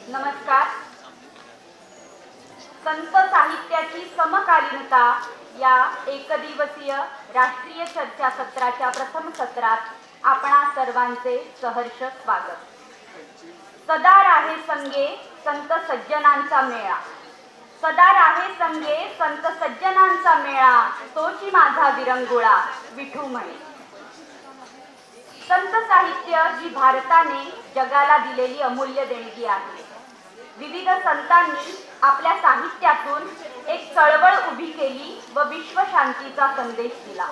नमस्कार. संत साहित्याची समकालीनता या एकदिवसीय राष्ट्रीय चर्चा सत्राच्या प्रथम सत्रात आपणा सर्वांचे सहर्ष स्वागत. सदा राहे संगे संत सज्जनांचा मेळा, सदा राहे संगे संत सज्जनांचा मेळा, तोची माझा विरंगुळा विठू म्हणे. संत साहित्य ही भारताने जगाला दिलेली अमूल्य देणगी आहे. विविध संतांनी आपल्या साहित्यातून एक चळवळ उभी केली व विश्वशांतीचा संदेश दिला.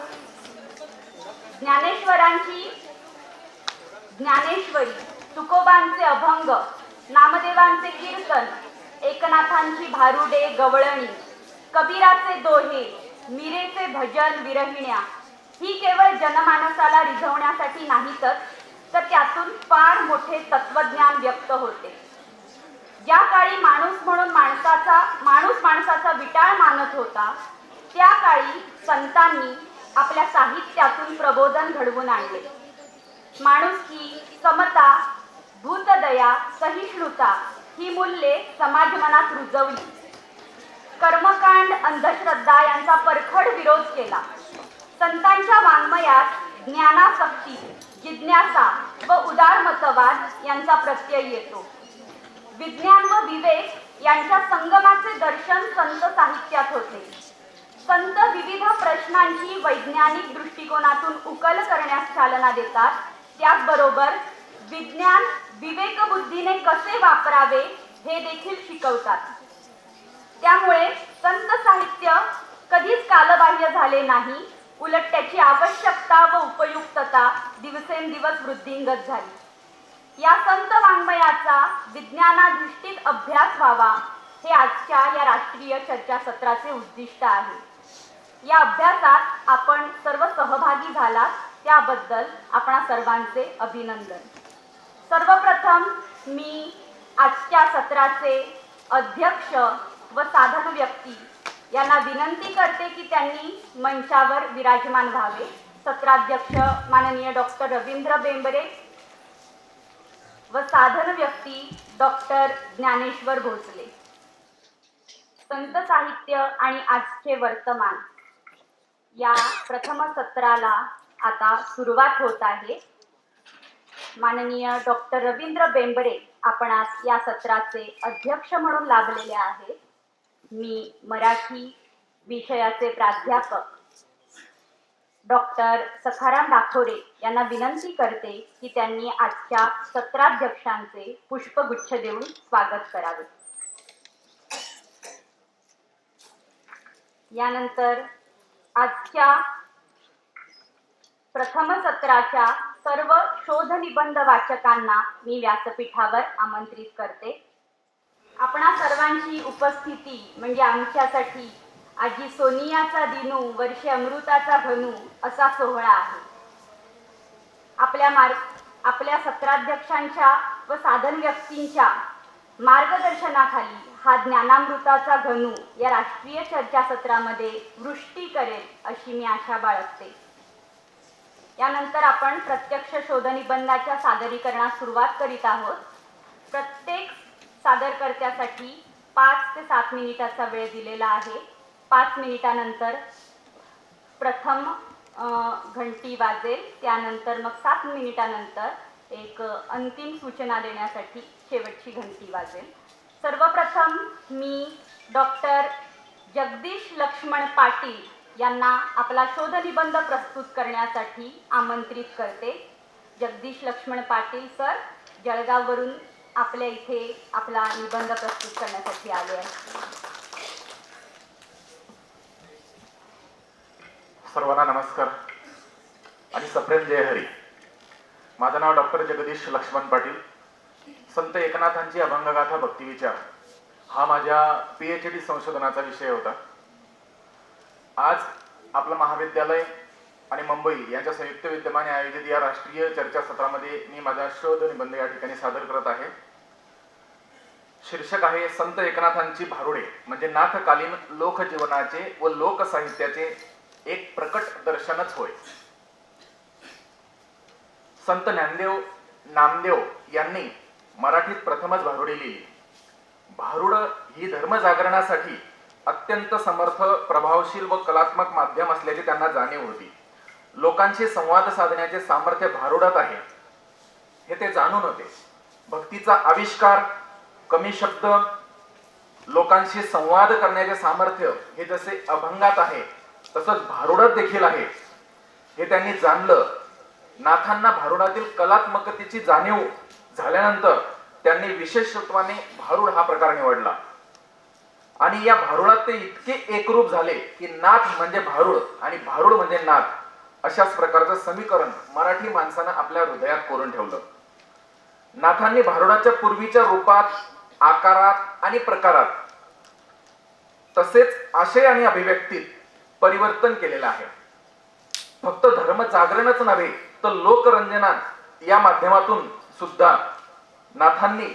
ज्ञानेश्वरी, तुकोबांचे अभंग, नामदेवांचे कीर्तन, एकनाथांची भारुडे गवळणी, कबीराचे दोहे, मीरेचे भजन विरहिण्या ही केवळ जनमानसाला रिझवण्यासाठी नाहीतच, तर त्यातून फार मोठे तत्वज्ञान व्यक्त होते. ज्या काळी माणूस म्हणून माणूस माणसाचा विटाळ मानत होता, त्या काळी संतांनी आपल्या साहित्यातून प्रबोधन घडवून आणले. माणुसकी, समता, भूतदया, सहिष्णुता ही मूल्ये समाजमनात रुजवली. कर्मकांड, अंधश्रद्धा यांचा परखड विरोध केला. संतांच्या वाङ्मयात ज्ञानासक्ती, जिज्ञासा व उदारमतवाद यांचा प्रत्यय येतो. विज्ञान व विवेक यांच्या संगमाचे दर्शन संत साहित्यात होते. संत विविध प्रश्नांची वैज्ञानिक दृष्टिकोनातून उकल करण्यास चालना देतात. त्याचबरोबर विज्ञान विवेकबुद्धीने कसे वापरावे हे देखील शिकवतात. त्यामुळे संत साहित्य कधीच कालबाह्य झाले नाही, उलट त्याची आवश्यकता व उपयुक्तता दिवसेंदिवस वृद्धिंगत झाली. या संत वाङ्मयाचा विज्ञानाधिष्ठित अभ्यास व्हावा हे आजच्या या राष्ट्रीय चर्चा सत्राचे उद्दिष्ट आहे. या अभ्यासात आपण सर्व सहभागी झालात त्याबद्दल आपणा सर्वांचे अभिनंदन. सर्वप्रथम मी आजच्या सत्राचे अध्यक्ष व साधन व्यक्ती यांना विनंती करते की त्यांनी मंचावर विराजमान व्हावे. सत्राध्यक्ष माननीय डॉक्टर रवींद्र बेंबरे व साधन व्यक्ती डॉक्टर ज्ञानेश्वर भोसले. संत साहित्य आणि आजचे वर्तमान या प्रथम सत्राला आता सुरुवात होत आहे. माननीय डॉक्टर रवींद्र बेंबरे आपणास या सत्राचे अध्यक्ष म्हणून लाभलेले आहेत. मी मराठी विषयाचे प्राध्यापक डॉक्टर सखाराम डाखोरे यांना विनंती करते की त्यांनी आजच्या सत्राध्यक्षांचे पुष्पगुच्छ देऊन स्वागत करावे. यानंतर आजच्या प्रथम सत्राच्या सर्व शोध निबंध वाचकांना मी व्यासपीठावर आमंत्रित करते. आपणा सर्वांची उपस्थिती म्हणजे आमच्यासाठी आजी सोनियाचा दिनू वर्षे अमृताचा घनू असा सोहळा आहे. आपल्या सत्राध्यक्षांच्या व साधन व्यक्तींच्या मार्गदर्शनाखाली हा ज्ञानामृताचा घनू या राष्ट्रीय चर्चा सत्रामध्ये वृष्टी करेल अशी मी आशा बाळगते. यानंतर आपण प्रत्यक्ष शोधनिबंधाच्या सादरीकरणास सुरुवात करीत आहोत. प्रत्येक सादरकर्त्यासाठी 5 ते 7 मिनिटाचा वेळ दिलेला आहे. 5 मिनिटानंतर प्रथम घंटी वाजेल. त्यानंतर मग 7 मिनिटानंतर एक अंतिम सूचना देण्यासाठी शेवटची घंटी वाजेल. सर्वप्रथम मी डॉक्टर जगदीश लक्ष्मण पाटील यांना आपला शोधनिबंध प्रस्तुत करण्यासाठी आमंत्रित करते. जगदीश लक्ष्मण पाटील सर जळगाववरून आपल्या इथे आपला निबंध प्रस्तुत करण्यासाठी आले आहेत. सर्वांना नमस्कार आणि सप्रेम जय हरी. माझं नाव डॉक्टर जगदीश लक्ष्मण पाटील. संत एकनाथांची अभंगगाथा भक्तिविचार हा माझ्या PhD संशोधनाचा विषय होता. आज आपलं महाविद्यालय आणि मुंबई यांच्या संयुक्त विद्यमाने आयोजित या राष्ट्रीय चर्चा सत्रामध्ये मी माझा शोध निबंध या ठिकाणी सादर करत आहे. शीर्षक आहे संत एकनाथांची भारुडे, म्हणजे नाथकालीन लोकजीवनाचे व लोकसाहित्याचे एक प्रकट दर्शनच होय. संत ज्ञानदेव नामदेव यांनी मराठीत प्रथमच भारुडे लिहिली. भारुड ही धर्मजागरणासाठी अत्यंत समर्थ, प्रभावशील व कलात्मक माध्यम असल्याची त्यांना जाणीव होती. लोकांशी संवाद साधण्याचे सामर्थ्य भारुडात आहे हे ते जाणून होते. भक्तीचा आविष्कार, कमी शब्द, लोकांशी संवाद करण्याचे सामर्थ्य हे जसे अभंगात आहे तसंच भारुडात देखील आहे हे त्यांनी जाणलं. नाथांना भारुडातील कलात्मकतेची जाणीव झाल्यानंतर त्यांनी विशेषत्वाने भारुड हा प्रकार निवडला आणि या भारुडात ते इतके एकरूप झाले की नाथ म्हणजे भारुड आणि भारुड म्हणजे नाथ अशाच प्रकारचं समीकरण मराठी माणसानं आपल्या हृदयात कोरून ठेवलं. नाथांनी भारुडाच्या पूर्वीच्या रूपात, आकारात आणि प्रकारात तसेच आशय आणि अभिव्यक्तीत परिवर्तन केलेलं आहे. फक्त धर्म जागरणच नव्हे तर लोकरंजना या माध्यमातून सुद्धा नाथांनी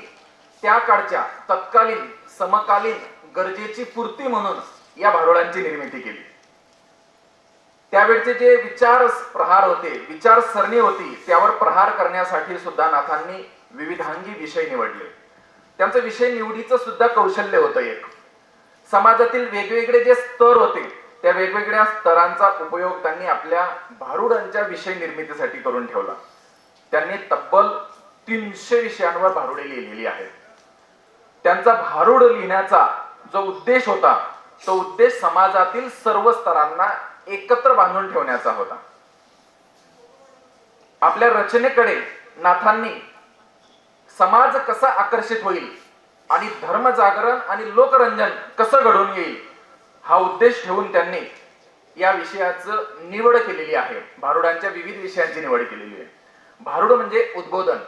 त्या काळच्या तत्कालीन, समकालीन गरजेची पूर्ती म्हणून या भारुडांची निर्मिती केली. त्यावेळचे जे विचार प्रहार होते, विचारसरणी होती, त्यावर प्रहार करण्यासाठी सुद्धा नाथांनी विविधांगी विषय निवडले. त्यांचं विषय निवडीचं सुद्धा कौशल्य होतं. एक समाजातील वेगवेगळे जे स्तर होते त्या वेगवेगळ्या स्तरांचा उपयोग त्यांनी आपल्या भारुडांच्या विषय निर्मितीसाठी करून ठेवला. त्यांनी तब्बल 300 विषयांवर भारुडे लिहिलेली आहेत. त्यांचा भारुड लिहिण्याचा जो उद्देश होता तो उद्देश समाजातील सर्व स्तरांना एकत्र बांधून ठेवण्याचा होता. आपल्या रचनेकडे नाथांनी समाज कसा आकर्षित होईल आणि धर्मजागरण आणि लोकरंजन कसं घडून येईल हा उद्देश ठेवून त्यांनी या विषयाचं निवड केलेली आहे. भारुडांच्या विविध विषयांची निवड केलेली आहे. भारुड म्हणजे उद्बोधन.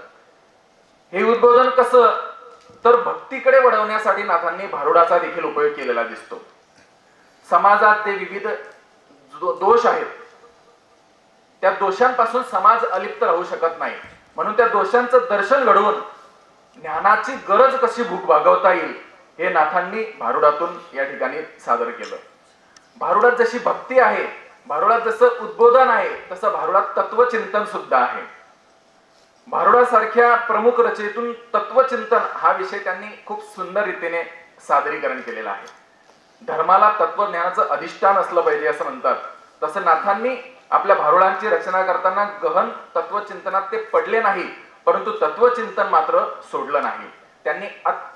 हे उद्बोधन कसं तर भक्तीकडे वळवण्यासाठी नाथांनी भारुडाचा देखील उपयोग केलेला दिसतो. समाजात जे विविध दोष आहेत त्या दोषांपासून समाज अलिप्त राहू शकत नाही, म्हणून त्या दोषांचं दर्शन घडवून ज्ञानाची गरज कशी भूक भागवता येईल हे नाथांनी भारुडातून या ठिकाणी सादर केलं. भारुडात जशी भक्ती आहे, भारुडात जसं उद्बोधन आहे, तसं भारुडात तत्वचिंतन सुद्धा आहे. भारुडासारख्या प्रमुख रचनेतून तत्वचिंतन हा विषय त्यांनी खूप सुंदर रीतीने सादरीकरण केलेला आहे. धर्माला तत्वज्ञानाचं अधिष्ठान असलं पाहिजे असं म्हणतात, तसं नाथांनी आपल्या भारुडांची रचना करताना गहन तत्वचिंतनात ते पडले नाही, परंतु तत्वचिंतन मात्र सोडलं नाही. त्यांनी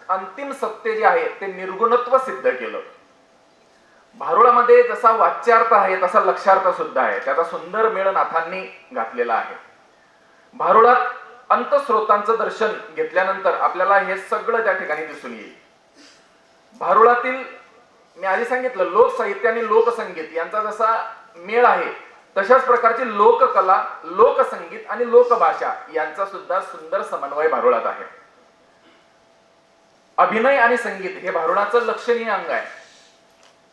अंतिम सत्य जे आहे ते निर्गुणत्व सिद्ध केलं. भारुडामध्ये जसा वाच्यार्थ आहे तसा लक्ष्यार्थ सुद्धा आहे. त्याचा सुंदर मेळ नाथांनी घातलेला आहे. भारुडात अंतस्रोतांचं दर्शन घेतल्यानंतर आपल्याला हे सगळं त्या ठिकाणी दिसून येईल. भारुडातील मी आधी सांगितलं लोकसाहित्य आणि लोकसंगीत यांचा जसा मेळ आहे तशाच प्रकारची लोककला, लोकसंगीत आणि लोकभाषा यांचा सुद्धा सुंदर समन्वय भारुडात आहे. अभिनय आणि संगीत हे भारुडाचं लक्षणीय अंग आहे.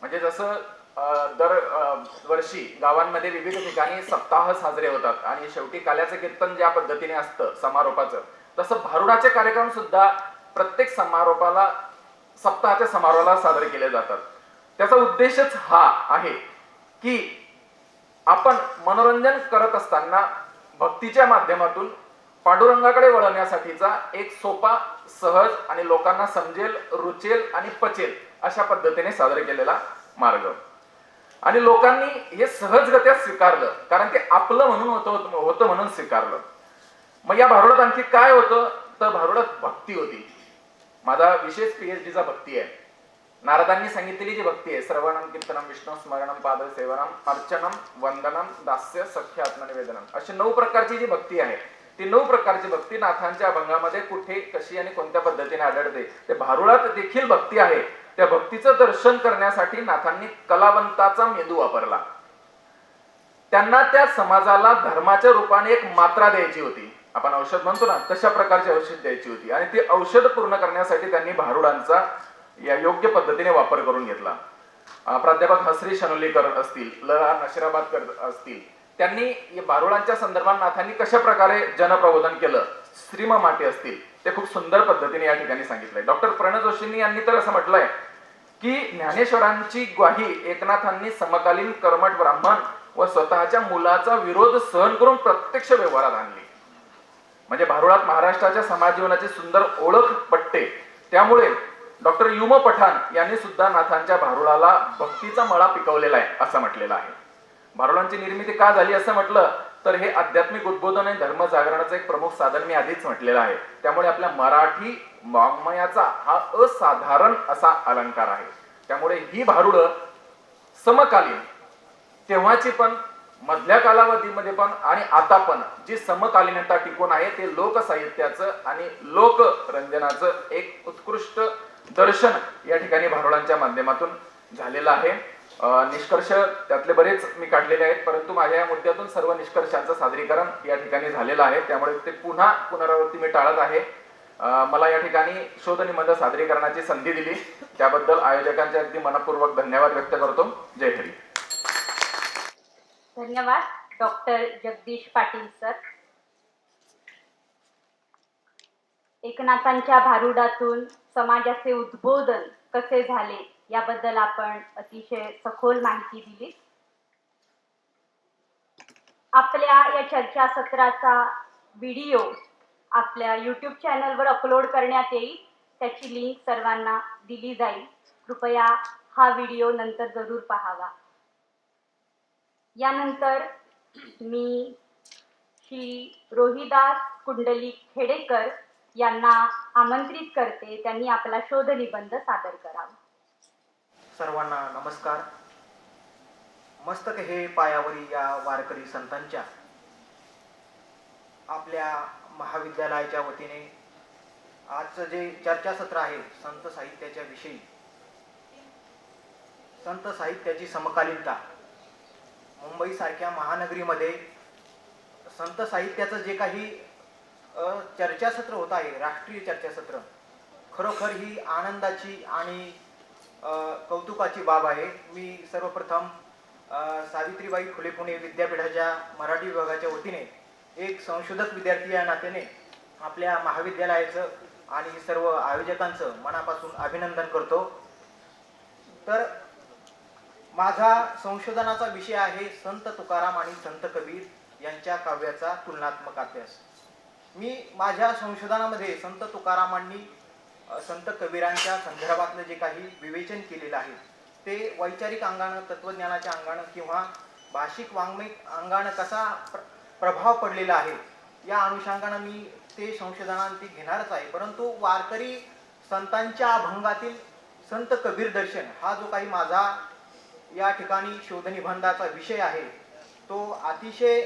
म्हणजे जसं दर वर्षी गावांमध्ये विविध ठिकाणी सप्ताह साजरे होतात आणि शेवटी काल्याचं कीर्तन ज्या पद्धतीने असतं समारोपाचं, तसं भारुडाचे कार्यक्रम सुद्धा प्रत्येक समारोपाला, सप्ताहाच्या समारोहाला साजरे केले जातात. त्याचा उद्देशच हा आहे की आपण मनोरंजन करत असताना भक्तीच्या माध्यमातून पांडुरंगाकडे वळवण्यासाठीचा एक सोपा, सहज आणि लोकांना समजेल, रुचेल आणि पचेल अशा पद्धतीने सादर केलेला मार्ग. आणि लोकांनी हे सहजगत्या स्वीकारलं, कारण ते आपलं म्हणून होतं म्हणून स्वीकारलं. मग या भारुडात आणखी काय होतं तर भारुडात भक्ती होती. माझा विशेष PhDचा भक्ती आहे. नारदांनी सांगितलेली जी भक्ती आहे, श्रवणम, कीर्तनम, विष्णू स्मरणम, पादसेवनम, अर्चनम, वंदनम, दास्य, सख्य, आत्मनिवेदनम, अशी 9 प्रकारची जी भक्ती आहे ती 9 प्रकारची भक्ती नाथांच्या अभंगामध्ये कुठे, कशी आणि कोणत्या पद्धतीने आढळते. ते भारुडात देखील भक्ती आहे. त्या भक्तीचं दर्शन करण्यासाठी नाथांनी कलावंताचा मेंदू वापरला. त्यांना त्या समाजाला धर्माच्या रूपाने एक मात्रा द्यायची होती. आपण औषध म्हणतो ना, तशा प्रकारचे औषध द्यायची होती आणि ते औषध पूर्ण करण्यासाठी त्यांनी भारुडांचा या योग्य पद्धतीने वापर करून घेतला. प्राध्यापक हसरी शनोलीकर असतील, लरा नशिराबादकर असतील, त्यांनी भारुडांच्या संदर्भात नाथांनी कशा प्रकारे जनप्रबोधन केलं, श्रीम माटे असतील, ते खूप सुंदर पद्धतीने या ठिकाणी सांगितलंय. डॉक्टर प्रणय जोशींनी यांनी तर असं म्हटलंय की ज्ञानेश्वरांची ग्वाही एकनाथांनी समकालीन कर्मठ ब्राह्मण व स्वतःच्या मुलाचा विरोध सहन करून प्रत्यक्ष व्यवहारात आणली. म्हणजे भारुडात महाराष्ट्राच्या समाज जीवनाची सुंदर ओळख पटते. त्यामुळे डॉक्टर युम पठाण यांनी सुद्धा नाथांच्या भारुडाला भक्तीचा मळा पिकवलेला आहे असं म्हटलेलं आहे. भारुडांची निर्मिती का झाली असं म्हटलं तर हे आध्यात्मिक उद्बोधन आणि धर्म जागरणाचं एक प्रमुख साधन मी आधीच म्हटलेलं आहे. त्यामुळे आपल्या मराठी वाङ्मयाचा हा असाधारण असा अलंकार आहे. त्यामुळे ही भारुडं समकालीन तेव्हाची पण, मधल्या कालावधीमध्ये पण आणि आता पण जी समकालीनता टिकून आहे ते लोकसाहित्याचं आणि लोकरंजनाचं एक उत्कृष्ट दर्शन या ठिकाणी भारुडांच्या माध्यमातून झालेलं आहे. निष्कर्ष त्यातले बरेच मी काढलेले आहेत, परंतु माझ्या या मुद्द्यातून सर्व निष्कर्षांचं सादरीकरण या ठिकाणी झालेलं आहे. त्यामुळे ते पुन्हा पुनरावृत्ती मी टाळत आहे. मला या ठिकाणी शोध निबंध सादरीकरणाची संधी दिली त्याबद्दल आयोजकांचे अगदी मनपूर्वक धन्यवाद व्यक्त करतो. जय हरी. धन्यवाद डॉक्टर जगदीश पाटील सर. एकनाथांच्या भारुडातून समाजाचे उद्बोधन कसे झाले याबद्दल आपण अतिशय सखोल माहिती दिली. आपल्या या चर्चासत्राचा व्हिडिओ आपल्या यूट्यूब चॅनलवर अपलोड करण्यात येईल. त्याची लिंक सर्वांना दिली जाईल. कृपया हा व्हिडिओ नंतर जरूर पाहावा. यानंतर मी श्री रोहिदास कुंडलिक खेडेकर यांना आमंत्रित करते. त्यांनी आपला शोध निबंध सादर करावा. सर्वांना नमस्कार. मस्तक हे पायावरी या वारकरी संतांच्या आपल्या महाविद्यालयाच्या वतीने आजचं जे चर्चासत्र आहे संत साहित्याच्या विषयी, संत साहित्याची समकालीनता, मुंबईसारख्या महानगरीमध्ये संत साहित्याचं जे काही चर्चासत्र होत आहे, राष्ट्रीय चर्चासत्र, खरोखर ही आनंदाची आणि कौतुकाची बाब आहे. मी सर्वप्रथम सावित्रीबाई फुले पुणे विद्यापीठाच्या मराठी विभागाच्या वतीने एक संशोधक विद्यार्थी या नात्याने आपल्या महाविद्यालयाचं आणि सर्व आयोजकांचं मनापासून अभिनंदन करतो. तर माझा संशोधनाचा विषय आहे संत तुकाराम आणि संत कबीर यांच्या काव्याचा तुलनात्मक अभ्यास. मी माझ्या संशोधनामध्ये संत तुकारामांनी संत कबीरांच्या संदर्भातलं जे काही विवेचन केलेलं आहे ते वैचारिक अंगानं, तत्वज्ञानाच्या अंगानं किंवा भाषिक वाङ्मयिक अंगानं कसा प्रभाव पडलेला आहे या अनुषंगानं मी ते संशोधनांती घेणारच आहे. परंतु वारकरी संतांच्या अभंगातील संत कबीर दर्शन हा जो काही माझा या ठिकाणी शोधनिबंधाचा विषय आहे तो अतिशय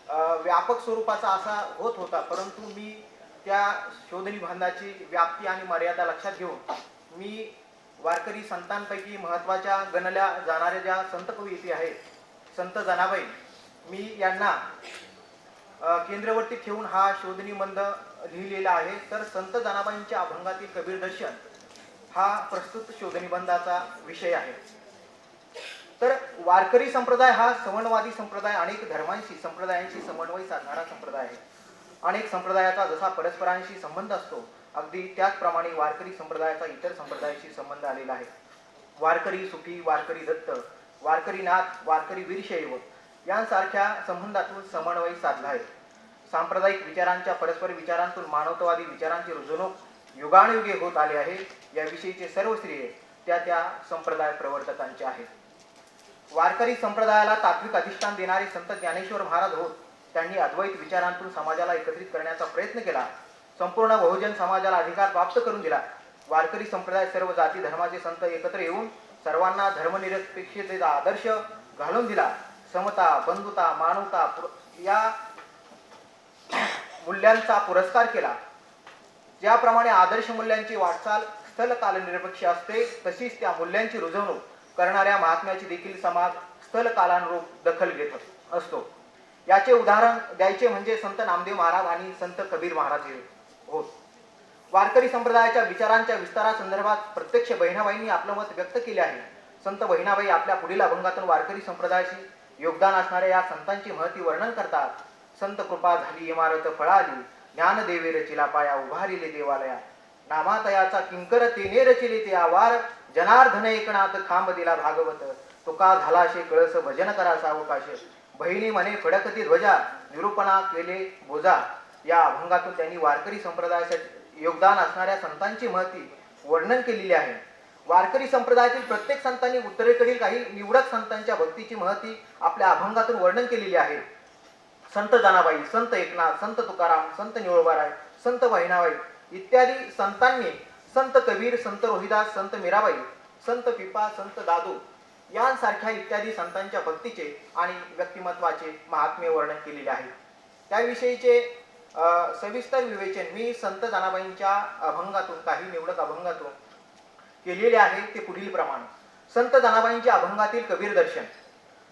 व्यापक स्वरूपाचा असा होत होता. परंतु मी त्या शोधनिबंधाची व्याप्ती आणि मर्यादा लक्षात घेऊन मी वारकरी संतांपैकी महत्त्वाच्या गणल्या जाणाऱ्या ज्या संत कवयित्री आहेत, संत जनाबाई, मी यांना केंद्रवर्ती ठेवून हा शोधनिबंध लिहिलेला आहे. तर संत जनाबाईंच्या अभंगातील कबीर दर्शन हा प्रस्तुत शोधनिबंधाचा विषय आहे. तर वारकरी संप्रदाय हा समन्वयवादी संप्रदाय, अनेक धर्मांशी संप्रदायांशी समन्वय साधणारा संप्रदाय आहे. अनेक संप्रदायाचा जसा परस्परांशी संबंध असतो अगदी त्याचप्रमाणे वारकरी संप्रदायाचा इतर संप्रदायाशी संबंध आलेला आहे. वारकरी सुखी, वारकरी दत्त, वारकरी नाथ, वारकरी वीरशैव यांसारख्या संबंधातून समन्वय साधला आहे. सांप्रदायिक विचारांच्या परस्पर विचारांतून मानवतावादी विचारांची रुजवणूक युगानुयुगे होत आले आहे. याविषयीचे सर्व श्रेय त्या त्या संप्रदाय प्रवर्तकांचे आहे. वारकरी संप्रदायाला तात्विक अधिष्ठान देणारे संत ज्ञानेश्वर महाराज होत. त्यांनी अद्वैत विचारांतून समाजाला एकत्रित करण्याचा प्रयत्न केला. संपूर्ण बहुजन समाजाला अधिकार प्राप्त करून दिला. वारकरी संप्रदाय सर्व जाती धर्माचे संत एकत्र येऊन सर्वांना धर्मनिरपेक्षतेचा आदर्श घालून दिला. समता, बंधुता, मानवता या मूल्यांचा पुरस्कार केला. ज्याप्रमाणे आदर्श मूल्यांची वाटचाल स्थल कालनिरपेक्ष असते तशीच त्या मूल्यांची रुजवणूक करणाऱ्या महात्म्याची देखील समाज स्थल कालानुरूप दखल घेत असतो. याचे उदाहरण द्यायचे म्हणजे संत नामदेव महाराज आणि संत कबीर महाराज होत. वारकरी संप्रदायाच्या विचारांच्या विस्तारासंदर्भात प्रत्यक्ष बहिणाबाईंनी आपलं मत व्यक्त केले आहे. संत बहिणाबाई आपल्या पुढील अभंगातून वारकरी संप्रदायाशी योगदान असणाऱ्या या संतांची महती वर्णन करतात. संत कृपा झाली इमारत फळाली, ज्ञानदेवे रचिला पाया उभारिले देवालया, नामातयाचा किंकर तेने रचिले ते आवार, जनार्दन एकनाथ खांब दिला भागवत, तुका झाला शे कळस भजन करा सावकाश, बहिणी म्हणे फडकती ध्वजा निरूपणा केले बोजा. या अभंगातून त्यांनी वारकरी संप्रदायासाठी योगदान असणाऱ्या संतांची महती वर्णन केलेले आहे. वारकरी संप्रदायातील प्रत्येक संतांनी उत्तरेकडील काही निवडक संतांच्या भक्तीची महती आपल्या अभंगातून वर्णन केलेली आहे. संत जनाबाई, संत एकनाथ, संत तुकाराम, संत निळोबाराय, संत बहिणाबाई इत्यादी संतांनी संत कबीर, संत रोहिदास, संत मीराबाई, संत पिपा, संत दादू यांसारख्या इत्यादी संतांच्या भक्तीचे आणि व्यक्तिमत्वाचे महात्म्य वर्णन केलेले आहे. त्याविषयीचे सविस्तर विवेचन मी संत जनाबाईंच्या अभंगातून, काही निवडक अभंगातून केलेले आहे. ते पुढील प्रमाणे. संत जनाबाईंच्या अभंगातील कबीर दर्शन.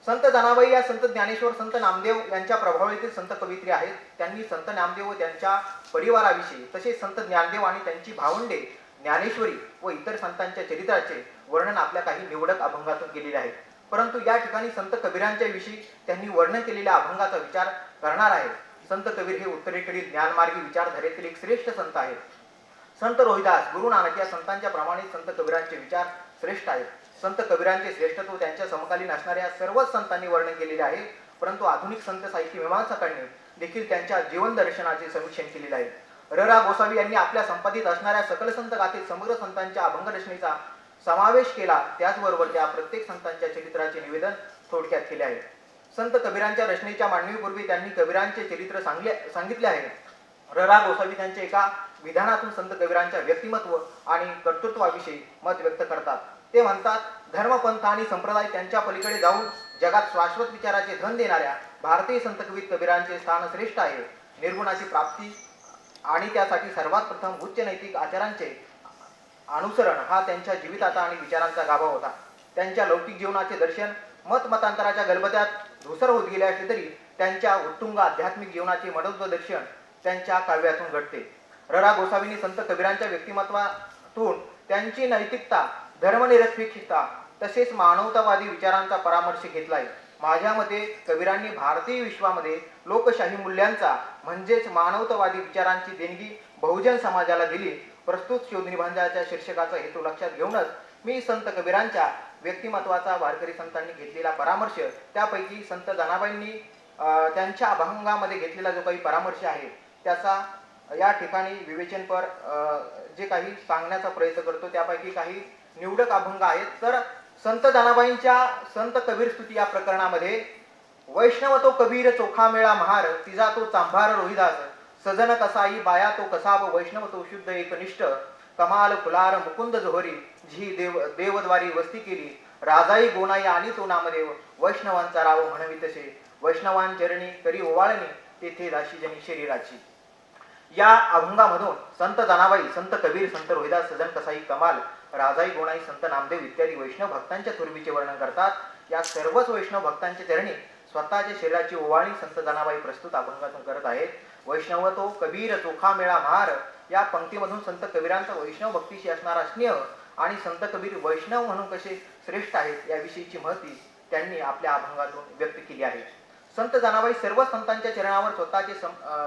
संत जनाबाई या संत ज्ञानेश्वर, संत नामदेव यांच्या प्रभावळीतील संत कवयित्री आहेत. त्यांनी संत नामदेव व त्यांच्या परिवाराविषयी, तसेच संत ज्ञानदेव आणि त्यांची भावंडे ज्ञानेश्वरी व इतर संतांच्या चरित्राचे वर्णन आपल्या काही निवडक अभंगातून केलेले आहे. परंतु या ठिकाणी संत कबीरांच्या विषयी त्यांनी वर्णन केलेल्या अभंगाचा विचार करणार आहे. संत कबीर हे उत्तरेकडील ज्ञानमार्गी विचारधारेतील एक श्रेष्ठ संत आहेत. संत रोहिदास, गुरु नानक या संतांच्या प्रमाणे संत कबीरांचे विचार श्रेष्ठ आहेत. संत कबीरांचे श्रेष्ठत्व त्यांच्या समकालीन असणाऱ्या सर्वच संतांनी वर्णन केलेले आहे. परंतु आधुनिक संत साहित्य मीमांसकांनी देखील त्यांच्या जीवन दर्शनाचे समीक्षण केलेले आहे. र.रा. गोसावी यांनी आपल्या संपादित असणाऱ्या सकल संत गाथेत समग्र संतांच्या अभंग रचनेचा समावेश केला. त्याचबरोबर त्या प्रत्येक संतांच्या चरित्राचे निवेदन थोडक्यात केले आहे. संत कबीरांच्या रचनेच्या मांडणीपूर्वी त्यांनी कबीरांचे चरित्र सांगितले आहे. र.रा. गोसावी त्यांच्या एका विधानातून संत कबीरांच्या व्यक्तिमत्व आणि कर्तृत्वाविषयी मत व्यक्त करतात. ते म्हणतात, धर्मपंथ आणि संप्रदाय त्यांच्या पलीकडे जाऊन जगात शाश्वत विचाराचे धन देणाऱ्या भारतीय संत कबीरांचे स्थान श्रेष्ठ आहे. निर्गुणाची प्राप्ती आणि त्यासाठी सर्वात प्रथम उच्च नैतिक आचारांचे अनुसरण हा त्यांच्या जीविताचा आणि विचारांचा गाभा होता. त्यांच्या लौकिक जीवनाचे दर्शन मतांतराच्या गलबत्यात धुसर होत गेले असले तरी त्यांच्या उत्तुंग आध्यात्मिक जीवनाचे मनोज्ञ दर्शन त्यांच्या काव्यातून घडते. र.रा. गोसावींनी संत कबीरांच्या व्यक्तिमत्वातून त्यांची नैतिकता, धर्मनिरपेक्षता तसेच मानवतावादी विचारांचा परामर्श घेतलाय. माझ्या मते कबीरांनी भारतीय विश्वामध्ये लोकशाही मूल्यांचा म्हणजेच मानवतावादी विचारांची देणगी बहुजन समाजाला दिली. प्रस्तुत शोधनिबंधाच्या शीर्षकाचा हेतू लक्षात घेऊनच मी संत कबीरांच्या व्यक्तिमत्वाचा वारकरी संतांनी घेतलेला परामर्श, त्यापैकी संत जनाबाईंनी त्यांच्या अभंगामध्ये घेतलेला जो काही परामर्श आहे त्याचा या ठिकाणी विवेचनपर जे काही सांगण्याचा प्रयत्न करतो. त्यापैकी काही निवडक अभंग आहेत. तर संत जनाबाईंच्या संत कबीर स्तुती या प्रकरणामध्ये, वैष्णव तो कबीर चोखा मेळा महार, तिजा तो चांभार रोहिदास, सजन कसाई बाया तो कसाब, वैष्णव तो शुद्ध एकनिष्ठ, कमाल फुलार मुकुंद जोहरी, झी देवद्वारी वस्ती केली, राजाई गोनाई आणि तो नामदेव, वैष्णवांचा राव म्हणवितसे, वैष्णवांचरणी करी ओवाळणी, तेथे दाशी जनी शरीराची. या अभंगामधून संत जनाबाई, संत कबीर, संत रोहिदास, सजन कसाई, कमाल, राजाई गोनाई, संत नामदेव इत्यादी वैष्णव भक्तांच्या थोरवीचे वर्णन करतात. या सर्वच वैष्णव भक्तांच्या चरणी स्वतःच्या शरीराची ओवाळणी संत जनाबाई प्रस्तुत अभंगातून करत आहेत. वैष्णव तो कबीर चोखा मेळा महार या पंक्तीमधून संत कबीरांचा वैष्णव भक्तीशी असणारा स्नेह आणि संत कबीर वैष्णव म्हणून कसे श्रेष्ठ आहेत याविषयीची माहिती त्यांनी आपल्या अभंगातून व्यक्त केली आहे. संत जनाबाई सर्व संतांच्या चरणावर स्वतःचे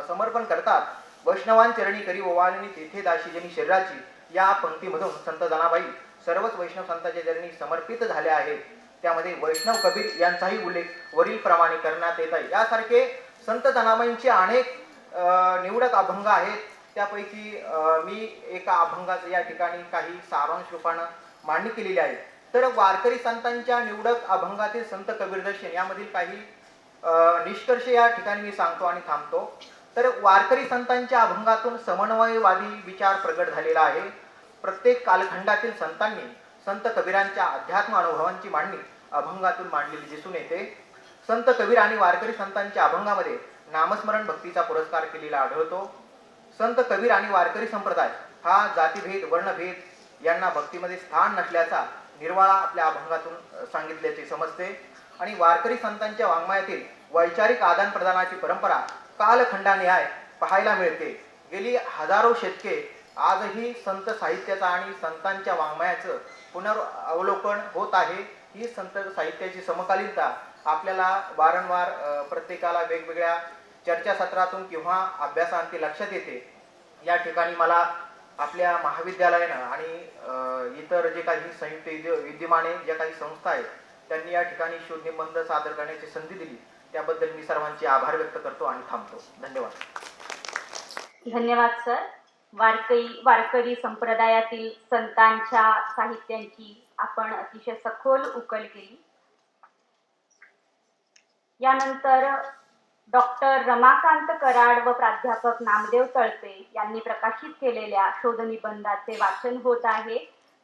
समर्पण करतात. वैष्णवांचरणी करी ओवाळणी, तेथे दाशी जनी शरीराची या पंक्तीमधून संत जनाबाई सर्वच वैष्णव संतांच्या चरणी समर्पित झाल्या आहेत. त्यामध्ये वैष्णव कबीर यांचाही उल्लेख वरील प्रमाणे करण्यात येत आहे. यासारखे संत जनाबाईंचे अनेक निवडक अभंग आहेत. त्यापैकी मी एका अभंगाचं या ठिकाणी काही सारांश रूपानं मांडणी केलेली आहे. तर वारकरी संतांच्या निवडक अभंगातील संत कबीर दर्शन यामधील काही निष्कर्ष या ठिकाणी मी सांगतो आणि थांबतो. तर वारकरी संतांच्या अभंगातून समन्वयवादी विचार प्रगट झालेला आहे. प्रत्येक कालखंडातील संतांनी संत कबीरांच्या अध्यात्म अनुभवांची मांडणी अभंगातून मांडलेली दिसून येते. संत कबीर आणि वारकरी संतांच्या अभंगामध्ये नामस्मरण भक्तीचा पुरस्कार केलेला आढळतो. संत कबीर आणि वारकरी संप्रदाय हा जातीभेद, वर्णभेद यांना भक्तीमध्ये स्थान नसल्याचा निर्वाळा आपल्या अभंगातून सांगितल्याचे समजते. आणि वारकरी संतांच्या वाङ्मयातील वैचारिक आदान प्रदानाची परंपरा कालखंडानिहाय पाहायला मिळते. गेली हजारो शतके आजही संत साहित्याचा आणि संतांच्या वाङ्मयाचं पुनरावलोकन होत आहे. ही संत साहित्याची समकालीनता आपल्याला वारंवार प्रत्येकाला वेगवेगळ्या चर्चासत्रातून किंवा अभ्यासांती लक्षात येते. या ठिकाणी मला आपल्या महाविद्यालयानं आणि इतर जे काही संयुक्त विद्यमाने ज्या काही संस्था आहेत त्यांनी या ठिकाणी शोधनिबंध सादर करण्याची संधी दिली त्याबद्दल मी सर्वांचे आभार व्यक्त करतो आणि थांबतो. धन्यवाद. धन्यवाद सर. वारकरी संप्रदायातील संतांच्या साहित्यांची आपण अतिशय सखोल उकल केली. यानंतर डॉक्टर रमाकांत कराड व प्राध्यापक नामदेव तळपे यांनी प्रकाशित केलेल्या शोधनिबंधाचे वाचन होत आहे.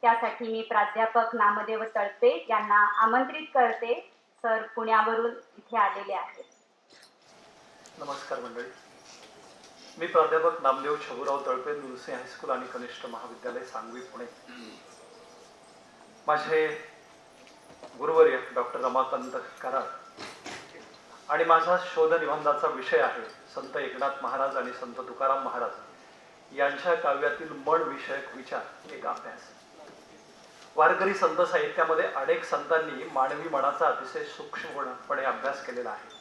त्यासाठी मी प्राध्यापक नामदेव तळपे यांना आमंत्रित करते. सर पुण्यावरून इथे आलेले आहेत. नमस्कार मंडळी. मी प्राध्यापक नामदेव छबुराव तळपे, नुलसे हायस्कूल आणि कनिष्ठ महाविद्यालय, सांगवी, पुणे. माझे गुरुवर्य डॉक्टर रमाकांत कराड आणि माझा शोध निबंधाचा विषय आहे संत एकनाथ महाराज आणि संत तुकाराम महाराज यांच्या काव्यातील मन विषयक विचार, एक अभ्यास. वारकरी संत साहित्यामध्ये अनेक संतांनी मानवी मनाचा अतिशय सूक्ष्मपणे अभ्यास केलेला आहे.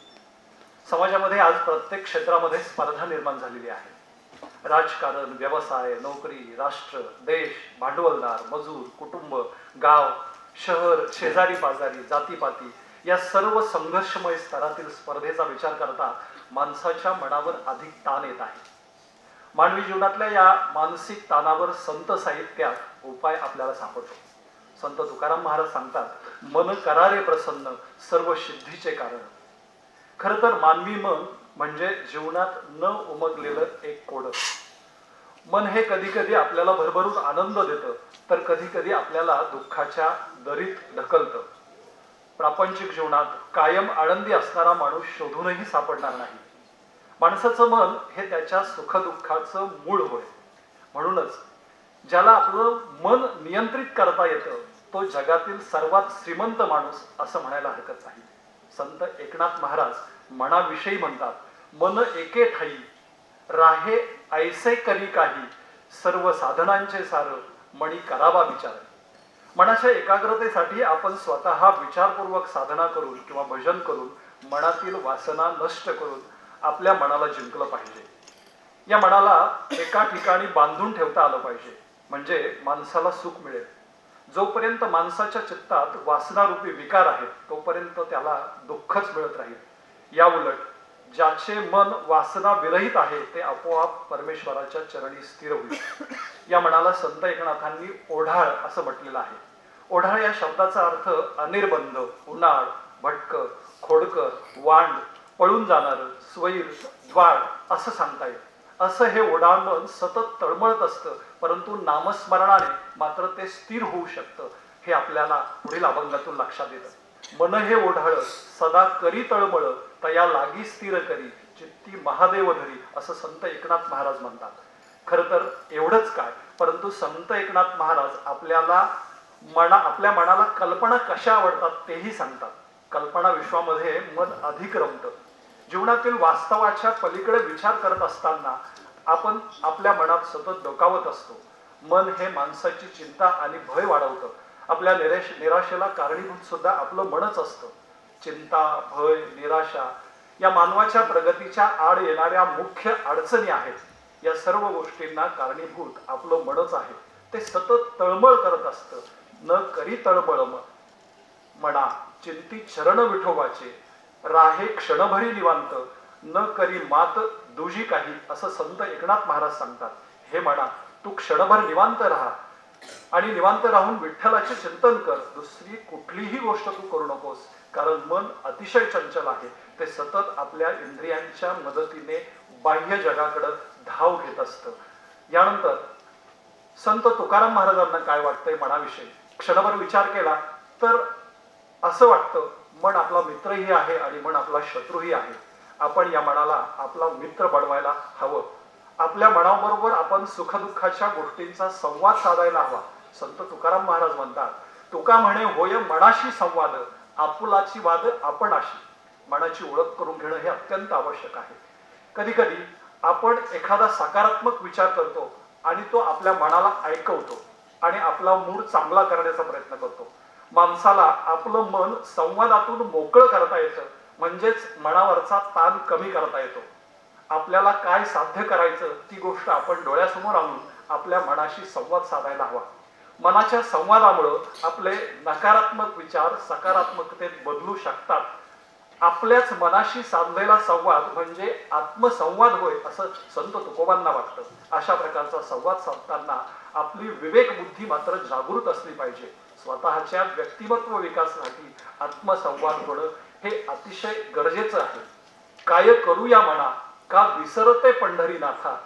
समाजामध्ये आज प्रत्येक क्षेत्रामध्ये स्पर्धा निर्माण झालेली आहे. राजकारण, व्यवसाय, नोकरी, राष्ट्र, देश, भांडवलदार, मजूर, कुटुंब, गाव, शहर, शेजारी पाजारी, जातीपाती या सर्व संघर्षमय स्तरातील स्पर्धेचा विचार करता माणसाच्या मनावर अधिक ताण येत आहे. मानवी जीवनातल्या या मानसिक ताणावर संत साहित्यात उपाय आपल्याला सापडतो. संत तुकाराम महाराज सांगतात, मन करारे प्रसन्न, सर्व सिद्धीचे कारण. खरं तर मानवी मन म्हणजे जीवनात न उमगलेलं एक कोडं. मन हे कधी कधी आपल्याला भरभरून आनंद देतं, तर कधी कधी आपल्याला दुःखाच्या दरीत ढकलतं. प्रापंचिक जीवनात कायम आनंदी असणारा माणूस शोधूनही सापडणार नाही. माणसाचं मन हे त्याच्या सुखदुःखाचं मूळ होय. म्हणूनच ज्याला आपलं मन नियंत्रित करता येतं तो जगातील सर्वात श्रीमंत माणूस असं म्हणायला हरकत नाही. संत एकनाथ महाराज मनाविषयी म्हणतात, मन एके ठाई राहे ऐसे करी काही, सर्व साधनांचे सार मणी करावा विचार. मनाच्या एकाग्रतेसाठी आपण स्वतः विचारपूर्वक साधना करून किंवा भजन करून मनातील वासना नष्ट करून आपल्या मनाला जिंकलं पाहिजे. या मनाला एका ठिकाणी बांधून ठेवता आलं पाहिजे, म्हणजे माणसाला सुख मिळेल. जोपर्यंत माणसाच्या चित्तात वासनारूपी विकार आहेत तोपर्यंत त्याला दुःखच मिळत राहील. या उलट ज्याचे मन वासना विरहित आहे ते आपोआप परमेश्वराच्या चरणी स्थिर होईल. या मनाला संत एकनाथांनी ओढाळ असं म्हटलेलं आहे. ओढाळ या शब्दाचा अर्थ अनिर्बंध, उन्हाळ, भटक, खोडकर, वांड, पळून जाणार, स्वैर, द्वाड असं सांगता येईल. असं हे ओढाळ मन सतत तळमळत असतं, परंतु नामस्मरणाने मात्र ते स्थिर होऊ शकतं. हे आपल्याला पुढील अभंगातून लक्षात येतं. मन हे ओढाळ सदा करी तळमळ, तया लागी स्थिर करी, चित्ती महादेव धरी, असं संत एकनाथ महाराज म्हणतात. खरं तर एवढंच काय, परंतु संत एकनाथ महाराज आपल्या मनाला कल्पना कशा आवडतात तेही सांगतात. कल्पना विश्वामध्ये मन अधिक रमतं. जीवनातील वास्तवाच्या पलीकडे विचार करत असताना आपण आपल्या मनात सतत डोकावत असतो. मन हे माणसाची चिंता आणि भय वाढवतं. आपल्या निराशेला कारणीभूत सुद्धा आपलं मनच असतं. चिंता, भय, निराशा या मानवाच्या प्रगतीच्या आड येणाऱ्या मुख्य अडचणी आहेत. या सर्व गोष्टींना कारणीभूत आपलं मनच आहे. ते सतत तळमळ करत असतं. न करी तळमळ म्हणा चिंती चरण विठोबाचे, राहे क्षणभरी निवांत, न करी मात दुजी काही, असं संत एकनाथ महाराज सांगतात. हे म्हणा तू क्षणभर निवांत राहा आणि निवांत राहून विठ्ठलाचे चिंतन कर. दुसरी कुठलीही गोष्ट तू करू नकोस, कारण मन अतिशय चंचल आहे. ते सतत आपल्या इंद्रियांच्या मदतीने बाह्य जगाकडे धाव घेत असतं. यानंतर संत तुकाराम महाराजांना काय वाटतंय मनाविषयी क्षणभर विचार केला तर असं वाटतं, मन आपला मित्रही आहे आणि मन आपला शत्रूही आहे. आपण या मनाला आपला मित्र बनवायला हवं. आपल्या मनाबरोबर आपण सुखदुःखाच्या गोष्टींचा संवाद साधायला हवा. संत तुकाराम महाराज म्हणतात, तुका म्हणे होय मनाशी संवाद, आपुलाची वाद आपणाशी. मनाची ओळख करून घेणं हे अत्यंत आवश्यक आहे. कधी कधी आपण एखादा सकारात्मक विचार करतो आणि तो आपल्या मनाला ऐकवतो आणि आपला मूड चांगला करण्याचा प्रयत्न करतो. माणसाला आपलं मन संवादातून मोकळं करता येतं, म्हणजेच मनावरचा ताण कमी करता येतो. आपल्याला काय साध्य करायचं ती गोष्ट आपण डोळ्यासमोर आणून आपल्या मनाशी संवाद साधायला हवा. मनाच्या संवादामुळं आपले नकारात्मक विचार सकारात्मकतेत बदलू शकतात. आपल्याच मनाशी साधलेला संवाद म्हणजे आत्मसंवाद होय असं संत तुकोबांना वाटतं. अशा प्रकारचा संवाद साधताना आपली विवेक बुद्धी मात्र जागृत असली पाहिजे. स्वतःच्या व्यक्तिमत्व विकासासाठी आत्मसंवाद होणं हे अतिशय गरजेचं आहे. काय करूया म्हणा का विसरते पंढरीनाथा,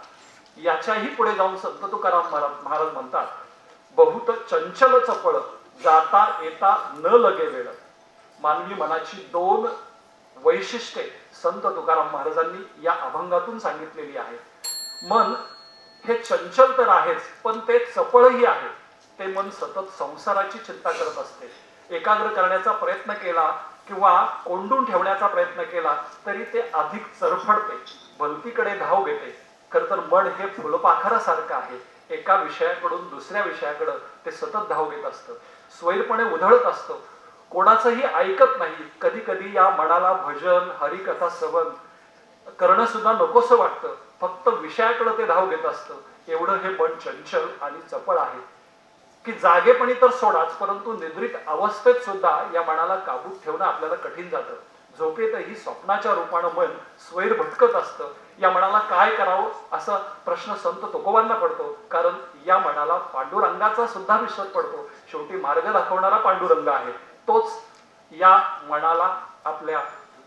याच्याही पुढे जाऊन संत तुकाराम महाराज म्हणतात, बहुत चंचल चपळ जाता येता न लगे वेळ. मानवी मनाची दोन वैशिष्ट्ये संत तुकाराम महाराजांनी या अभंगातून सांगितलेली आहे. मन हे चंचल तर आहेच, पण ते चपळही आहे. ते मन सतत संसाराची चिंता करत असते. एकाग्र करण्याचा प्रयत्न केला किंवा कोंडून ठेवण्याचा प्रयत्न केला तरी ते अधिक चरफडते, भलतीकडे धाव घेते. खर तर मन हे फुलपाखरासारखं आहे. एका विषयाकडून दुसऱ्या विषयाकडे ते सतत धाव घेत असतं, स्वैरपणे उधळत असतं, कोणाचंही ऐकत नाही. कधी कधी या मनाला भजन हरिकथा श्रवण करणं सुद्धा नकोसं वाटतं. फक्त विषयाकडे ते धाव घेत असतं. एवढं हे मन चंचल आणि चपळ आहे की जागेपणी तर सोडाच, परंतु निद्रित अवस्थेत सुद्धा या मनाला काबूत ठेवणं आपल्याला कठीण जातं. झोपेतही स्वप्नाच्या रूपानं मन स्वैर भटकत असतं. या मनाला काय करावं असा प्रश्न संत तुकोबांना पडतो, कारण या मनाला पांडुरंगाचा सुद्धा विसर पडतो. शेवटी मार्ग दाखवणारा पांडुरंग आहे. तोच या मनाला आपल्या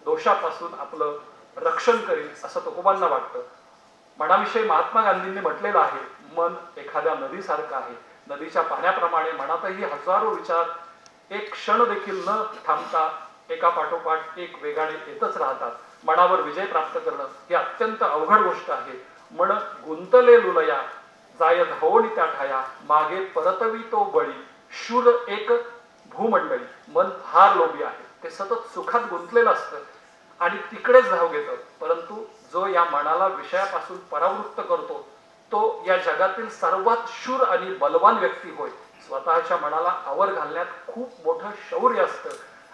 दोषापासून आपलं रक्षण करेल असं तुकोबांना वाटतं. मनाविषयी महात्मा गांधींनी म्हटलेलं आहे, मन एखाद्या नदीसारखं आहे. नदीच्या पाण्याप्रमाणे मनातही हजारो विचार एक क्षण देखील न थांबता एका पाठोपाठ एक वेगाने येतच राहतात. मनावर विजय प्राप्त करणं ही अत्यंत अवघड गोष्ट आहे. मन गुंतले लुलया जाय धावणी त्या ठाया, मागे परतवी तो बळी शूर एक भूमंडळी. मन फार लोभी आहे. ते सतत सुखात गुंतलेलं असतं आणि तिकडेच धाव घेतं. परंतु जो या मनाला विषयापासून परावृत्त करतो तो या जगातील सर्वात शूर आणि बलवान व्यक्ती होय. स्वतःच्या मनाला आवर घालण्यात खूप मोठं शौर्य असतं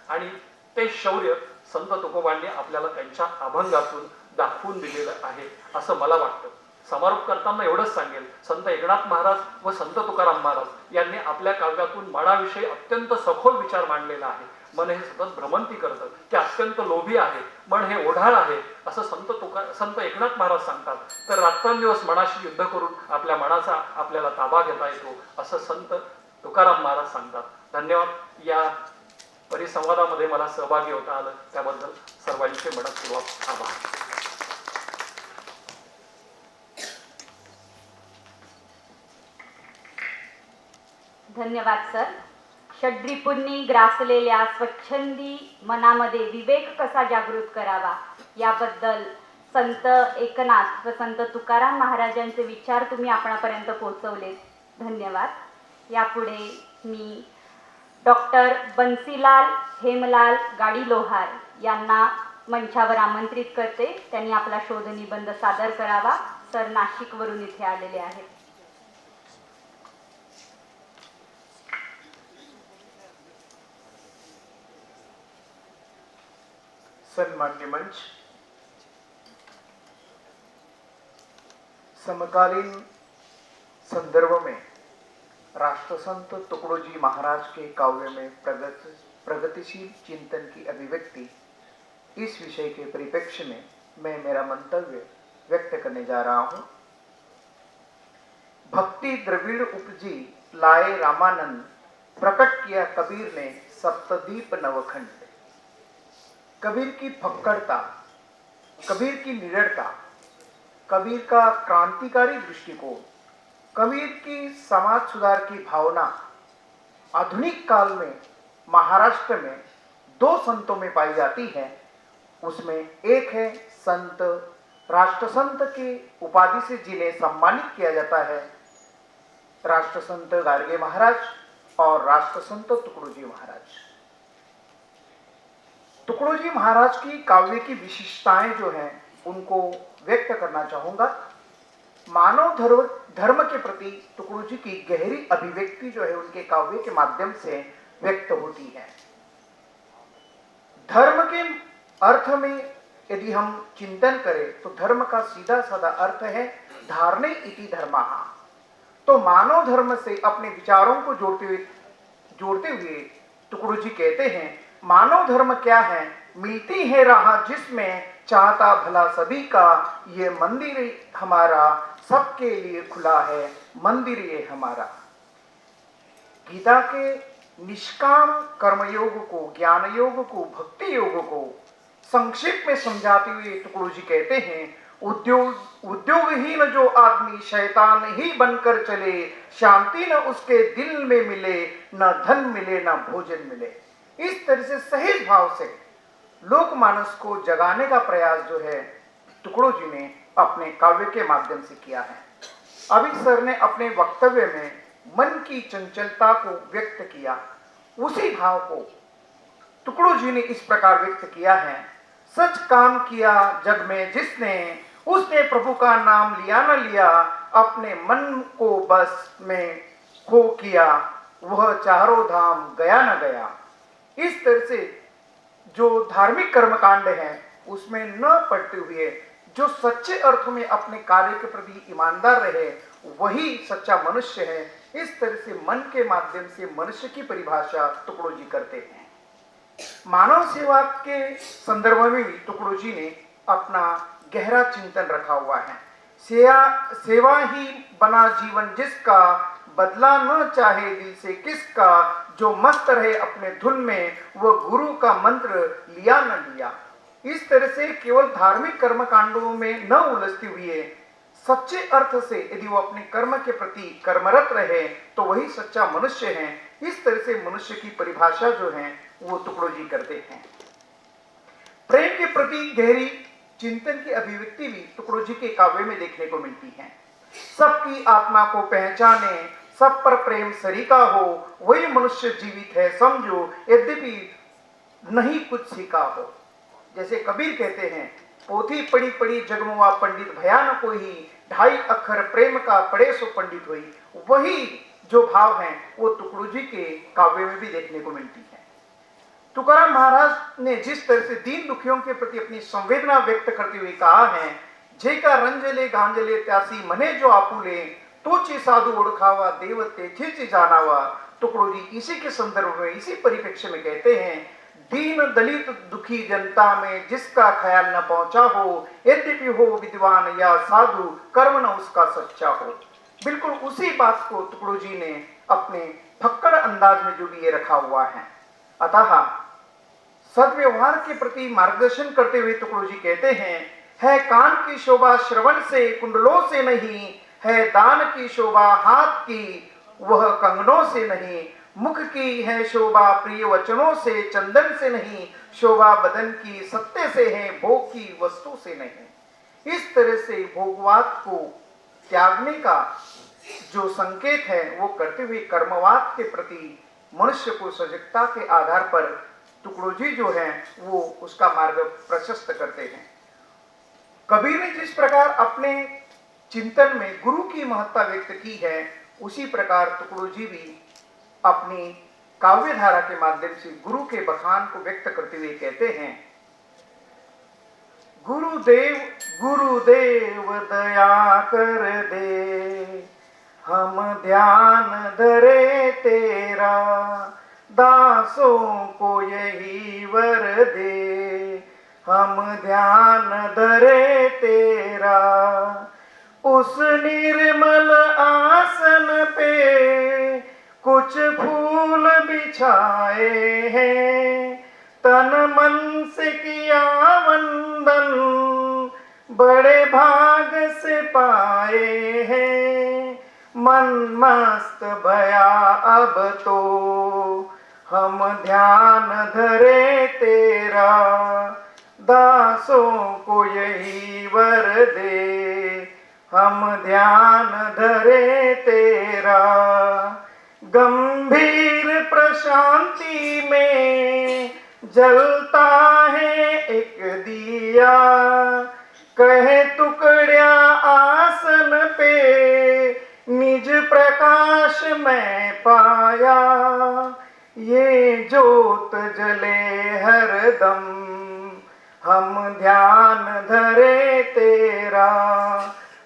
आणि ते शौर्य संत तुकोबांनी आपल्याला त्यांच्या अभंगातून दाखवून दिलेलं आहे असं मला वाटतं. समारोप करताना एवढंच सांगेल, संत एकनाथ महाराज व संत तुकाराम महाराज यांनी आपल्या काव्यातून मनाविषयी अत्यंत सखोल विचार मांडलेला आहे. मन हे सतत भ्रमंती करतं, ते अत्यंत लोभी आहे, मन हे ओढाळ आहे असं संत एकनाथ महाराज सांगतात. तर रात्रंदिवस मनाशी युद्ध करून आपल्या मनाचा आपल्याला ताबा घेता येतो असं संत तुकाराम महाराज सांगतात. धन्यवाद. या परिसंवादामध्ये मला सहभागी होता आलं त्याबद्दल सर्वांचे मनपूर्वक आभार. धन्यवाद सर. षड्रिपूंनी ग्रासलेल्या स्वच्छंदी मनामध्ये विवेक कसा जागृत करावा याबद्दल संत एकनाथ व संत तुकाराम महाराजांचे विचार तुम्ही आपणापर्यंत पोहोचवले. धन्यवाद. यापुढे मी डॉक्टर बन्सीलाल हेमलाल गाडी लोहार यांना मंचावर आमंत्रित करते. त्यांनी आपला शोध निबंध सादर करावा. सर नाशिकवरून इथे आलेले आहेत. सन्मान्य मंच, समकालीन संदर्भ में राष्ट्रसंत तुकडोजी महाराज के काव्य में प्रगतिशील चिंतन की अभिव्यक्ति, इस विषय के परिप्रेक्ष्य में मैं मेरा मंतव्य व्यक्त करने जा रहा हूँ. भक्ति द्रविड़ उपजी लाए रामानंद, प्रकट किया कबीर ने सप्तदीप नवखंड. कबीर की फक्कड़ता, कबीर की निडरता, कबीर का क्रांतिकारी दृष्टिकोण, कबीर की समाज सुधार की भावना आधुनिक काल में महाराष्ट्र में दो संतों में पाई जाती है. उसमें एक है संत राष्ट्रसंत की उपाधि से जिन्हें सम्मानित किया जाता है, राष्ट्रसंत गाडगे महाराज और राष्ट्रसंत तुकडोजी महाराज. तुकडोजी महाराज की काव्य की विशिष्टताएं जो हैं उनको व्यक्त करना चाहूंगा. मानव धर्म के प्रति तुकडोजी की गहरी अभिव्यक्ति जो है उनके काव्य के माध्यम से व्यक्त होती है. धर्म के अर्थ में यदि हम चिंतन करें तो धर्म का सीधा साधा अर्थ है धारणे इति धर्मः. तो मानव धर्म से अपने विचारों को जोड़ते हुए तुकडोजी कहते हैं मानव धर्म क्या है मिलती है राह जिसमें चाहता भला सभी का। ये मंदिर हमारा सबके लिए खुला है, मंदिर ये हमारा। गीता के निष्काम कर्मयोग को, ज्ञान योग को, भक्ति योग को संक्षेप में समझाते हुए टुकड़ू जी कहते हैं, उद्योगहीन जो आदमी शैतान ही बनकर चले, शांति न उसके दिल में मिले, न धन मिले न भोजन मिले। इस तरह से सहज भाव से लोकमानस को जगाने का प्रयास जो है टुकड़ू जी ने अपने काव्य के माध्यम से किया है। अभी सर ने अपने वक्तव्य में मन की चंचलता को व्यक्त किया, उसी भाव को टुकड़ू जी ने इस प्रकार व्यक्त किया है। सच काम किया जग में जिसने, उसने प्रभु का नाम लिया न लिया, अपने मन को बस में खो किया, वह चारों धाम गया न गया। इस तरह से जो धार्मिक कर्मकांड है उसमें न पड़ते हुए जो सच्चे अर्थों में अपने कार्य के प्रति ईमानदार रहे वही सच्चा मनुष्य है। इस तरह से मन के माध्यम से मनुष्य की परिभाषा टुकड़ू जी करते हैं। मानव सेवा के संदर्भ में भी टुकड़ू जी ने अपना गहरा चिंतन रखा हुआ है। सेवा ही बना जीवन जिसका, बदला न चाहे दिल से किसका, जो मस्त रहे अपने धुन में, वह गुरु का मंत्र लिया न लिया। इस तरह से केवल धार्मिक कर्म कांडों में न उलझते हुए सच्चे अर्थ से यदि वो अपने कर्म के प्रति कर्मरत रहे तो वही सच्चा मनुष्य है। इस तरह से मनुष्य की परिभाषा जो है वो टुकड़ू जी करते हैं। प्रेम के प्रति गहरी चिंतन की अभिव्यक्ति भी टुकड़ू जी के काव्य में देखने को मिलती है। सबकी आत्मा को पहचाने, सब पर प्रेम सरीका हो, वही मनुष्य जीवित है समझो, यद्यपि नहीं कुछ सीखा हो। जैसे कबीर कहते हैं, पोथी पढ़ी पढ़ी जगमुआ पंडित भयान कोई, ढाई अक्षर प्रेम का पढ़े सो पंडित हुई। वही जो भाव है वो टुकड़ू जी के काव्य में भी देखने को मिलती है। तुकाराम महाराज ने जिस तरह से दीन दुखियों के प्रति अपनी संवेदना व्यक्त करते हुए कहा है, जेका रंजले गांजले त्यासी मने जो आपुले, तोची साधु ओढ़खावा देव तेची जानावा। टुकड़ू जी इसी के संदर्भ में, इसी परिप्रेक्ष्य में कहते हैं, दीन दलित दुखी जनता में जिसका ख्याल न पहुंचा हो, यद्यपि हो विद्वान या साधु, कर्म न उसका सच्चा हो। बिल्कुल उसी बात को टुकड़ू जी ने अपने फक्कड़ अंदाज में जो भी ये रखा हुआ है। अतः सद्व्यवहार के प्रति मार्गदर्शन करते हुए टुकड़ू जी कहते हैं, है कान की शोभा श्रवण से कुंडलों से नहीं, है दान की शोभा हाथ की वह कंगनों से नहीं, मुख की है शोभा प्रिय वचनों से चंदन से नहीं, शोभा बदन की सत्य से है भोग की वस्तु से नहीं। इस तरह से भोगवाद को त्यागने का जो संकेत है वो करते हुए कर्मवाद के प्रति मनुष्य को सजगता के आधार पर टुकड़ू जी जो है वो उसका मार्ग प्रशस्त करते हैं। कबीर ने जिस प्रकार अपने चिंतन में गुरु की महत्ता व्यक्त की है, उसी प्रकार टुकड़ू जी भी अपनी काव्य धारा के माध्यम से गुरु के बखान को व्यक्त करते हुए कहते हैं, गुरुदेव गुरुदेव दया कर दे, हम ध्यान धरे तेरा, दासों को यही वर दे, हम ध्यान धरे तेरा। उस निर्मल आसन पे कुछ फूल बिछाए हैं, तन मन से किया वंदन, बड़े भाग से पाए हैं, मन मस्त भया अब तो, हम ध्यान धरे तेरा, दासों को यही वर दे, हम ध्यान धरे तेरा। गंभीर प्रशांति में जलता है एक दिया, कहे टुकड़िया आसन पे निज प्रकाश में पाया, ये जोत जले हरदम, हम ध्यान धरे तेरा,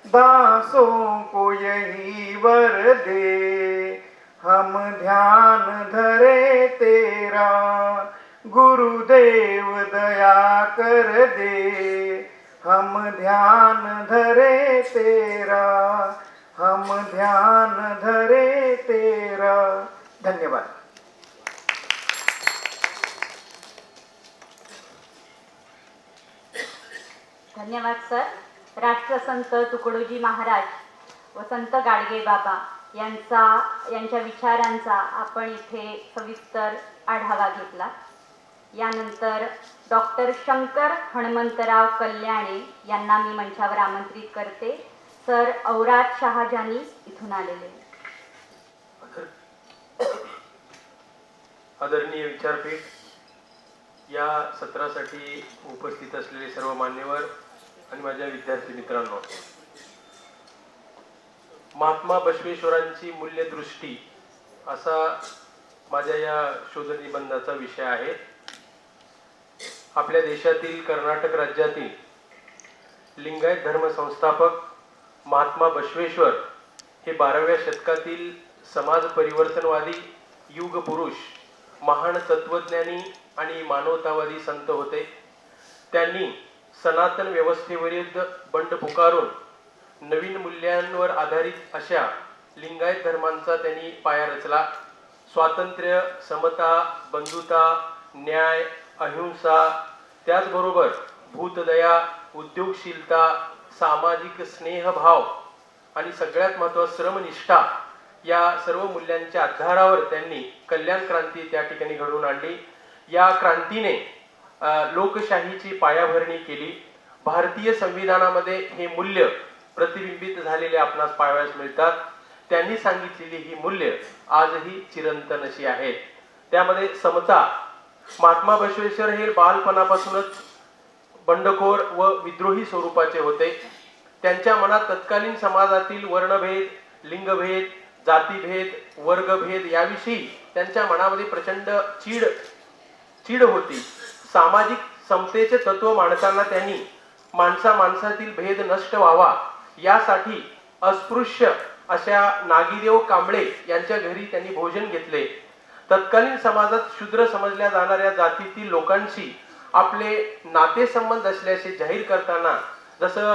दासों को यही वर दे, हम ध्यान धरे तेरा। गुरुदेव दया कर दे, हम ध्यान धरे तेरा, हम ध्यान धरे तेरा. धन्यवाद. धन्यवाद सर. राष्ट्रसंत तुकडोजी महाराज व संत गाडगे बाबा यांच्या विचारांचा आपण इथे सविस्तर आढावा घेतला. यानंतर डॉक्टर शंकर हणमंतराव कल्याणे यांना मी मंचावर आमंत्रित करते. सर औराद शहाजानी इथून आलेले. आदरणीय विचारपीठ, या सत्रासाठी उपस्थित असलेले सर्व मान्यवर आणि माझ्या विद्यार्थी मित्रांनो, महात्मा बसवेश्वरांची मूल्यदृष्टी असा माझ्या या शोधनिबंधाचा विषय आहे. आपल्या देशातील कर्नाटक राज्यातील लिंगायत धर्म संस्थापक महात्मा बसवेश्वर हे 12व्या शतकातील समाज परिवर्तनवादी युग पुरुष, महान तत्वज्ञानी आणि मानवतावादी संत होते. त्यांनी सनातन व्यवस्थेविरुद्ध बंड पुकारून नवीन मूल्यांवर आधारित अशा लिंगायत धर्मांचा त्यांनी पाया रचला. स्वातंत्र्य, समता, बंधुता, न्याय, अहिंसा, त्याचबरोबर भूतदया, उद्योगशीलता, सामाजिक स्नेहभाव आणि सगळ्यात महत्त्वाचं श्रमनिष्ठा या सर्व मूल्यांच्या आधारावर त्यांनी कल्याण क्रांती त्या ठिकाणी घडवून आणली. या क्रांतीने लोकशाहीची पायाभरणी केली. भारतीय संविधानामध्ये हे मूल्य प्रतिबिंबित झालेले आपणास पाहावयास मिळतात. त्यांनी सांगितलेली ही मूल्य आजही चिरंतन अशी आहेत. त्यामध्ये समता. महात्मा बसवेश्वर हे बालपणापासूनच बंडखोर व विद्रोही स्वरूपाचे होते. त्यांच्या मनात तत्कालीन समाजातील वर्णभेद, लिंगभेद, जातीभेद, वर्गभेद याविषयी त्यांच्या मनामध्ये प्रचंड चीड होती. सामाजिक समतेचे तत्व मांडताना त्यांनी माणसातील भेद नष्ट व्हावा यासाठी अस्पृश्य अशा नागीदेव कांबळे यांच्या घरी त्यांनी भोजन घेतले. तत्कालीन समाजात शूद्र समजल्या जाणाऱ्या जातीतील लोकांशी आपले नातेसंबंध असल्याचे जाहीर करताना जसं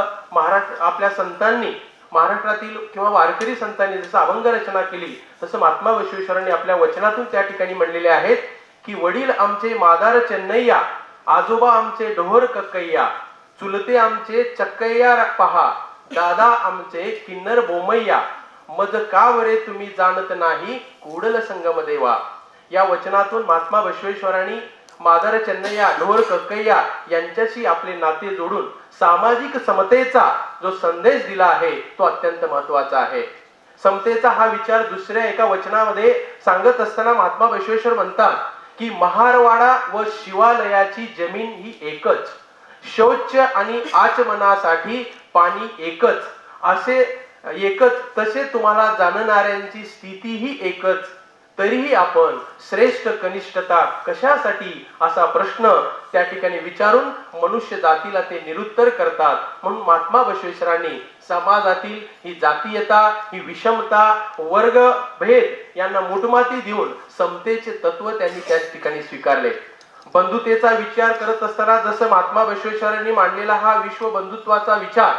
आपल्या संतांनी महाराष्ट्रातील किंवा वारकरी संतांनी जसं अभंग रचना केली, तसं महात्मा बसवेश्वरांनी आपल्या वचनातून त्या ठिकाणी म्हणलेले आहेत की वडील आमचे मादार चेन्नैया, आजोबा आमचे डोहर कक्कैया, चुलते आमचे चक्कैया पहा, दादा आमचे किन्नर बोमैया, मज का वरे तुम्ही जाणत नाही कुडल संगम देवा. या वचनातून महात्मा बसवेश्वरांनी मादार चेन्नैया, डोहर कक्कैया यांच्याशी आपले नाते जोडून सामाजिक समतेचा जो संदेश दिला आहे तो अत्यंत महत्वाचा आहे. समतेचा हा विचार दुसऱ्या एका वचनामध्ये सांगत असताना महात्मा बसवेश्वर म्हणतात की महारवाडा व शिवालयाची जमीन ही एकच, शौच आणि आचमनासाठी पाणी एकच, असे एकच, तसे तुम्हाला जाणणाऱ्यांची स्थितीही एकच, तरीही आपण श्रेष्ठ कनिष्ठता कशासाठी असा प्रश्न त्या ठिकाणी विचारून मनुष्य जातीला ते निरुत्तर करतात. म्हणून महात्मा बसवेश्वरांनी समाजातील ही जातीयता, ही विषमता, वर्ग भेद यांना मुठमाती देऊन समतेचे तत्व त्यांनी त्याच ठिकाणी स्वीकारले. बंधुतेचा विचार करत असताना जसं महात्मा बसवेश्वरांनी मांडलेला हा विश्व बंधुत्वाचा विचार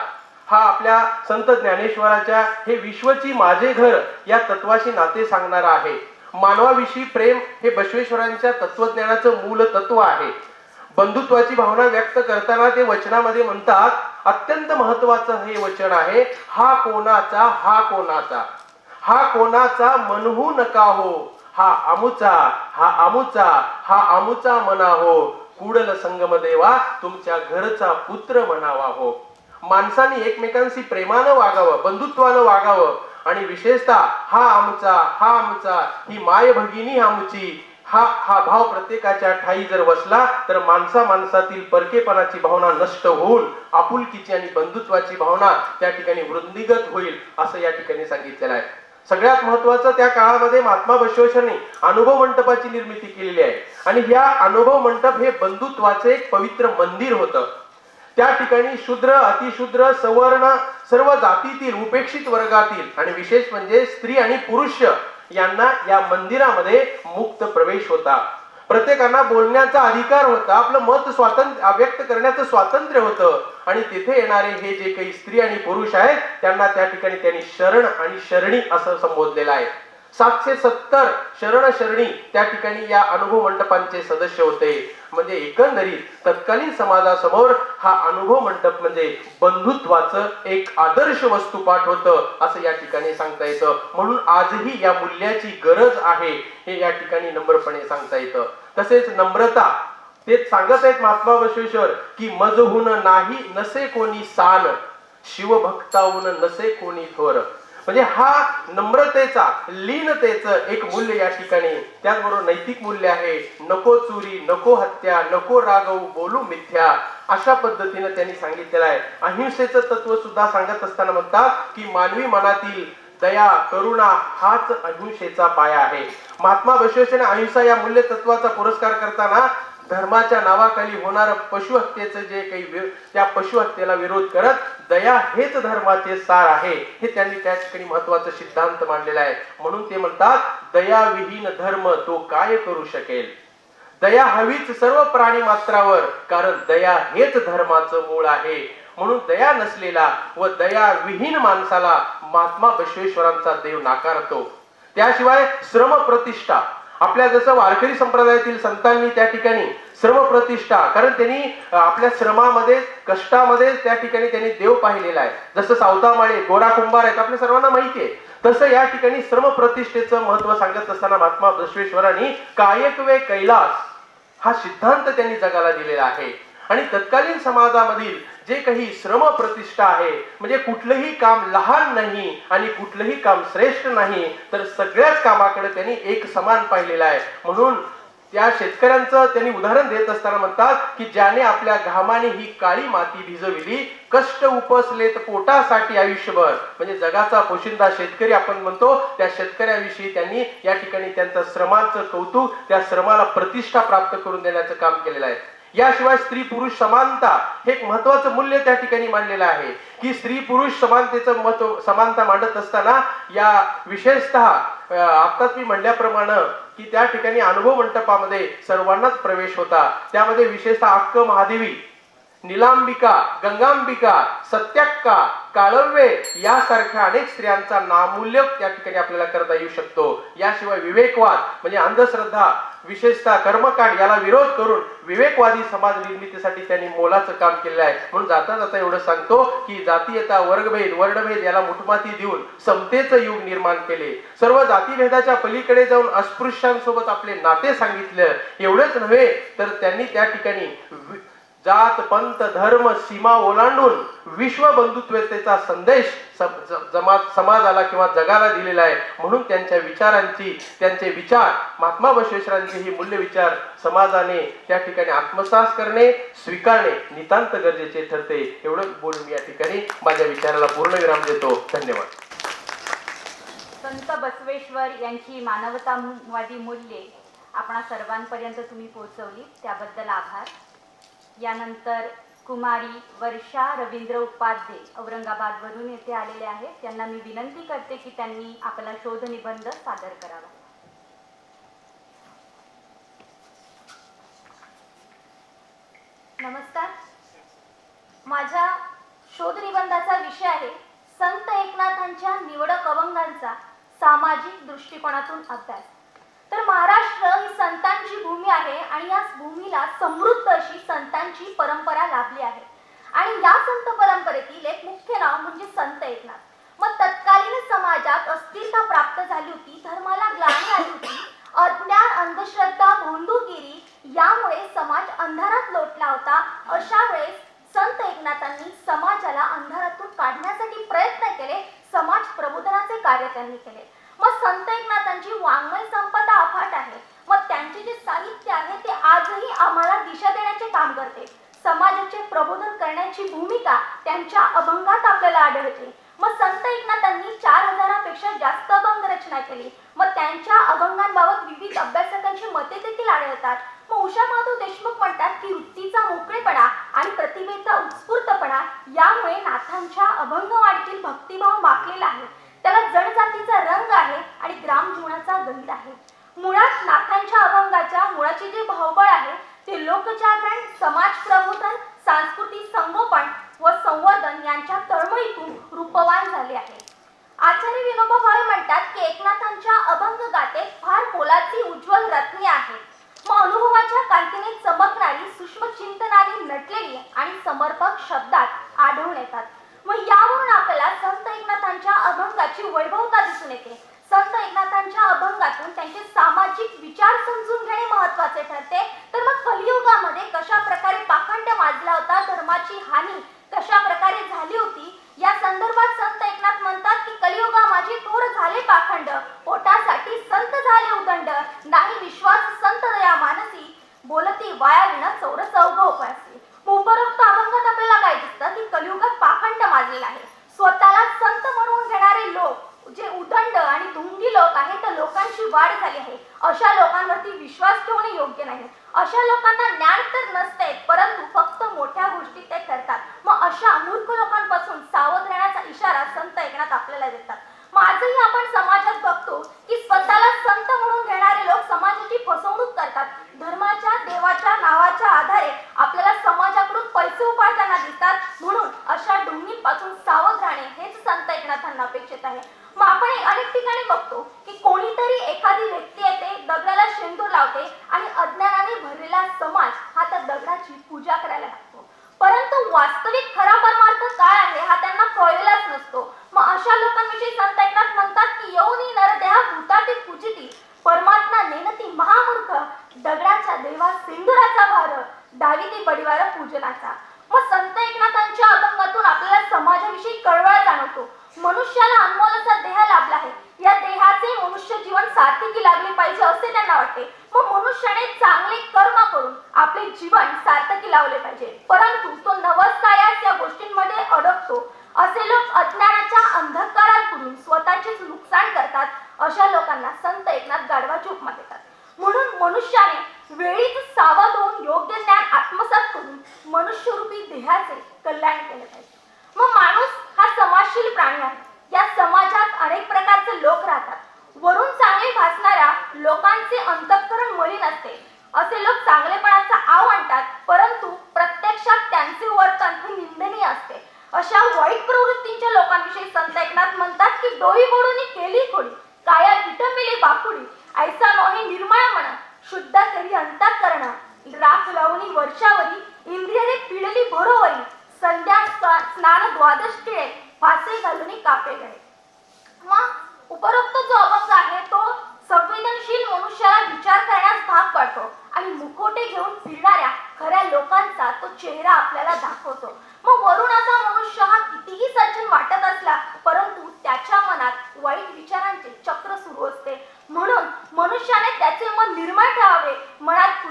हा आपल्या संत ज्ञानेश्वराच्या हे विश्वची माझे घर या तत्वाशी नाते सांगणारा आहे. मानवाविषयी प्रेम हे बसवेश्वरांच्या तत्वज्ञानाचं मूल तत्व आहे. बंधुत्वाची भावना व्यक्त करताना ते वचनामध्ये म्हणतात, अत्यंत महत्वाचं हे वचन आहे, हा कोणाचा, हा कोणाचा, हा कोणाचा म्हणू नका हो, हा आमुचा, हा आमुचा, हा आमुचा म्हणा हो, कुडल संगम देवा तुमच्या घरचा पुत्र म्हणावा हो. माणसाने एकमेकांशी प्रेमानं वागावं, बंधुत्वानं वागावं आणि विशेषतः हा आमचा ही माय भगिनी आमची हा भाव प्रत्येकाच्या ठाई जर बसला तर माणसातील परकेपणाची भावना नष्ट होऊन आपुलकीची आणि बंधुत्वाची भावना त्या ठिकाणी वृद्धिगत होईल असं या ठिकाणी सांगितलेलं आहे. सगळ्यात महत्वाचं त्या काळामध्ये महात्मा बसवेश्वरांनी अनुभव मंडपाची निर्मिती केलेली आहे आणि या अनुभव मंडप हे बंधुत्वाचे एक पवित्र मंदिर होतं. त्या ठिकाणी शूद्र, अतिशूद्र, सवर्ण सर्व जातीतील, उपेक्षित वर्गातील आणि विशेष म्हणजे स्त्री आणि पुरुष यांना या मंदिरामध्ये मुक्त प्रवेश होता. प्रत्येकांना बोलण्याचा अधिकार होता, आपलं मत स्वातंत्र्य व्यक्त करण्याचं स्वातंत्र्य होतं. आणि तिथे येणारे हे जे काही स्त्री आणि पुरुष आहेत त्यांना त्या ठिकाणी त्यांनी शरण आणि शरणी असं संबोधलेलं आहे. 770 शरण शरणी त्या ठिकाणी या अनुभव मंडपांचे सदस्य होते. म्हणजे एकंदरीत तत्कालीन समाजासमोर हा अनुभव मंडप म्हणजे बंधुत्वाचं एक आदर्श वस्तुपाठ होतं असं या ठिकाणी सांगता येतं. म्हणून आजही या मूल्याची गरज आहे हे या ठिकाणी नम्रपणे सांगता येतं. तसेच नम्रता तेच सांगत आहेत महात्मा बसवेश्वर की मजहून नाही नसे कोणी सान, शिवभक्ताहून नसे कोणी थोर. म्हणजे हा नम्रतेचा लीनतेचं एक मूल्य या ठिकाणी, त्याचबरोबर नैतिक मूल्य आहे. नको चोरी, नको हत्या, नको रागवू, बोलू मिथ्या, अशा पद्धतीने त्यांनी सांगितलेलं आहे. अहिंसेचं तत्व सुद्धा सांगत असताना म्हणतात की मानवी मनातील दया करुणा हाच अहिंसेचा पाया आहे. महात्मा बसवेश्वरांनी अहिंसा या मूल्य तत्वाचा पुरस्कार करताना धर्माच्या नावाखाली होणारं पशुहत्येचं जे काही त्या पशुहत्येला विरोध करत दया हेच धर्माचे सार आहे हे त्यांनी त्या ठिकाणी महत्वाचा सिद्धांत मांडलेला आहे. म्हणून ते म्हणतात दयाविहीन धर्म तो काय करू शकेल. दया हवीच सर्व प्राणी मात्रावर, कारण दया हेच धर्माचं मूळ आहे. म्हणून दया नसलेला व दयाविहीन माणसाला महात्मा बसवेश्वरांचा देव नाकारतो. त्याशिवाय श्रम प्रतिष्ठा, आपल्या जसं वारकरी संप्रदायातील संतांनी त्या ठिकाणी श्रम प्रतिष्ठा, कारण त्यांनी आपल्या श्रमामध्ये कष्टामध्ये त्या ठिकाणी त्यांनी देव पाहिलेला आहे. जसं सावतामाळे गोरा कुंभार आहेत आपल्या सर्वांना माहिती आहे, तसं या ठिकाणी श्रम प्रतिष्ठेचं महत्व सांगत असताना महात्मा बसवेश्वरांनी कायकवे कैलास हा सिद्धांत त्यांनी जगाला दिलेला आहे. आणि तत्कालीन समाजामधील जे काही श्रम प्रतिष्ठा आहे म्हणजे कुठलंही काम लहान नाही आणि कुठलंही काम श्रेष्ठ नाही, तर सगळ्याच कामाकडे त्यांनी एक समान पाहिलेलं आहे. म्हणून त्या शेतकऱ्यांचं त्यांनी उदाहरण देत असताना म्हणतात की ज्याने आपल्या घामाने ही काळी माती भिजविली, कष्ट उपसलेत पोटासाठी आयुष्यभर, म्हणजे जगाचा पोशिंदा शेतकरी आपण म्हणतो त्या शेतकऱ्याविषयी त्यांनी या ठिकाणी त्यांचं श्रमाचं कौतुक, त्या श्रमाला प्रतिष्ठा प्राप्त करून देण्याचं काम केलेलं आहे. याशिवाय स्त्री पुरुष समानता हे एक महत्वाचं मूल्य त्या ठिकाणी मांडलेलं आहे की स्त्री पुरुष समानतेचं महत्व समानता मांडत असताना या विशेषतः आत्ताच मी म्हणल्याप्रमाणे की त्या ठिकाणी अनुभव मंडपामध्ये सर्वांनाच प्रवेश होता. त्यामध्ये विशेषतः अक्क महादेवी, नीलांबिका, गंगांबिका, सत्याक्का, काळवे यासारख्या अनेक स्त्रियांचा नामूल्य त्या ठिकाणी आपल्याला करता येऊ शकतो. याशिवाय विवेकवाद म्हणजे अंधश्रद्धा, विशेषतः कर्मकांड याला विरोध करून विवेकवादी समाज निर्मितीसाठी त्यांनी मोलाचं काम केलेलं आहे. म्हणून जाता जाता एवढं सांगतो की जातीयता, वर्गभेद, वर्णभेद याला मुठमाती देऊन समतेचं युग निर्माण केले. सर्व जातीभेदाच्या पलीकडे जाऊन अस्पृश्यांसोबत आपले नाते सांगितलं. एवढंच नव्हे तर त्यांनी त्या ठिकाणी जात पंथ धर्म सीमा ओलांडून विश्व बंधुत्वतेचा संदेश समाजाला किंवा जगाला दिलेला आहे. म्हणून त्यांच्या विचारांची, त्यांचे विचार महात्मा बसवेश्वरांचे ही मूल्य विचार समाजाने त्या ठिकाणी आत्मसात करणे, स्वीकारणे नितांत गरजेचे ठरते. एवढं बोलून मी या ठिकाणी माझ्या विचाराला पूर्णविराम देतो. धन्यवाद. संत बसवेश्वर यांची मानवतावादी मूल्ये आपणा सर्वांपर्यंत तुम्ही पोहोचवली त्याबद्दल आभार. यानंतर कुमारी वर्षा रवींद्र उपाध्ये औरंगाबादवरून येथे आलेले आहेत. त्यांना मी विनंती करते की त्यांनी आपला शोध निबंध सादर करावा. नमस्कार. माझ्या शोध निबंधाचा विषय आहे संत एकनाथांच्या निवडक अभंगांचा सामाजिक दृष्टिकोनातून अभ्यास. तर महाराष्ट्र ही संतांची भूमी आहे आणि या भूमीला समृद्ध अशी संतांची परंपरा लाभली आहे. आणि या संत परंपरेतील एक मुख्य नाव म्हणजे संत एकनाथ. मग तत्कालीन समाजात अस्थिरता प्राप्त झाली होती, धर्माला ग्लानी आली होती, अज्ञान, अंधश्रद्धा, भोंदूगिरी यामुळे समाज अंधारात लोटला होता. अशा वेळेस संत एकनाथांनी समाजाला अंधारातून काढण्यासाठी प्रयत्न केले. समाज प्रबोधनाचे कार्य त्यांनी केले. मग संत एकनाथांची वाङ्मय संपदा अफाट आहे. मग त्यांचे जे साहित्य आहे ते आजही आम्हाला दिशा देण्याचे काम करते. समाजाचे प्रबोधन करण्याची भूमिका त्यांच्या अभंगात आपल्याला आढळते. मग संत एकनाथांनी 4000पेक्षा जास्त अभंग रचना केली. मग त्यांच्या अभंगांबाबत विविध अभ्यासकांची मते देखील आढळतात. मग उषा माधव देशमुख म्हणतात की वृत्तीचा मोकळेपणा आणि प्रतिभेचा उत्स्फूर्तपणा यामुळे नाथांच्या अभंगवाडीतील भक्तिभाव माखलेला आहे. त्याला जडजातीचा रंग आहे आणि ग्राम जीवनाचा गंध आहे. मुळात नाथांच्या अभंगाच्या मुळाची लोकांची जी भावबळ आहे ते लोकजागरण, समाज प्रबोधन, सांस्कृतिक संगोपन व संवर्धन यांच्या तळमळीतून रूपवान झाले आहे. आचार्य विनोबा भावे म्हणतात की एकनाथांच्या अभंग गाथेत फार मोलाची उज्ज्वल रत्ने आहेत. मग अनुभवाच्या कांतीने चमकणारी, सूक्ष्म चिंतनाने नटलेली आणि समर्पक शब्दात आढळून येतात. मग यावरून आपल्याला संत एकनाथांच्या अभंगाची वैभवता दिसून येते. संत एकनाथांच्या अभंगातून त्यांचे सामाजिक विचार समजून घेणे महत्त्वाचे ठरते. तर मग कलियुगामध्ये कशा प्रकारे पाखंड माजला होता, धर्माची हानी कशा प्रकारे झाली होती, या संदर्भात संत एकनाथ म्हणतात की कलियुगा माझे थोर झाले पाखंड, पोटासाठी संत झाले उदंड, नाही विश्वास संत दया मानसी, बोलती वाया विना चौर चौघ उपासी. उपरोक्त अभंगात आपल्याला काय दिसतं की कलियुगात पाखंड माजलेला आहे. स्वतःला संत म्हणून घेणारे लोक जे उदंड आणि ढोंगी लोक आहेत, त्या लोकांची वाढ झाली आहे. अशा लोकांवरती विश्वास ठेवणे योग्य नाही. अशा लोकांना ज्ञान तर नसते, परंतु फक्त मोठ्या गोष्टी ते करतात. मग अशा मूर्ख लोकांपासून सावध राहण्याचा इशारा संत एकनाथ आपल्याला देतात. मग आजही आपण समाजात बघतो की स्वतःला संत म्हणून घेणारे लोक समाजाची फसवणूक करतात. धर्माच्या, देवाच्या नावाच्या आधारे आपल्याला समाजाकडून पैसे उपाडताना दिसतात. म्हणून अशा ढोंगींपासून सावध राहणे हेच संत एकनाथांना अपेक्षित आहे. मग आपण अनेक ठिकाणी बघतो की कोणीतरी एखादी व्यक्ती येते, दगडाला शेंदूर लावते आणि अज्ञानाने भरलेला समाज हा त्या दगडाची पूजा करायला लागतो. परंतु वास्तविक खरा परमार्थ काय आहे हा त्यांना कळलेलाच नसतो. मग अशा लोकांविषयी संत एकनाथ म्हणतात की योनी नरदेहा भूताटी पूजिती, परमात्मा नेनती महामूर्ख, दगडाच्या देवा सिंदुराचा भार, डावीती बडिवार पूजनाचा. मग संत एकनाथांच्या अभंगातून आपल्याला समाजाविषयी कळवळ जाणवतो. मनुष्याला अनमोल असा देह लाभला आहे. या देहाचे मनुष्य जीवन सार्थकी लागले पाहिजे असे त्यांना वाटते. मग मनुष्याने चांगले कर्म करून आपले जीवन सार्थकी लावले पाहिजे. परंतु तो नवसायास या गोष्टींमध्ये अडकतो. असे लोक अज्ञानाच्या अंधकारात बुडून स्वतःचेच नुकसान करतात. अशा लोकांना संत एकनाथ गाढवाची उपमा देतात. म्हणून मनुष्याने वेळीच सावध होऊन योग्य ज्ञान आत्मसात करून मनुष्यरूपी देहाचे कल्याण केले पाहिजे. मग माणूस हा समाजशील प्राणी आहे. या समाजात अनेक प्रकारचे लोक राहतात. वरून चांगले भासणाऱ्या लोकांचे अंतःकरण मलिन असते. असे लोक चांगलेपणाचा आव आणतात, परंतु प्रत्यक्षात त्यांचे वर्तन हे निंदनीय असते. अशा वाईट प्रवृत्तींच्या लोकांविषयी संत एकनाथ म्हणतात की डोई बोडून केली खोडी, काया विटंबिली बापुडी, ऐसा नोहे निर्मळ मन, शुद्ध करी अंतःकरण, राख लावणी वर्षावरी, इंद्रिये पिळली भरोवरी, संध्या स्नान द्वादश टिळे, फासे घालून कापे गळे. मग उपरोक्त जो अभंग आहे तो संवेदनशील मनुष्याला विचार करण्यास भाग पाडतो आणि मुखोटे घेऊन फिरणाऱ्या खऱ्या लोकांचा तो चेहरा आपल्याला दाखवतो. मग वरून असा मनुष्य हा कितीही सज्जन वाटत असला, परंतु त्याच्या मनात वाईट विचारांचे चक्र सुरू असते. म्हणून मनुष्याने त्याचे मन निर्मळ ठेवावे, मनात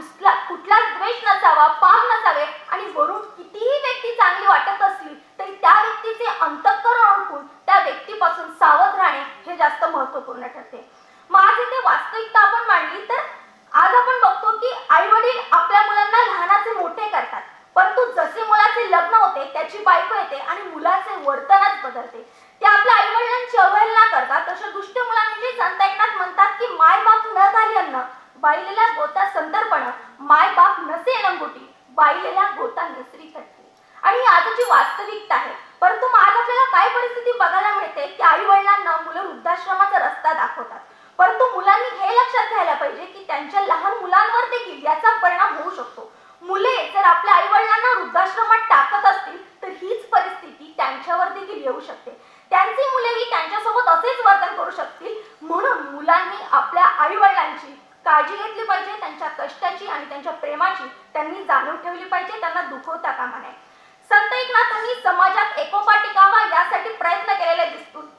कुठलाच द्वेष नसावा, पाप नसावे आणि वरून कितीही व्यक्ती चांगली वाटत असली तरी त्या व्यक्तीचे अंतःकरण ओळखून त्या व्यक्तीपासून सावध राहणे हे जास्त महत्त्वपूर्ण ठरते. मग आज इथे वास्तविकता आपण मांडली तर आज आपण बघतो की आई वडील आपल्या मुलांना लहानाचे मोठे करतात, परंतु जसे मुलाचे लग्न होते त्याची बायको येते आणि मुलाचे वर्तनच बदलते. ते आपल्या आई वडिलांची अवहेलना करतात. अशा दुष्ट मुलांविषयी संत एकनाथ म्हणतात की माय बाप न घाली अन्न, बाईलेला गोता संदर्पण, माय बाप नसे लंगोटी, बाईलेला गोता नसरी खटली. आणि ही आजची वास्तविकता आहे. परंतु आज आपल्याला काय परिस्थिती बघायला मिळते की आई वडिलांना मुलं वृद्धाश्रमाचा रस्ता दाखवतात, परंतु मुलांनी हे लक्षात घ्यायला पाहिजे की त्यांच्या लहान मुलांवर देखील याचा परिणाम होऊ शकतो. मुले जर आपल्या आई वडिलांना वृद्धाश्रमात टाकत असतील तर हीच परिस्थिती त्यांच्यावर देखील येऊ शकते. त्यांची मुलेही त्यांच्यासोबत असेच वर्तन करू शकतील. म्हणून मुलांनी आपल्या आई वडिलांची काळजी घेतली पाहिजे. त्यांच्या कष्टाची आणि त्यांच्या प्रेमाची त्यांनी जाणीव ठेवली पाहिजे. त्यांना दुखवता कामा नये. संत एकनाथांनी समाजात एकोपा टिकावा यासाठी प्रयत्न केलेले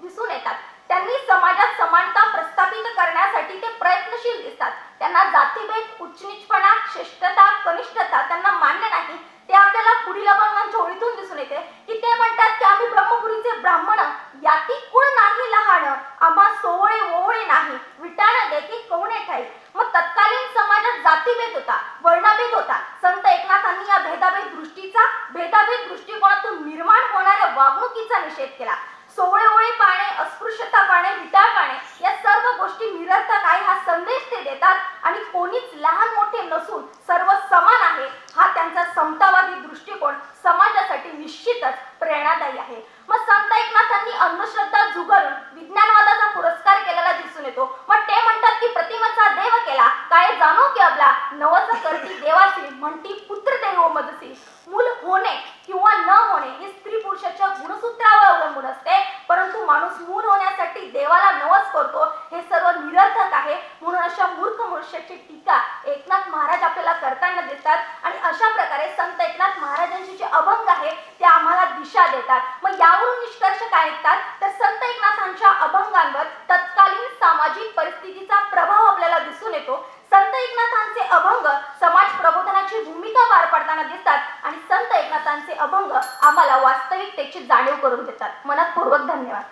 दिसून येतात. त्यांनी समाजात समानता प्रस्थापित करण्यासाठी ते प्रयत्नशील दिसतात. त्यांना जातीभेद, उच्चनीचपणा, श्रेष्ठता, कनिष्ठता त्यांना मान्य नाही. ते आपल्याला पुढील अभंगांच्या ओळीतून दिसून येते की ते म्हणतात की आम्ही ब्रह्मपुरीचे ब्राह्मण, याती कुळ नाही लहान, आम्हा सोवळे ओवळे नाही, विटाण देखी कवणे ठाई. मग तत्कालीन समाजात जातीभेद होता, वर्णभेद होता. संत एकनाथांनी या भेदाभेद दृष्टिकोनातून निर्माण होणाऱ्या वागणुकीचा निषेध केला. सोवळे ओळे पाळणे, अस्पृश्यता पाळणे, विटाळ पाळणे या सर्व गोष्टी निरर्थक आहे हा संदेश ते देतात. आणि कोणीच लहान मोठे नसून सर्व समान आहे हा त्यांचा समतावादी दृष्टिकोन समाजासाठी निश्चितच प्रेरणादायी आहे. मग संत एकनाथांनी अंधश्रद्धा झुगारून विज्ञानवादाचा पुरस्कार केलेला दिसून येतो. मग ते म्हणतात की प्रतिमाचा देव केला काय जाणो की अबला नवस करती देवासी म्हणती पुत्र देव मजसी. मूल होणे किंवा न होणे हे स्त्री पुरुषाच्या गुणसूत्रावर अवलंबून असते, परंतु माणूस मूल होण्यासाठी देवाला नवस करतो हे सर्व निरर्थक आहे. म्हणून अशा मूर्ख मनुष्याची टीका एकनाथ महाराज आपल्याला करताना दिसतात आणि अशा प्रकारे संत एकनाथ महाराजांचे जे अभंग आहे ते आम्हाला दिशा देतात. मग यावरून निष्कर्ष काय निघतात तर संत एकनाथांच्या अभंगांवर तत्कालीन सामाजिक परिस्थितीचा प्रभाव आपल्याला दिसून येतो. संत एकनाथांचे अभंग समाज प्रबोधनाची भूमिका पार पाडताना दिसतात आणि संत एकनाथांचे अभंग आम्हाला वास्तविकतेची जाणीव करून देतात. मनपूर्वक धन्यवाद.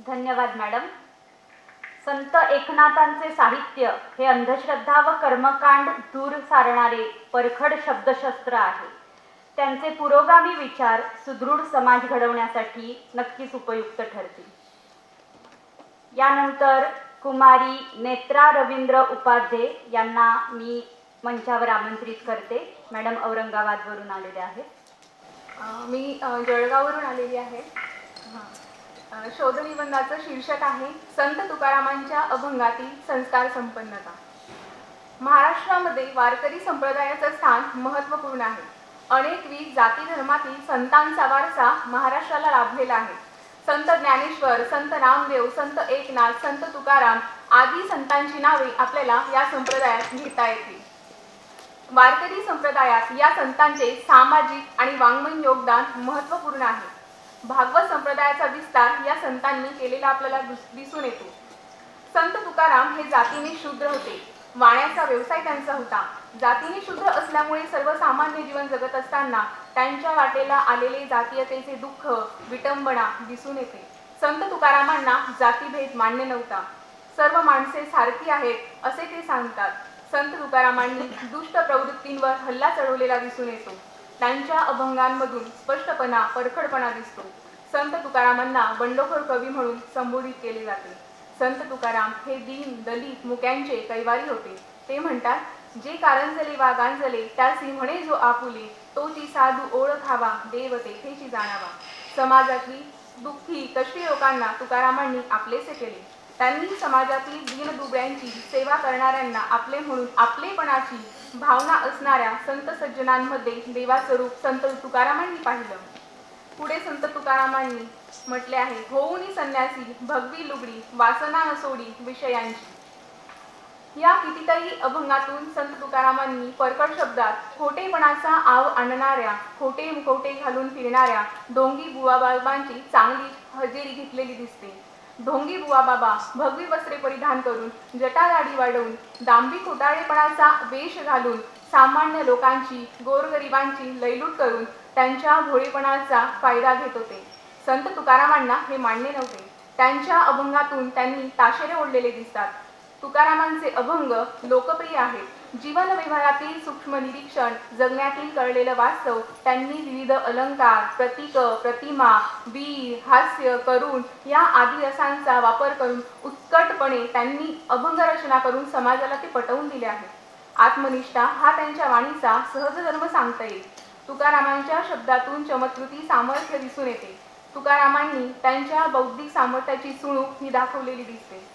धन्यवाद मॅडम. संत एकनाथांचे साहित्य हे अंधश्रद्धा व कर्मकांड दूर सारणारे परखड शब्दशस्त्र आहे. त्यांचे पुरोगामी विचार सुदृढ समाज घडवण्यासाठी नक्कीच उपयुक्त ठरतील. यानंतर कुमारी नेत्रा रवींद्र उपाध्ये यांना मी मंचावर आमंत्रित करते. मॅडम औरंगाबादवरून आलेल्या आहेत. मी जळगाववरून आलेली आहे. शोधनिबंधाचं शीर्षक आहे संत तुकारामांच्या अभंगातील संस्कार संपन्नता. महाराष्ट्रामध्ये वारकरी संप्रदायाचं स्थान महत्त्वपूर्ण आहे. अनेकविध जाती धर्मातील संतांचा वारसा महाराष्ट्राला लाभलेला आहे. संत ज्ञानेश्वर, संत नामदेव, संत एकनाथ, संत तुकाराम आदी संतांची नावे आपल्याला या संप्रदायात घेता येतील. वारकरी संप्रदायात या संतांचे सामाजिक आणि वाङ्मय योगदान महत्त्वपूर्ण आहे. भागवत संप्रदायाचा विस्तार या संतांनी केलेला आपल्याला दिसून येतो. संत तुकाराम हे जातीने शूद्र होते. वाण्याचा व्यवसाय त्यांचा होता. जातीने शूद्र असल्यामुळे सर्वसामान्य जीवन जगत असताना त्यांच्या वाटेला आलेले जातीयतेचे दुःख, विटंबना दिसून येते. संत तुकारामांना जातीभेद मान्य नव्हता. सर्व माणसे सारखी आहेत असे ते सांगतात. संत तुकारामांनी दुष्ट प्रवृत्तींवर हल्ला चढवलेला दिसून येतो. त्यांच्या अभंगांमधून स्पष्टपणा, परखडपणा दिसतो. संत तुकारामांना बंडखोर कवी म्हणून संबोधित केले जाते. संत तुकाराम हे दीन, दलित, मुक्यांचे कैवारी होते. ते म्हणतात, जे कारंजले वा गांजले त्यासी म्हणे जो आपुले, तो ती साधू ओळखावा देव तेथेची जाणावा. समाजातली दुःखी, कष्टी लोकांना तुकारामांनी आपलेसे केले. त्यांनी समाजातील दीनदुबळ्यांची सेवा करणाऱ्यांना आपले म्हणून आपलेपणाची भावना असणाऱ्या संत सज्जनांमध्ये देवास्वरूप संत तुकारामांनी पाहिलं. पुढे संत तुकारामांनी म्हटले आहे, होऊनी संन्यासी भगवी लुगडी वासना न सोडी विषयांची. या कितीतरी अभंगातून संत तुकारामांनी परखड शब्दात खोटेपणाचा आव आणणाऱ्या, खोटे मुखवटे घालून फिरणाऱ्या ढोंगी बुवाबाबांची चांगली हजेरी घेतलेली दिसते. ढोंगी बुवाबाबा भगवी वस्त्रे परिधान करून, जटादाढी वाढवून, दांभी खोटाळेपणाचा वेश घालून सामान्य लोकांची, गोरगरिबांची लयलूट करून त्यांच्या भोळेपणाचा फायदा घेत होते. संत तुकारामांना हे मान्य नव्हते. त्यांच्या अभंगातून त्यांनी ताशेरे ओढलेले दिसतात. तुकारामांचे अभंग लोकप्रिय आहेत. जीवन व्यवहारातील सूक्ष्म निरीक्षण, जगण्यातील कळलेलं वास्तव त्यांनी विविध अलंकार, प्रतीक, प्रतिमा, वीर, हास्य, करुण या आदी रसांचा वापर करून उत्कटपणे त्यांनी अभंग रचना करून समाजाला ते पटवून दिले आहे. आत्मनिष्ठा हा त्यांच्या वाणीचा सहज धर्म सांगता येईल. तुकारामांच्या शब्दातून चमत्कृती सामर्थ्य दिसून येते. तुकारामांनी त्यांच्या बौद्धिक सामर्थ्याची चुणूक ही दाखवलेली दिसते.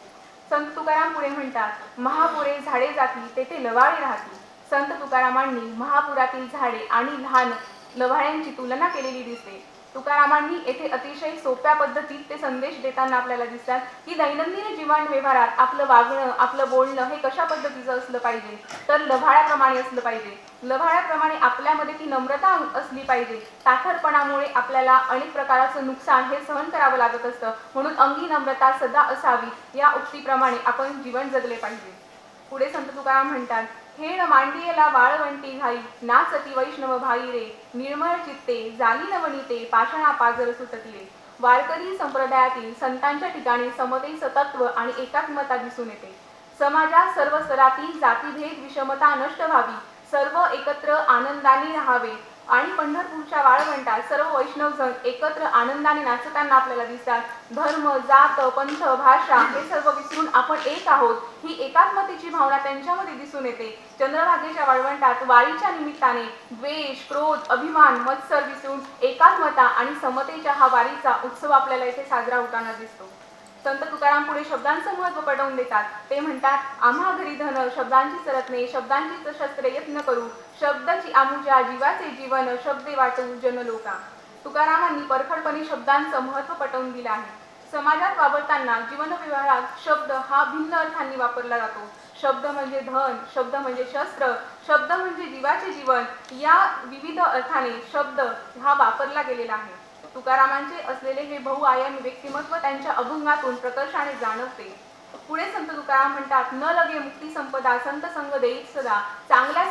संत तुकाराम पुढे म्हणतात, महापुरे झाडे जाती तेथे लवाळे राहतील. संत तुकारामांनी महापुरातील झाडे आणि लहान लव्हाळ्यांची तुलना केलेली दिसते. तुकारामांनी येथे अतिशय सोप्या पद्धतीत ते संदेश देताना आपल्याला दिसतात की दैनंदिन जीवन व्यवहारात आपलं वागणं, आपलं बोलणं हे कशा पद्धतीचं असलं पाहिजे, तर लव्हाळ्याप्रमाणे असलं पाहिजे. लव्हाळ्याप्रमाणे आपल्यामध्ये ती नम्रता असली पाहिजे. ताठरपणामुळे आपल्याला अनेक प्रकारचं नुकसान हे सहन करावं लागत असतं. म्हणून अंगी नम्रता सदा असावी या उक्तीप्रमाणे आपण जीवन जगले पाहिजे. पुढे संत तुकाराम म्हणतात, खेळ मांडियेला वाळवंटी घाई, नाचती वैष्णव भाई रे, निर्मळ चित्ते जाली नवनीते, पाषाणा पाजर सुटतिले. वारकरी संप्रदायातील संतांच्या ठिकाणी समतेचं तत्व आणि एकात्मता दिसून येते. समाजात सर्व स्तरातील जातीभेद, विषमता नष्ट व्हावी, सर्व एकत्र आनंदाने राहावे आणि पंढरपूरच्या वाळवंटात सर्व वैष्णवजन एकत्र आनंदाने नाचताना आपल्याला दिसतात. धर्म, जात, पंथ, भाषा हे सर्व विसरून आपण एक आहोत ही एकात्मतेची भावना त्यांच्यामध्ये दिसून येते. चंद्रभागेच्या वाळवंटात वारीच्या निमित्ताने द्वेष, क्रोध, अभिमान, मत्सर विसरून एकात्मता आणि समतेच्या हा वारीचा उत्सव आपल्याला इथे साजरा होताना दिसतो. संत तुकाराम पुढे शब्दांचं महत्त्व पटवून देतात. ते म्हणतात, आम्हा घरी धन शब्दांची सरत्ने, शब्दांची शस्त्रे यत्न करू, शब्दाची आमुजा जीवाचे जीवन, शब्दे वाटू जन लोका. तुकारामांनी परखडपणे शब्दांचं महत्त्व पटवून दिलं आहे. समाजात वावरताना जीवन व्यवहारात शब्द हा भिन्न अर्थांनी वापरला जातो. शब्द म्हणजे धन, शब्द म्हणजे शस्त्र, शब्द म्हणजे जीवाचे जीवन, या विविध अर्थाने शब्द हा वापरला गेलेला आहे. तुकारामांचे असलेले हे बहुआयामी व्यक्तिमत्व त्यांच्या अभंगातून प्रकर्षाने जाणवते. पुढे संत तुकाराम म्हणतात, न लगे मुक्ती संपदा संत संग देईत सदा. चांगल्या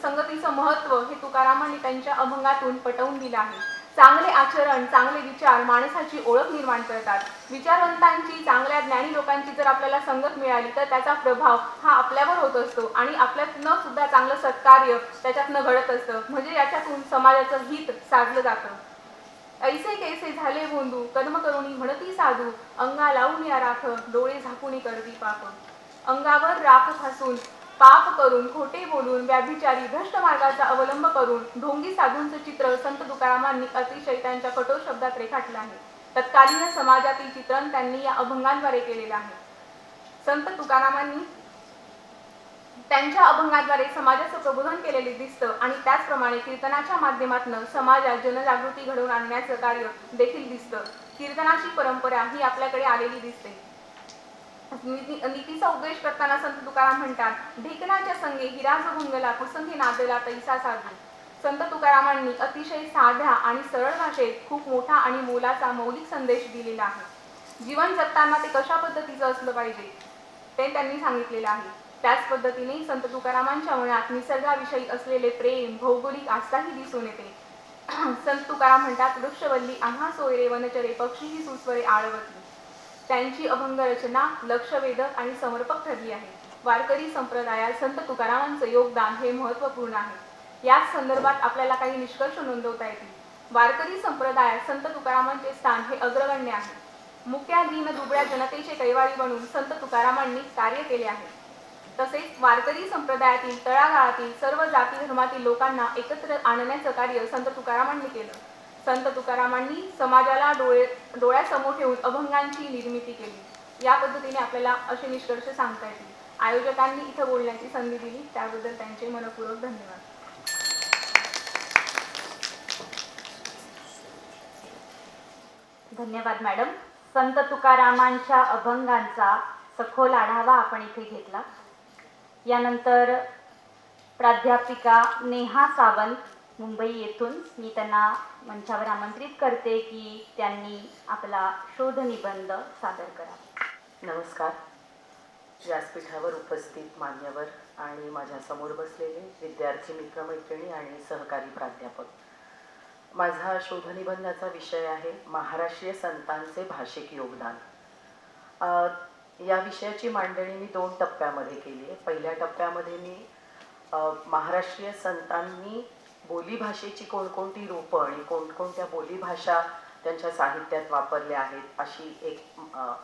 संगतीचं महत्त्व हे तुकारामांनी त्यांच्या अभंगातून पटवून दिलं आहे. चांगले आचरण, चांगले विचार माणसाची ओळख निर्माण करतात. विचारवंतांची, चांगल्या ज्ञानी लोकांची जर आपल्याला संगत मिळाली तर त्याचा प्रभाव हा आपल्यावर होत असतो आणि आपल्यातनं सुद्धा चांगलं सत्कार्य त्याच्यातनं घडत असतं. म्हणजे याच्यातून समाजाचं हित साधलं जातं. ऐसे कैसे झाले बोंधू, कर्म करुणी म्हणती साधू, अंगा लावून या राख, डोळे झाकुनी करती पाप. अंगावर राख फासून, पाप करून, खोटे बोलून, व्याभिचारी भ्रष्ट मार्गाचा अवलंब करून ढोंगी साधूंचं चित्र संत तुकारामांनी अतिशय त्यांच्या कठोर शब्दात रेखाटलं आहे. तत्कालीन समाजातील चित्रण त्यांनी या अभंगांद्वारे केलेलं आहे. संत तुकारामांनी त्यांच्या अभंगाद्वारे समाजाचं प्रबोधन केलेले दिसतं आणि त्याचप्रमाणे कीर्तनाच्या माध्यमातून समाजात जनजागृती घडवून आणण्याचं कार्य देखील दिसतं. कीर्तनाची परंपरा ही आपल्याकडे आलेली दिसते. नीतीचा उपदेश करताना संत तुकाराम म्हणतात, ढेकणाच्या संगे हिराज भंगला, कुसंगी नादला तैसा साधू. संत तुकारामांनी अतिशय साध्या आणि सरळ भाषेत खूप मोठा आणि मोलाचा मौलिक संदेश दिलेला आहे. जीवन जगताना ते कशा पद्धतीचं असलं पाहिजे ते त्यांनी सांगितलेलं आहे. त्याच पद्धतीने संत तुकारामांच्या मनात निसर्गाविषयी असलेले प्रेम, भौगोलिक आस्थाही दिसून येते. संत तुकाराम म्हणतात, वृक्षवल्ली आम्हा सोयरे वनचरे, पक्षीही सुस्वरे आळवती. त्यांची अभंग रचना लक्षवेधक आणि समर्पक ठरली आहे. वारकरी संप्रदायात संत तुकारामांचं योगदान हे महत्त्वपूर्ण आहे. याच संदर्भात आपल्याला काही निष्कर्ष नोंदवता येतील. वारकरी संप्रदायात संत तुकारामांचे स्थान हे अग्रगण्य आहे. मुक्या दीन दुबळ्या जनतेचे कैवारी बनून संत तुकारामांनी कार्य केले आहे. तसेच वारकरी संप्रदायातील तळागाळातील सर्व जाती धर्मातील लोकांना एकत्र आणण्याचं कार्य संत तुकारामांनी केलं. संत तुकारामांनी समाजाला डोळ्यासमोर ठेवून अभंगांची निर्मिती केली. या पद्धतीने आपल्याला असे निष्कर्ष सांगता येतील. आयोजकांनी इथं बोलण्याची संधी दिली त्याबद्दल त्यांचे मनपूर्वक धन्यवाद. धन्यवाद मॅडम. संत तुकारामांच्या अभंगांचा सखोल आढावा आपण इथे घेतला. यानंतर प्राध्यापिका नेहा सावंत मुंबई येथून मी त्यांना मंचावर आमंत्रित करते की त्यांनी आपला शोधनिबंध सादर करा. नमस्कार. व्यासपीठावर उपस्थित मान्यवर आणि माझ्यासमोर बसलेले विद्यार्थी मित्रमैत्रिणी आणि सहकारी प्राध्यापक, माझा शोधनिबंधाचा विषय आहे महाराष्ट्रीय संतांचे भाषिक योगदान. या विषयाची मांडणी मी 2 टप्प्यामध्ये केली आहे. पहिल्या टप्प्यामध्ये मी महाराष्ट्रीय संतांनी बोलीभाषेची कोणकोणती रूपं आणि कोणकोणत्या बोलीभाषा त्यांच्या साहित्यात वापरल्या आहेत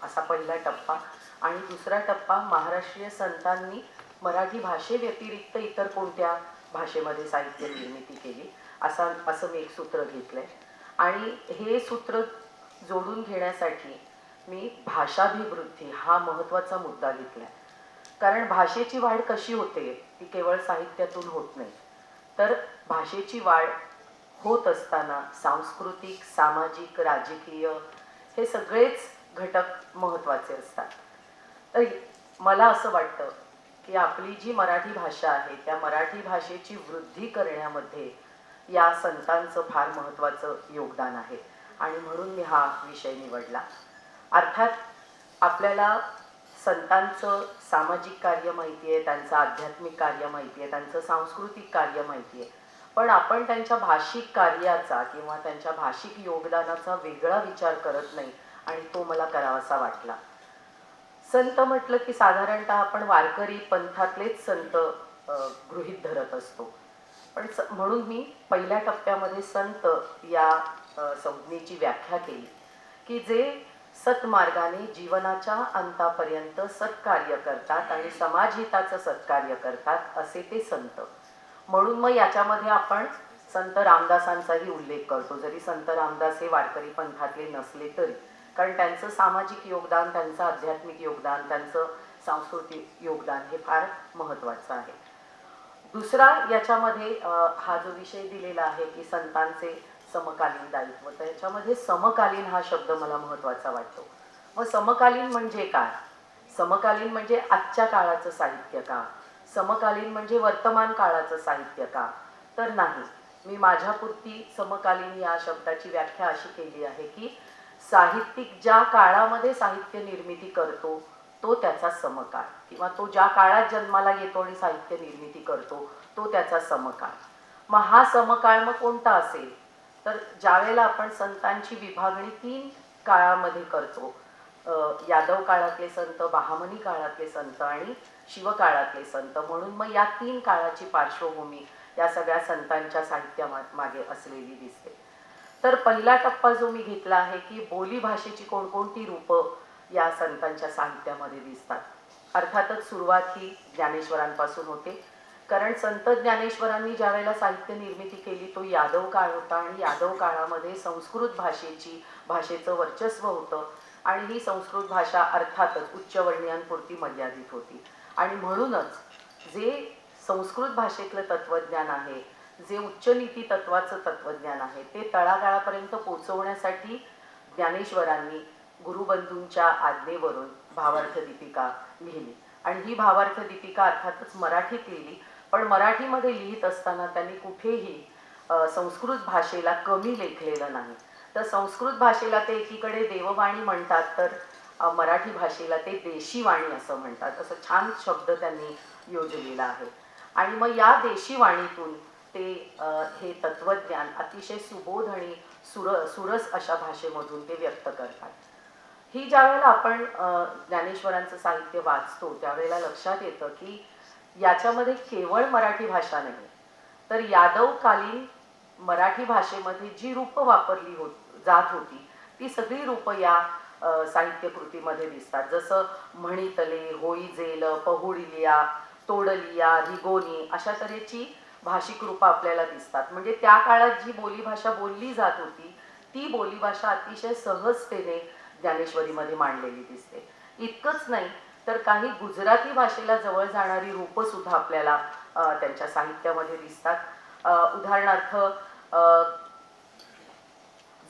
असा पहिला टप्पा, आणि दुसरा टप्पा महाराष्ट्रीय संतांनी मराठी भाषेव्यतिरिक्त इतर कोणत्या भाषेमध्ये साहित्य निर्मिती केली असं मी एक सूत्र घेतलंय. आणि हे सूत्र जोडून घेण्यासाठी मी भाषाभिवृद्धी हा महत्त्वाचा मुद्दा घेतलाय. कारण भाषेची वाढ कशी होते ती केवळ साहित्यातून होत नाही, तर भाषेची वाढ होत असताना सांस्कृतिक, सामाजिक, राजकीय हे सगळेच घटक महत्त्वाचे असतात. तर मला असं वाटतं की आपली जी मराठी भाषा आहे त्या मराठी भाषेची वृद्धी करण्यामध्ये या संतांचं फार महत्त्वाचं योगदान आहे आणि म्हणून मी हा विषय निवडला. अर्थात आपल्याला संतांचं सामाजिक कार्य माहिती आहे, त्यांचं आध्यात्मिक कार्य माहिती आहे, त्यांचं सांस्कृतिक कार्य माहिती आहे, पण आपण त्यांच्या भाषिक कार्याचा किंवा त्यांच्या भाषिक योगदानाचा वेगळा विचार करत नाही आणि तो मला करावासा वाटला. संत म्हटलं की साधारणतः आपण वारकरी पंथातलेच संत गृहीत धरत असतो. पण म्हणून मी पहिल्या टप्प्यामध्ये संत या संज्ञेची व्याख्या केली की जे सत्मार्गाने जीवनाच्या अंतापर्यंत सत्कार्य करतात आणि समाजहिताचं सत्कार्य करतात असे ते संत. म्हणून मग याच्यामध्ये आपण संत रामदासांचाही उल्लेख करतो, जरी संत रामदास हे वारकरी पंथातले नसले तरी, कारण त्यांचं सामाजिक योगदान, त्यांचं आध्यात्मिक योगदान, त्यांचं सांस्कृतिक योगदान हे फार महत्त्वाचं आहे. दुसरा याच्यामध्ये हा जो विषय दिलेला आहे की संतांचे समकालीन दायित्व, तर याच्यामध्ये समकालीन हा शब्द मला महत्त्वाचा वाटतो. मग समकालीन म्हणजे काय? समकालीन म्हणजे आजच्या काळाचं साहित्य का? समकालीन म्हणजे वर्तमान काळाचं साहित्य का? तर नाही. मी माझ्यापुरती समकालीन या शब्दाची व्याख्या अशी केली आहे की साहित्यिक ज्या काळामध्ये साहित्य निर्मिती करतो तो त्याचा समकाळ, किंवा तो ज्या काळात जन्माला येतो आणि साहित्य निर्मिती करतो तो त्याचा समकाळ. मग हा समकाळ मग कोणता असेल? तर ज्यावेळेला आपण संतांची विभागणी 3 काळामध्ये करतो, यादव काळातले संत, बहामनी काळातले संत आणि शिवकाळातले संत, म्हणून मग या 3 काळाची पार्श्वभूमी या सगळ्या संतांच्या साहित्यामागे असलेली दिसते. तर पहिला टप्पा जो मी घेतला आहे की बोलीभाषेची कोणकोणती रूपं या संतांच्या साहित्यामध्ये दिसतात. अर्थातच सुरुवात ही ज्ञानेश्वरांपासून होते, कारण संत ज्ञानेश्वरांनी ज्या वेळेला साहित्य निर्मिती केली तो यादव काळ होता आणि यादव काळामध्ये संस्कृत भाषेचं वर्चस्व होतं आणि ही संस्कृत भाषा अर्थातच उच्चवर्णीयांपुरती मर्यादित होती. आणि म्हणूनच जे संस्कृत भाषेतलं तत्त्वज्ञान आहे, जे उच्चनीती तत्वाचं तत्त्वज्ञान आहे, ते तळागाळापर्यंत पोचवण्यासाठी ज्ञानेश्वरांनी गुरुबंधूंच्या आज्ञेवरून भावार्थ दीपिका लिहिली. आणि ही भावार्थ दीपिका अर्थातच मराठीत लिहिली, पण मराठीमध्ये लिहित असताना त्यांनी कुठेही संस्कृत भाषेला कमी लेखलेलं नाही. तर संस्कृत भाषेला ते एकीकडे देववाणी म्हणतात, तर मराठी भाषेला ते देशीवाणी असं म्हणतात. असं छान शब्द त्यांनी योजलेला आहे. आणि मग या देशीवाणीतून ते हे तत्त्वज्ञान अतिशय सुबोध आणि सुरस अशा भाषेमधून ते व्यक्त करतात. ही ज्या वेळेला आपण ज्ञानेश्वरांचं साहित्य वाचतो त्यावेळेला लक्षात येतं की याच्यामध्ये केवळ मराठी भाषा नाही, तर यादवकालीन मराठी भाषेमध्ये जी रूपं वापरली जात होती ती सगळी रूपं या साहित्यकृतीमध्ये दिसतात. जसं म्हणितले, होईजेल, पहुडिलिया, तोडलिया, रिगोनी अशा तऱ्हेची भाषिक रूपं आपल्याला दिसतात. म्हणजे त्या काळात जी बोलीभाषा बोलली जात होती ती बोलीभाषा अतिशय सहजतेने ज्ञानेश्वरीमध्ये मांडलेली दिसते. इतकंच नाही तर काही गुजराती भाषेला जवळ जाणारी रूपं सुद्धा आपल्याला त्यांच्या साहित्यामध्ये दिसतात. उदाहरणार्थ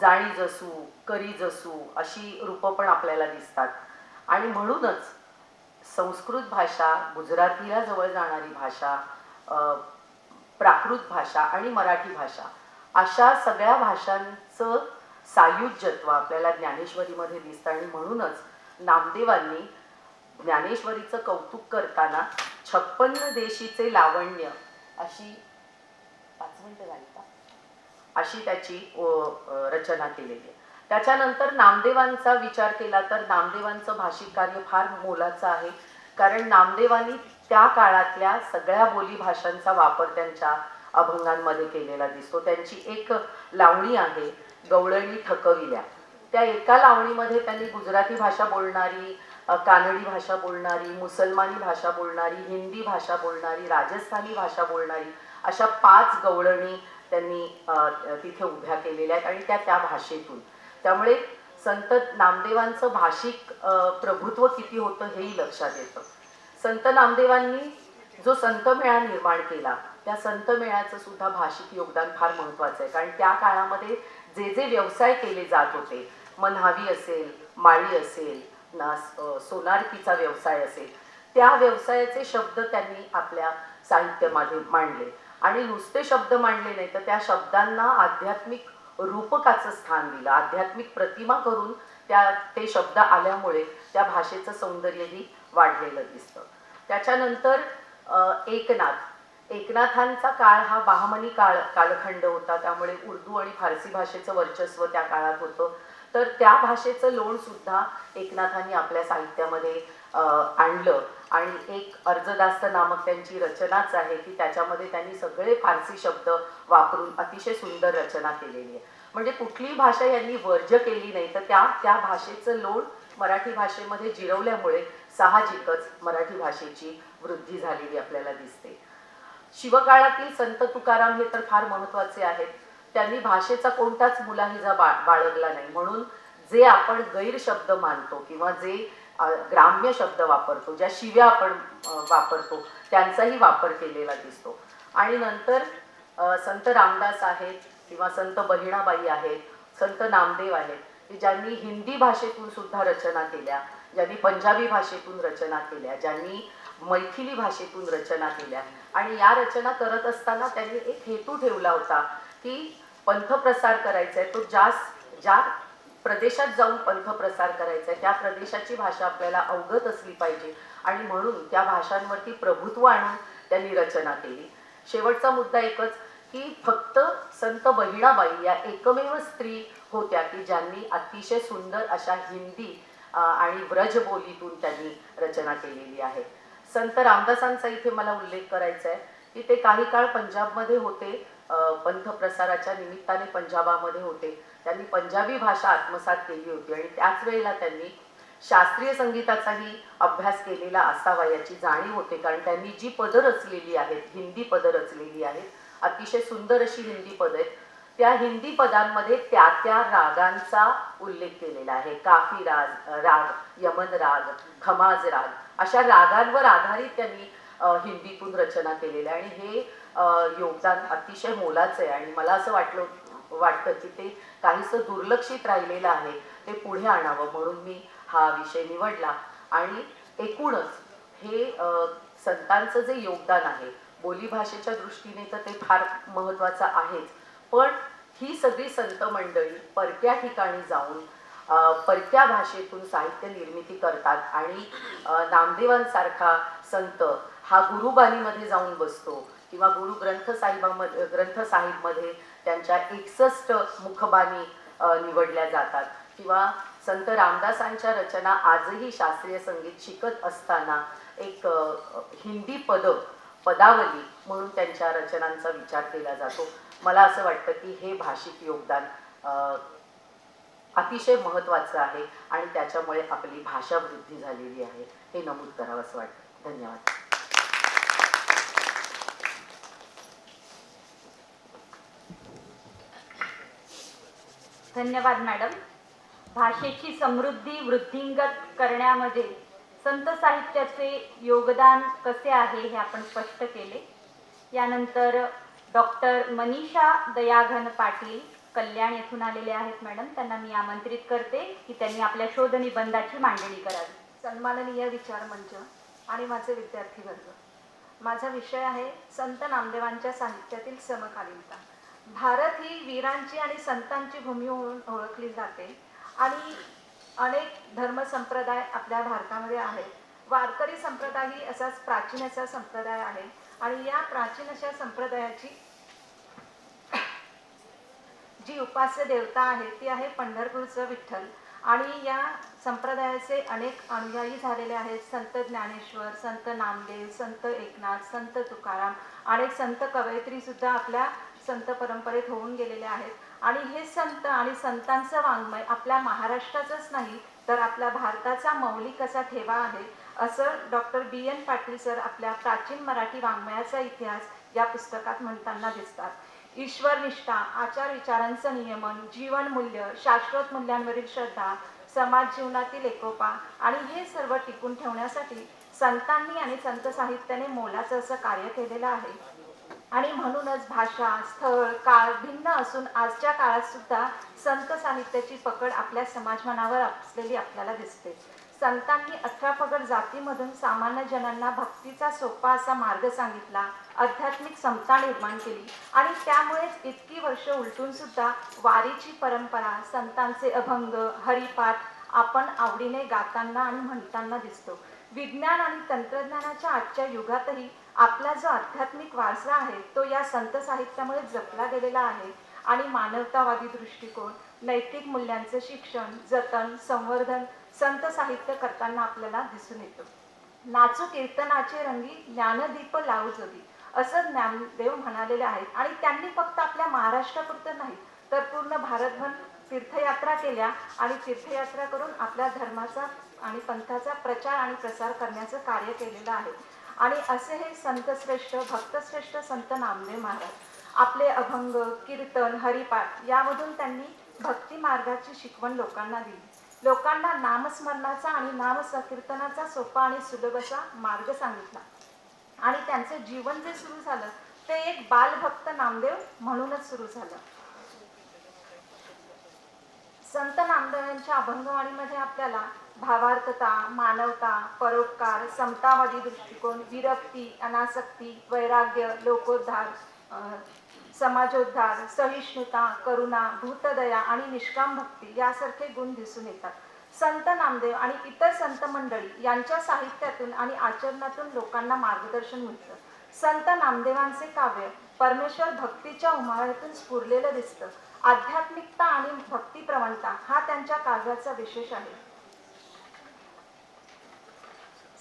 जाणी जसू, करी जसू अशी रूपं पण आपल्याला दिसतात. आणि म्हणूनच संस्कृत भाषा, गुजरातीला जवळ जाणारी भाषा, प्राकृत भाषा आणि मराठी भाषा अशा सगळ्या भाषांचं सायुज्यत्व आपल्याला ज्ञानेश्वरीमध्ये दिसतं. आणि म्हणूनच नामदेवांनी ज्ञानेश्वरीचं कौतुक करताना 56 देशीचे लावण्य अशी 5 मिनिटं झाली का अशी त्याची रचना केलेली आहे. त्याच्यानंतर नामदेवांचा विचार केला तर नामदेवांचं भाषिक कार्य फार मोलाचं आहे, कारण नामदेवांनी त्या काळातल्या सगळ्या बोलीभाषांचा वापर त्यांच्या अभंगांमध्ये केलेला दिसतो. त्यांची एक लावणी आहे गवळणी ठकविल्या. त्या एका लावणीमध्ये त्यांनी गुजराती भाषा बोलणारी, कानडी भाषा बोलणारी, मुसलमानी भाषा बोलणारी, हिंदी भाषा बोलणारी, राजस्थानी भाषा बोलणारी अशा 5 गवळणी त्यांनी तिथे उभ्या केलेल्या आहेत आणि त्या भाषेतून. त्यामुळे संत नामदेवांचं भाषिक प्रभुत्व किती होतं हेही लक्षात येतं. संत नामदेवांनी जो संतमेळा निर्माण केला त्या संतमेळ्याचं सुद्धा भाषिक योगदान फार महत्त्वाचं आहे, कारण त्या काळामध्ये जे जे व्यवसाय केले जात होते, मग न्हावी असेल, माळी असेल, सोनारकीचा व्यवसाय असेल, त्या व्यवसायाचे शब्द त्यांनी आपल्या साहित्यामध्ये मांडले. आणि नुसते शब्द मांडले नाही तर त्या शब्दांना आध्यात्मिक रूपकाचं स्थान दिलं, आध्यात्मिक प्रतिमा करून ते शब्द आल्यामुळे त्या भाषेचं सौंदर्यही वाढलेलं दिसतं. त्याच्यानंतर एकनाथांचा काळ हा बहामनी कालखंड होता, त्यामुळे उर्दू आणि फारसी भाषेचं वर्चस्व त्या काळात होतं. तर त्या भाषेचं लोण सुद्धा एकनाथांनी आपल्या साहित्यामध्ये आणलं आणि एक अर्जदास्त नामक त्यांची रचनाच आहे की त्याच्यामध्ये त्यांनी सगळे फारसी शब्द वापरून अतिशय सुंदर रचना केलेली आहे. म्हणजे कुठलीही भाषा यांनी वर्ज्य केली नाही, तर त्या भाषेचं लोण मराठी भाषेमध्ये जिरवल्यामुळे साहजिकच मराठी भाषेची वृद्धी झालेली आपल्याला दिसते. शिवकाळातील संत तुकाराम हे तर फार महत्त्वाचे आहेत. त्यांनी भाषेचा कोणताच मुलाहिजा बाळगला नाही, म्हणून जे आपण गैरशब्द मानतो किंवा जे ग्राम्य शब्द वापरतो, ज्या शिव्या आपण वापरतो, त्यांचाही वापर केलेला दिसतो. आणि नंतर संत रामदास आहेत किंवा संत बहिणाबाई आहेत, संत नामदेव आहेत की ज्यांनी हिंदी भाषेतून सुद्धा रचना केल्या, ज्यांनी पंजाबी भाषेतून रचना केल्या, ज्यांनी मैथिली भाषेतून रचना केल्या. आणि या रचना करत असताना त्यांनी एक हेतू ठेवला होता की पंथप्रसार करायचा आहे, तो ज्या प्रदेशात जाऊन पंथप्रसार करायचा आहे त्या प्रदेशाची भाषा आपल्याला अवगत असली पाहिजे आणि म्हणून त्या भाषांवरती प्रभुत्व आणून त्यांनी रचना केली. शेवटचा मुद्दा एकच की फक्त संत बहिणाबाई या एकमेव स्त्री होत्या की ज्यांनी अतिशय सुंदर अशा हिंदी आणि ब्रज बोलीतून त्यांनी रचना केलेली आहे. संत रामदासांचा इथे मला उल्लेख करायचा आहे की ते काही काळ पंजाबमध्ये होते, पंथप्रसाराच्या निमित्ताने पंजाबामध्ये होते. त्यांनी पंजाबी भाषा आत्मसात केली होती आणि त्याच वेळेला त्यांनी शास्त्रीय संगीताचाही अभ्यास केलेला असावा याची जाणीव होते, कारण त्यांनी जी पदं रचलेली आहेत, हिंदी पदं रचलेली आहेत, अतिशय सुंदर अशी हिंदी पदं आहेत. त्या हिंदी पदांमध्ये त्या रागांचा उल्लेख केलेला आहे. काफी राग, यमन राग, खमाज राग, अशा रागांवर आधारित त्यांनी हिंदीतून रचना केलेल्या आणि हे योगदान अतिशय मोलाचं आहे. आणि मला असं वाटतं की ते काहीसं दुर्लक्षित राहिलेलं आहे, ते पुढे आणावं म्हणून मी हा विषय निवडला. आणि एकूणच हे संतांचं जे योगदान आहे बोलीभाषेच्या दृष्टीने तर ते फार महत्त्वाचं आहेच, पण ही सगळी संत मंडळी परक्या ठिकाणी जाऊन परक्या भाषेतून साहित्य निर्मिती करतात आणि नामदेवांसारखा संत हा गुरुबाणीमध्ये जाऊन बसतो किंवा गुरु ग्रंथसाहिबमध्ये त्यांच्या 61 मुखबाणी निवडल्या जातात किंवा संत रामदासांच्या रचना आजही शास्त्रीय संगीत शिकत असताना एक हिंदी पदावली म्हणून त्यांच्या रचनांचा विचार केला जातो. मला असं वाटतं की हे भाषिक योगदान अतिशय महत्त्वाचं आहे आणि त्याच्यामुळे आपली भाषा वृद्धी झालेली आहे हे नमूद करावं असं वाटतं. धन्यवाद. धन्यवाद मॅडम. भाषेची समृद्धी वृद्धिंगत करण्यामध्ये संत साहित्याचे योगदान कसे आहे हे आपण स्पष्ट केले. यानंतर डॉक्टर मनीषा दयाघन पाटील कल्याण येथून आलेले आहेत. मॅडम, त्यांना मी आमंत्रित करते की त्यांनी आपल्या शोध निबंधाची मांडणी करावी. सन्माननीय विचार मंच आणि माझे विद्यार्थी वर्ग, माझा विषय आहे संत नामदेवांच्या साहित्यातील समकालीनता. भारत ही वीरांची आणि संतांची भूमी म्हणून ओळखली जाते आणि अनेक धर्मसंप्रदाय आपल्या भारतामध्ये आहेत. वारकरी संप्रदाय ही असाच प्राचीन असा संप्रदाय आहे आणि या प्राचीन अशा संप्रदायाची जी उपास्य देवता आहे ती आहे पंढरपूरचं विठ्ठल. आणि या संप्रदायाचे अनेक अनुयायी झालेले आहेत. संत ज्ञानेश्वर, संत नामदेव, संत एकनाथ, संत तुकाराम, अनेक संत कवयित्री सुद्धा आपल्या संत परंपरेत होऊन गेलेले आहेत. आणि हे संत आणि संतांचं वाङ्मय आपल्या महाराष्ट्राचंच नाही तर आपल्या भारताचा मौलिक असा ठेवा आहे असं डॉक्टर BN पाटील सर आपल्या प्राचीन मराठी वाङ्मयाचा इतिहास या पुस्तकात म्हणताना दिसतात. ईश्वरनिष्ठा, आचार विचारांचं नियमन, जीवनमूल्य, शाश्वत मूल्यांवरील श्रद्धा, समाज जीवनातील एकोपा आणि हे सर्व टिकून ठेवण्यासाठी संतांनी आणि संत साहित्याने मोलाचं असं कार्य केलेलं आहे. आणि म्हणूनच भाषा, स्थळ, काळ भिन्न असून आजच्या काळात सुद्धा संत साहित्याची पकड आपल्या समाजमनावर असलेली आपल्याला दिसते. संतांनी 18 पगड जातीमधून सामान्य जनांना भक्तीचा सोपा असा मार्ग सांगितला, आध्यात्मिक समता निर्माण केली आणि त्यामुळेच इतकी वर्ष उलटून सुद्धा वारीची परंपरा, संतांचे अभंग, हरिपाठ आपण आवडीने गाताना आणि म्हणताना दिसतो. विज्ञान आणि तंत्रज्ञानाच्या आजच्या युगातही आपला जो आध्यात्मिक वारसा आहे तो या संत साहित्यामुळे जपला गेलेला आहे आणि मानवतावादी दृष्टिकोन, नैतिक मूल्यांचे शिक्षण, जतन, संवर्धन संत साहित्य करताना आपल्याला दिसून येतो. नाचू कीर्तनाचे रंगी ज्ञानदीप लावू जोगी, असं ज्ञानदेव म्हणालेले आहेत. आणि त्यांनी फक्त आपल्या महाराष्ट्रापुरतं नाही तर पूर्ण भारतभर तीर्थयात्रा केल्या आणि तीर्थयात्रा करून आपल्या धर्माचा आणि पंथाचा प्रचार आणि प्रसार करण्याचं कार्य केलेलं आहे. आणि असे हे संतश्रेष्ठ भक्तश्रेष्ठ संत नामदेव महाराज आपले अभंग कीर्तन हरिपाठ यामधून त्यांनी भक्ती मार्गाची शिकवण लोकांना दिली. लोकांना नामस्मरणाचा आणि नामसंकीर्तनाचा सोपा आणि सुलभ असा मार्ग सांगितला. आणि त्यांचं जीवन जे सुरू झालं ते एक बालभक्त नामदेव म्हणूनच सुरू झालं. संत नामदेवांच्या अभंगवाणीमध्ये आपल्याला भावार्थता, मानवता, परोपकार, समतावादी दृष्टिकोन, विरक्ती, अनासक्ती, वैराग्य, लोकोद्धार, समाजोद्धार, सहिष्णुता, करुणा, भूतदया आणि निष्काम भक्ती यासारखे गुण दिसून येतात. संत नामदेव आणि इतर संत मंडळी यांच्या साहित्यातून आणि आचरणातून लोकांना मार्गदर्शन मिळतं. संत नामदेवांचे काव्य परमेश्वर भक्तीच्या उमाळ्यातून स्फुरलेलं दिसतं. आध्यात्मिकता आणि भक्तिप्रवणता हा त्यांच्या काव्याचा विशेष आहे.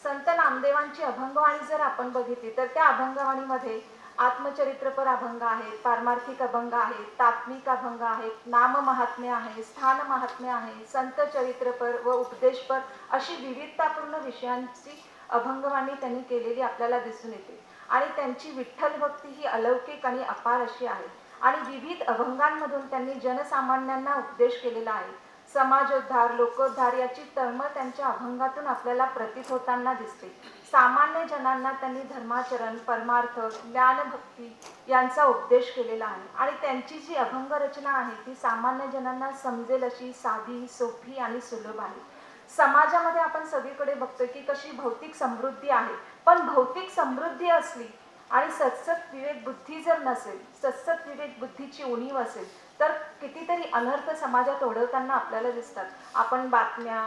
संत नामदेवांची अभंगवाणी जर आपण बघितली तर त्या अभंगवाणीमध्ये आत्मचरित्रपर अभंग आहेत, पारमार्थिक अभंग आहेत, तात्मिक अभंग आहेत, नाम महात्म्य आहे, स्थान महात्म्य आहे, संत चरित्रपर व उपदेशपर अशी विविधतापूर्ण विषयांची अभंगवाणी त्यांनी केलेली आपल्याला दिसून येते. आणि त्यांची विठ्ठल भक्ती ही अलौकिक आणि अपार अशी आहे. आणि विविध अभंगांमधून त्यांनी जनसामान्यांना उपदेश केलेला आहे. समाजोद्धार, लोकोद्धार याची तळमळ त्यांच्या अभंगातून आपल्याला प्रतीत होताना दिसते. सामान्य जनांना त्यांनी धर्माचरण, परमार्थ, ज्ञानभक्ती यांचा उपदेश केलेला आहे. आणि त्यांची जी अभंग रचना आहे ती सामान्य जनांना समजेल अशी साधी, सोपी आणि सुलभ आहे. समाजामध्ये आपण सगळीकडे बघतोय की कशी भौतिक समृद्धी आहे, पण भौतिक समृद्धी असली आणि सत्सत विवेक बुद्धी जर नसेल, सत्सत विवेक बुद्धीची उणीव असेल तर कितीतरी अनर्थ समाजात ओढवताना आपल्याला दिसतात. आपण बातम्या,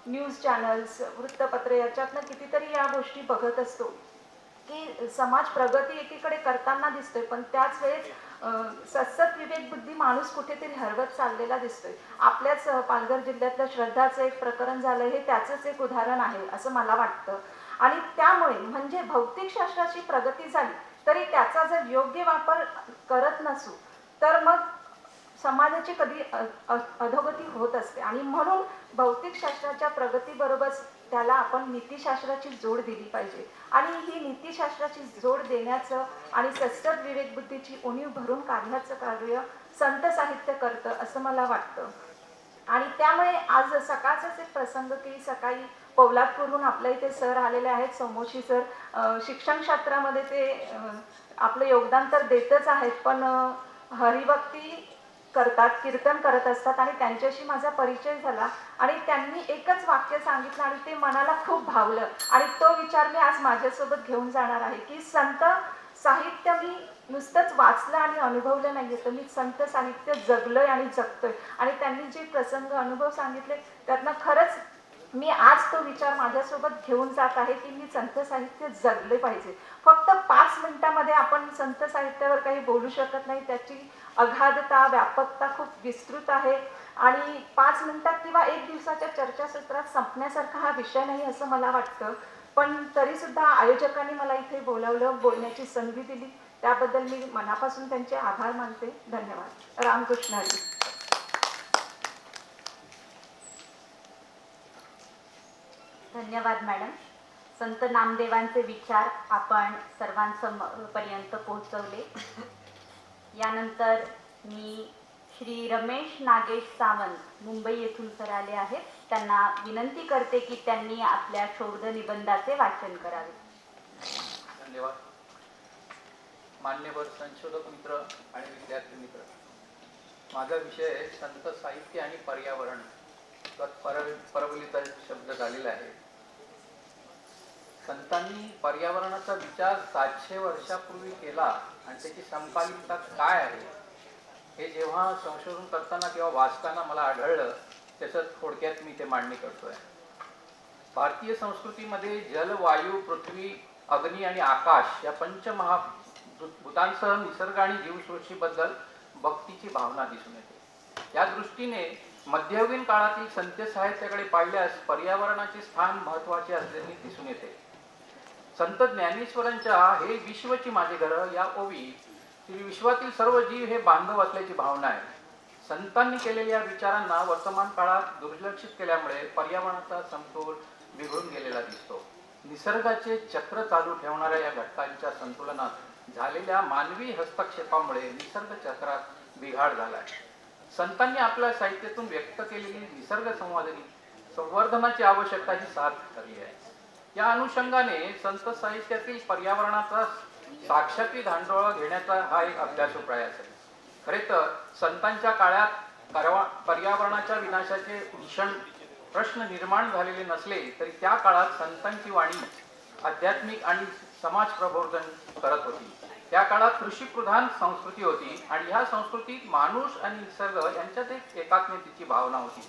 न्यूज चॅनल्स, वृत्तपत्रे याच्यातनं कितीतरी या गोष्टी बघत असतो की समाज प्रगती एकीकडे करताना दिसतोय पण त्याच वेळेस सत्सत विवेक बुद्धी माणूस कुठेतरी हरवत चाललेला दिसतोय. आपल्याच पालघर जिल्ह्यातलं श्रद्धाचं एक प्रकरण झालं हे त्याचंच एक उदाहरण आहे असं मला वाटतं. आणि त्यामुळे म्हणजे भौतिक शास्त्राची प्रगती झाली तरी त्याचा जर योग्य वापर करत नसू तर मग समाजाची कधी अधोगती होत असते. आणि म्हणून भौतिक शास्त्राच्या प्रगतीबरोबर त्याला आपण नीतिशास्त्राची जोड दिली पाहिजे. आणि ही नीतिशास्त्राची जोड देण्याचं आणि सत्सत विवेक बुद्धीची उणीव भरून काढण्याचं कार्य संत साहित्य करतं असं मला वाटतं. आणि त्यामुळे आज सकाळचाच एक प्रसंग की सकाळी पोलादपूरहून आपल्या इथे सर आलेले आहेत, सोमोशी सर. शिक्षण क्षेत्रामध्ये ते आपलं योगदान तर देतच आहेत पण हरिभक्ती करतात, कीर्तन करत असतात. आणि त्यांच्याशी माझा परिचय झाला आणि त्यांनी एकच वाक्य सांगितलं आणि ते मनाला खूप भावलं. आणि तो विचार मी आज माझ्यासोबत घेऊन जाणार आहे की संत साहित्य मी नुसतंच वाचलं आणि अनुभवलं नाही तर मी संत साहित्य जगलोय आणि जगतोय. आणि त्यांनी जे प्रसंग अनुभव सांगितले त्यातनं खरंच मी आज तो विचार माझ्यासोबत घेऊन जात आहे की मी संत साहित्य जगले पाहिजे. फक्त 5 मिनिटामध्ये आपण संत साहित्यावर काही बोलू शकत नाही. त्याची अगाधता, व्यापकता खूप विस्तृत आहे. आणि 5 मिनिटात किंवा 1 दिवसाच्या चर्चासत्रात संपण्यासारखा हा विषय नाही असं मला वाटतं. पण तरीसुद्धा आयोजकांनी मला इथे बोलावलं, बोलण्याची संधी दिली त्याबद्दल मी मनापासून त्यांचे आभार मानते. धन्यवाद. रामकृष्ण हरी. धन्यवाद मॅडम. संत नामदेवांचे विचार आपण सर्वांपर्यंत पोहोचवले. यानंतर मी श्री रमेश नागेश सावंत मुंबई येथून सर आले आहेत. त्यांना विनंती करते की त्यांनी आपल्या शोध निबंधाचे वाचन करावे. धन्यवाद. मान्यवर संशोधक मित्र आणि विद्यार्थी मित्र, माझा विषय संत साहित्य आणि पर्यावरण परवलीचा शब्द झालेला आहे. संतांनी पर्यावरणाचा विचार 700 वर्षापूर्वी केला आणि त्याची समकालीनता काय आहे हे जेव्हा संशोधन करताना किंवा वाचताना मला आढळलं त्याचं थोडक्यात मी ते मांडणी करतोय. भारतीय संस्कृतीमध्ये जल, वायू, पृथ्वी, अग्नी आणि आकाश या पंचमहाभूतांसह निसर्ग आणि जीवसृष्टीबद्दल भक्तीची भावना दिसून येते. या दृष्टीने मध्ययुगीन काळातील संत साहित्याकडे पाहिल्यास पर्यावरणाचे स्थान महत्त्वाचे असल्याने दिसून येते. संत ज्ञानेश्वरांच्या हे विश्वची माझे घर या ओवी विश्वातील सर्व जीव हे बांधव असल्याची भावना आहे. संतांनी केलेल्या विचारांना वर्तमान काळात दुर्लक्षित केल्यामुळे पर्यावरणाचा समतोल बिघडून गेलेला दिसतो. निसर्गाचे चक्र चालू ठेवणाऱ्या या घटकांच्या संतुलनात झालेल्या मानवी हस्तक्षेपामुळे निसर्ग चक्रात बिघाड झाला आहे. संतांनी आपल्या साहित्यातून व्यक्त केलेली निसर्ग संवर्धनाची आवश्यकता ही साथ ठरली आहे. या अनुषंगाने संत साहित्यातील पर्यावरणाचा साक्षाती धांडोळा घेण्याचा हा एक अभ्यासू प्रयास आहे. खरे तर संतांच्या काळात पर्यावरणाच्या विनाशाचे भीषण प्रश्न निर्माण झालेले नसले तरी त्या काळात संतांची वाणी आध्यात्मिक आणि समाज प्रबोधन करत होती. त्या काळात कृषीप्रधान संस्कृती होती आणि ह्या संस्कृतीत माणूस आणि निसर्ग यांच्यात एक एकात्मतेची भावना होती.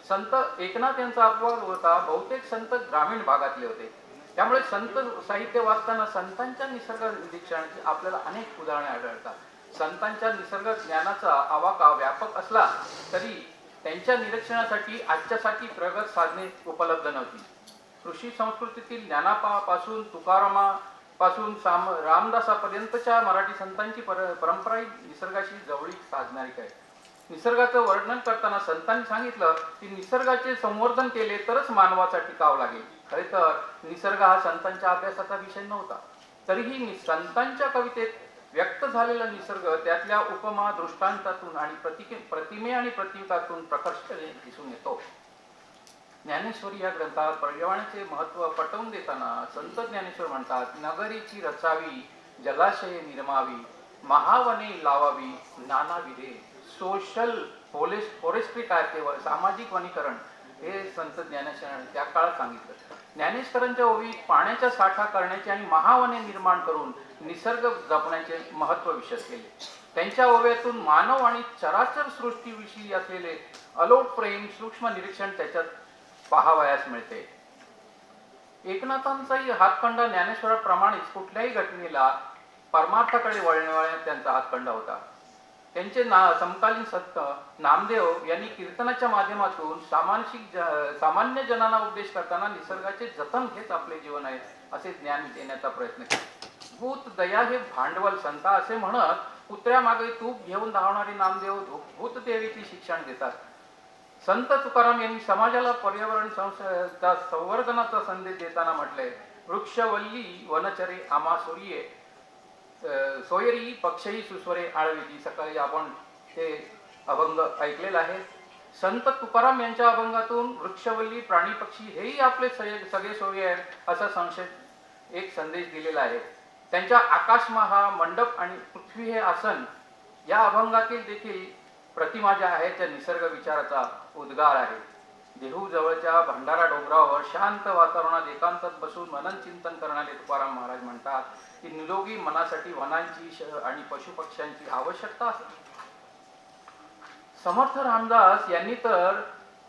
संत एकनाथ यांचा अपवाद होता. बहुतेक संत ग्रामीण भागातले होते. त्यामुळे संत साहित्य वाचताना संतांच्या निसर्ग निरीक्षणाची आपल्याला अनेक उदाहरणे आढळतात. संतांच्या निसर्ग ज्ञानाचा आवाका व्यापक असला तरी त्यांच्या निरीक्षणासाठी आजच्यासाठी प्रगत साधने उपलब्ध नव्हती. कृषी संस्कृतीतील ज्ञानापासून तुकारामापासून रामदासापर्यंतच्या मराठी संतांची परंपरा निसर्गाशी जवळीक साधणारी आहे. निसर्गाचं वर्णन करताना संतांनी सांगितलं की निसर्गाचे संवर्धन केले तरच मानवाचा टिकाव लागेल. खरे तर निसर्ग हा संतांच्या अभ्यासाचा विषय नव्हता. तरीही संतांच्या कवितेत व्यक्त झालेला निसर्ग त्यातल्या उपमा दृष्टांतातून आणि प्रतिमे आणि प्रतीकातून प्रकर्षपणे दिसून येतो. ज्ञानेश्वरी या ग्रंथात पर्यावरणाचे महत्त्व पटवून देताना संत ज्ञानेश्वर म्हणतात, नगरीची रचावी, जलाशये निर्मावी, महावने लावावी, नानाविधे. सोशल फॉरेस्ट्री काय केवळ सामाजिक वनीकरण हे संत ज्ञानेश्वरांनी त्या काळात सांगितलं. ज्ञानेश्वरांच्या ओवीत पाण्याचा साठा करण्याचे आणि महावने निर्माण करून निसर्ग जपण्याचे महत्त्व विशद केले. त्यांच्या ओव्यातून मानव आणि चराचर सृष्टीविषयी असलेले अलोट प्रेम सूक्ष्म निरीक्षण त्याच्यात पाहावयास मिळते. एकनाथांचाही हातखंडा ज्ञानेश्वराप्रमाणेच कुठल्याही घटनेला परमार्थाकडे वळण्यात त्यांचा हातखंडा होता. त्यांचे समकालीन संत नामदेव यांनी कीर्तनाच्या माध्यमातून सामान्य जनांना उपदेश करताना निसर्गाचे जतन हेच आपले जीवन आहे असे ज्ञान देण्याचा प्रयत्न केला. भूत दया हे भांडवल संता असे म्हणत कुत्र्यामागे तूप घेऊन धावणारे नामदेव भूतदेवीचे शिक्षण देतात. संत तुकाराम यांनी समाजाला पर्यावरण संवर्धनाचा संदेश देताना म्हटलंय, वृक्षवल्ली वनचरे आमा सूर्ये सोयरी पक्षही सुस्वरे आळविती. सकाळी आपण ते अभंग ऐकलेला आहे. संत तुकाराम यांच्या अभंगातून वृक्षवल्ली प्राणी पक्षी हेही आपले सगळे सोयी आहेत असा एक संदेश दिलेला आहे. त्यांच्या आकाशमहा मंडप आणि पृथ्वी हे आसन या अभंगातील देखील प्रतिमा ज्या आहेत त्या निसर्ग विचाराचा उद्गार आहे. देहू जवळच्या भंडारा डोंगरावर शांत वातावरणात एकांतात बसून मनन चिंतन करणारे तुकाराम महाराज म्हणतात की निरोगी मनासाठी वनांची आणि पशुपक्ष्यांची आवश्यकता असते. समर्थ रामदास यांनी तर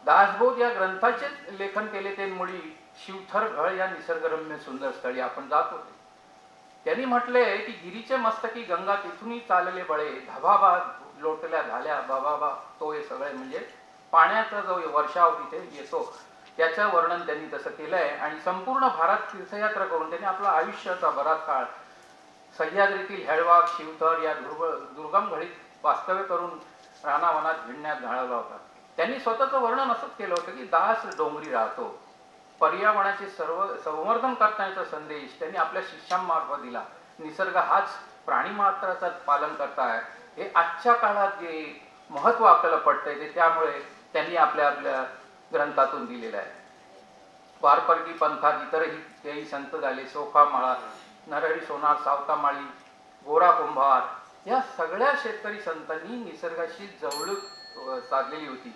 दासबोध या ग्रंथाचे लेखन केले. ते मुळी शिवथर घळ या निसर्गरम्य सुंदर स्थळी आपण जात होते. त्यांनी म्हटले की गिरीचे मस्तकी गंगा तिथूनही चालले बळे, धबाबा लोटल्या झाल्या बाबा तो हे सगळे म्हणजे पाण्याचा जो वर्षाव तिथे येतो त्याचं वर्णन त्यांनी तसं केलंय. आणि संपूर्ण भारत तीर्थयात्रा करून त्यांनी आपला आयुष्याचा बराच काळ सह्याद्रीतील हेळवाग शिवथर या दुर्गम घडीत वास्तव्य करून रानावनात भिडण्यात घालवला होता. त्यांनी स्वतःचं वर्णन असंच केलं होतं की दास डोंगरी राहतो. पर्यावरणाचे संवर्धन करण्याचा संदेश त्यांनी आपल्या शिष्यांमार्फत दिला. निसर्ग हाच प्राणी मात्राचं पालन करताय हे आजच्या काळात जे महत्व आपल्याला पडतंय ते त्यामुळे त्यांनी आपल्या ग्रंथातून दिलेलं आहे. वारपरगी पंथात इतरही तेही संत झाले. सोखा माळा, नरहरी सोनार, सावता माळी, गोरा कुंभार या सगळ्या शेतकरी संतांनी निसर्गाशी जवळूक साधलेली होती.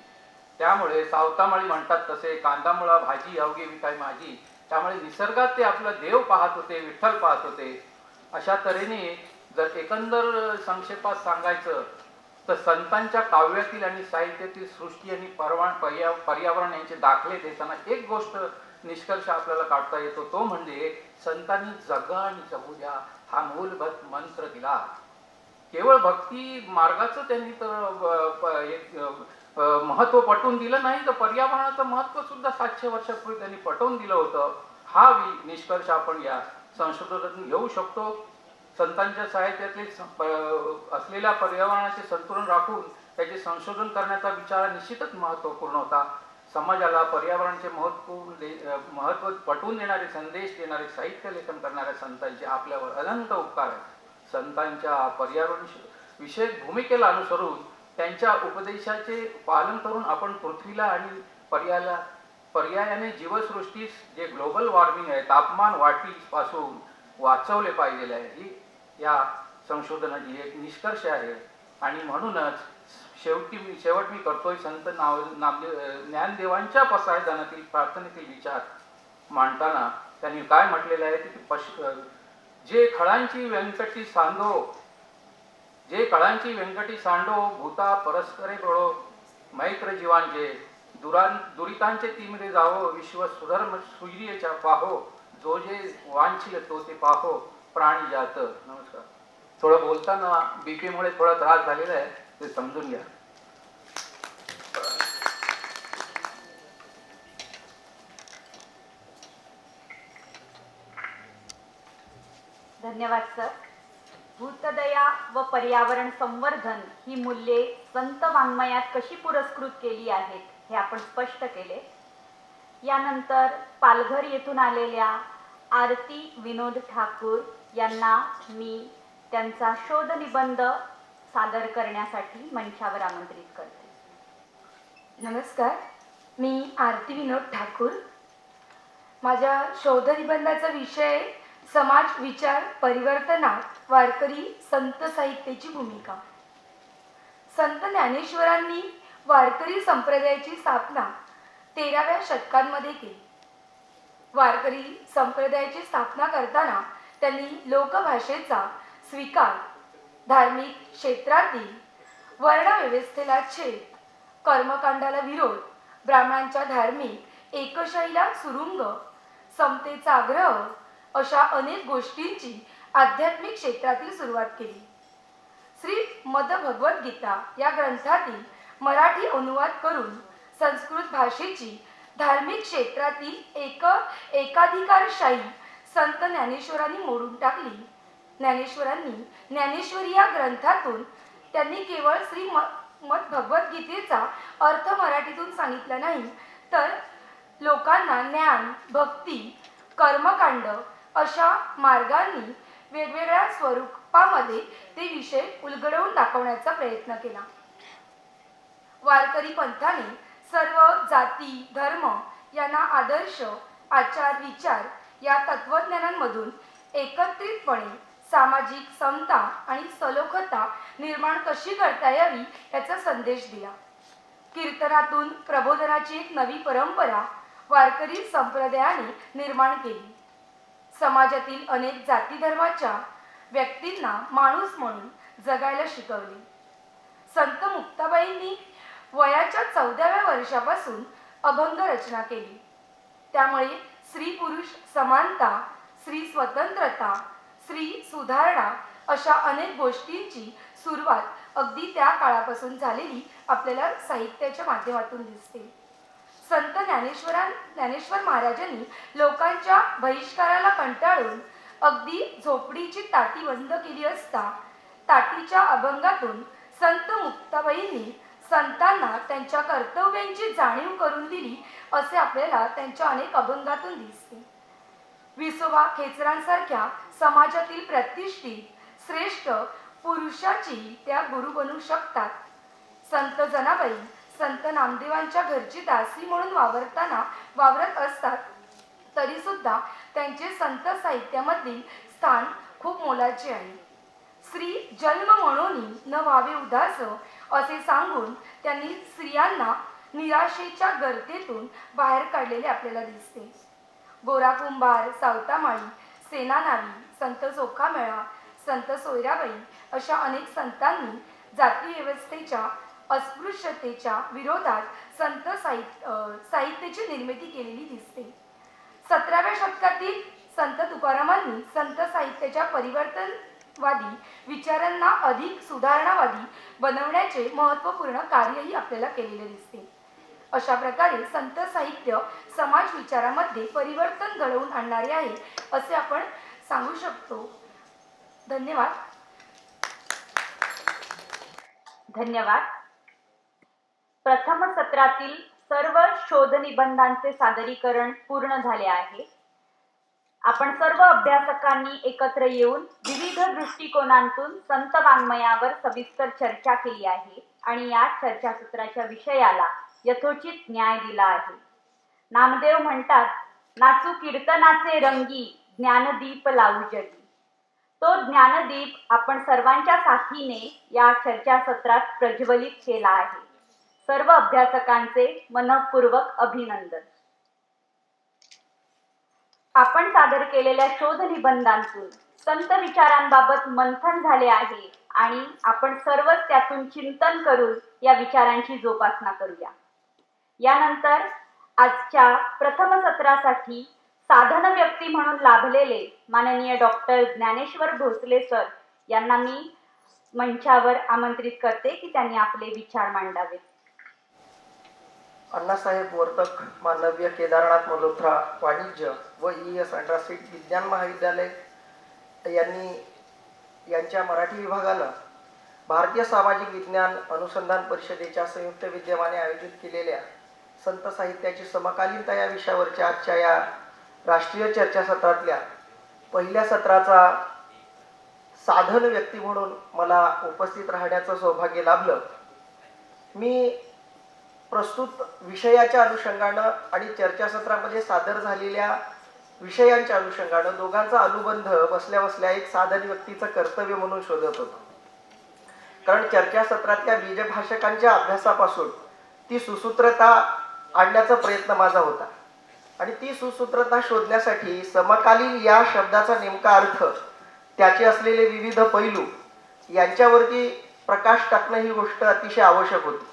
त्यामुळे सावतामाळी म्हणतात तसे कांदामुळा भाजी अवघे विकाय माझी. त्यामुळे निसर्गात ते आपला देव पाहत होते, विठ्ठल पाहत होते. अशा तऱ्हेने जर एकंदर संक्षेपात सांगायचं तर संतांच्या काव्यातील आणि साहित्यातील सृष्टी आणि पर्यावरण यांचे दाखले देताना एक गोष्ट निष्कर्ष आपल्याला काढता येतो, तो म्हणजे संतांनी जगा आणि जगू द्या हा मूलभूत मंत्र दिला. केवळ भक्ती मार्गाचं त्यांनी तर महत्त्व पटवून दिलं नाही, तर पर्यावरणाचं महत्त्व सुद्धा 700 वर्षापूर्वी त्यांनी पटवून दिलं होतं. हा निष्कर्ष आपण या संशोधनातून घेऊ शकतो. संतांच्या साहित्यातले असलेल्या पर्यावरणाचे संतुलन राखून त्याचे संशोधन करण्याचा विचार निश्चितच महत्त्वपूर्ण होता. समाजाला पर्यावरणाचे महत्त्व पटवून देणारे, संदेश देणारे, साहित्य लेखन करणाऱ्या संतांचे आपल्यावर अनंत उपकार आहेत. संतांच्या पर्यावरण विषयक भूमिकेला अनुसरून त्यांच्या उपदेशाचे पालन करून आपण पृथ्वीला आणि पर्यायाने जीवसृष्टीस जे ग्लोबल वॉर्मिंग आहे, तापमान वाढीपासून वाचवले पाहिजे आहे, ही या संशोधनाची एक निष्कर्ष आहे. आणि म्हणूनच शेवट मी करतोय संत ज्ञानदेवांच्या पसायदानातील प्रार्थनेतील विचार मांडताना त्यांनी काय म्हटलेलं आहे की जे खळांची व्यंकटी सांडो भूता परस्परे बळो मैत्र जीवांचे दुरितांचे तिमिरे जावो विश्व सुधर्म सूर्यच्या पाहो जो जे वांछिल तो ते पाहो प्राणी जात. नमस्कार. थोडं बोलताना बीपी मुळे थोडा त्रास झालेला आहे, ते समजून घ्या. धन्यवाद सर. भूतदया व पर्यावरण संवर्धन ही मूल्ये संत वाङ्मयात कशी पुरस्कृत केली आहेत हे आपण स्पष्ट केले. यानंतर पालघर येथून आलेल्या आरती विनोद ठाकूर यांना मी त्यांचा शोध निबंध सादर करण्यासाठी मंचावर आमंत्रित करते. नमस्कार, मी आरती विनोद ठाकूर. माझ्या शोध निबंधाचा विषय समाज विचार परिवर्तनात वारकरी संत साहित्याची भूमिका. संत ज्ञानेश्वरांनी वारकरी संप्रदायाची स्थापना 13व्या शतकांमध्ये केली. वारकरी संप्रदायाची स्थापना करताना त्यांनी लोकभाषेचा स्वीकार, धार्मिक क्षेत्रातील वर्णव्यवस्थेला छेद, कर्मकांडाला विरोध, ब्राह्मणांच्या धार्मिक एकशाहीला सुरुंग, समतेचा आग्रह अशा अनेक गोष्टींची आध्यात्मिक क्षेत्रातील सुरुवात केली. श्रीमद भगवद्गीता या ग्रंथातील मराठी अनुवाद करून संस्कृत भाषेची धार्मिक क्षेत्रातील एकाधिकारशाही संत ज्ञानेश्वरांनी मोडून टाकली. ज्ञानेश्वरांनी ज्ञानेश्वरी या ग्रंथातून त्यांनी केवळ श्रीमद भगवद्गीतेचा अर्थ मराठीतून सांगितला नाही, तर लोकांना ज्ञान, भक्ती, कर्मकांड अशा मार्गांनी वेगवेगळ्या स्वरूपामध्ये ते विषय उलगडवून दाखवण्याचा प्रयत्न केला. वारकरी पंथाने सर्व जाती, धर्म यांना आदर्श, आचार, विचार या तत्वज्ञानांमधून एकत्रितपणे सामाजिक समता आणि सलोखता निर्माण कशी करता यावी याचा संदेश दिला. कीर्तनातून प्रबोधनाची एक नवी परंपरा वारकरी संप्रदायाने निर्माण केली. समाजातील अनेक जाती धर्माच्या व्यक्तींना माणूस म्हणून जगायला शिकवले. संत मुक्ताबाईंनी वयाच्या 14व्या वर्षापासून अभंग रचना केली. त्यामुळे स्त्री पुरुष समानता, स्त्री स्वतंत्रता, स्त्री सुधारणा अशा अनेक गोष्टींची सुरुवात अगदी त्या काळापासून झालेली आपल्याला साहित्याच्या माध्यमातून दिसते. संत ज्ञानेश्वर महाराजांनी लोकांच्या बहिष्काराला कंटाळून अगदी झोपडीची ताटी बंद केली असता ताटीच्या अभंगातून संत मुक्ताबाईंनी संतांना त्यांच्या कर्तव्यांची जाणीव करून दिली असे आपल्याला त्यांच्या अनेक अभंगातून दिसते. विसोबा खेचरांसारख्या समाजातील प्रतिष्ठित श्रेष्ठ पुरुषाची त्या गुरु बनू शकतात. संत जनाबाई संत नामदेवांच्या घरची दासी म्हणून वावरत असतात, तरी सुद्धा त्यांचे संत साहित्यामधील स्थान खूप मोलाचे आहे. स्त्री जन्म म्हणून न व्हावे उदास असे सांगून त्यांनी स्त्रियांना निराशेच्या गर्तेतून बाहेर काढलेले आपल्याला दिसते. गोरा कुंभार, सावतामाळी, सेनानावी, संत चोखामेळा, संत सोयराबाई अशा अनेक संतांनी जाती व्यवस्थेच्या अस्पृश्यतेच्या विरोधात संत साहित्याची निर्मिती केलेली दिसते. 17व्या शतकातील संत तुकारामांनी संत साहित्याच्या वादी विचारांना अधिक सुधारणावादी बनवण्याचे महत्त्वपूर्ण कार्यही आपल्याला केलेले दिसते. अशा प्रकारे संत साहित्य समाज विचारामध्ये परिवर्तन घडवून आणणारे आहे असे आपण सांगू शकतो. धन्यवाद. धन्यवाद. प्रथम सत्रातील सर्व शोध निबंधांचे सादरीकरण पूर्ण झाले आहे. आपण सर्व अभ्यासकांनी एकत्र येऊन विविध दृष्टिकोनांतून संत वाङ्मयावर सविस्तर चर्चा केली आहे आणि या चर्चासत्राच्या विषयाला यथोचित न्याय दिला आहे. नामदेव म्हणतात, नाचू कीर्तनाचे रंगी, ज्ञानदीप लावू जगी. तो ज्ञानदीप आपण सर्वांच्या साथीने या चर्चासत्रात प्रज्वलित केला आहे. सर्व अभ्यासकांचे मनःपूर्वक अभिनंदन. आपण सादर केलेल्या शोध निबंधांतून संत विचारांबाबत मंथन झाले आहे आणि आपण सर्वच त्यातून चिंतन करून या विचारांची जोपासना करूया. यानंतर आजच्या प्रथम सत्रासाठी साधन व्यक्ती म्हणून लाभलेले माननीय डॉक्टर ज्ञानेश्वर भोसले सर यांना मी मंचावर आमंत्रित करते की त्यांनी आपले विचार मांडावेत. अण्णासाहेब वर्तक मानव्य केदारनाथ मल्होत्रा वाणिज्य व ES अंडरसीट विज्ञान महाविद्यालय यांच्या मराठी विभागानं भारतीय सामाजिक विज्ञान अनुसंधान परिषदेच्या संयुक्त विद्यमाने आयोजित केलेल्या संत साहित्याची समकालीनता या विषयावरच्या आजच्या या राष्ट्रीय चर्चासत्रातल्या पहिल्या सत्राचा साधन व्यक्ती म्हणून मला उपस्थित राहण्याचं सौभाग्य लाभलं. मी प्रस्तुत विषयाच्या अनुषंगानं आणि चर्चासत्रामध्ये सादर झालेल्या विषयांच्या अनुषंगानं दोघांचा अनुबंध बसल्या बसल्या एक साधन व्यक्तीचं कर्तव्य म्हणून शोधत होतो. कारण चर्चासत्रातल्या बीजभाषकांच्या अभ्यासापासून ती सुसूत्रता आणण्याचा प्रयत्न माझा होता आणि ती सुसूत्रता शोधण्यासाठी समकालीन या शब्दाचा नेमका अर्थ, त्याचे असलेले विविध पैलू यांच्यावरती प्रकाश टाकणं ही गोष्ट अतिशय आवश्यक होती.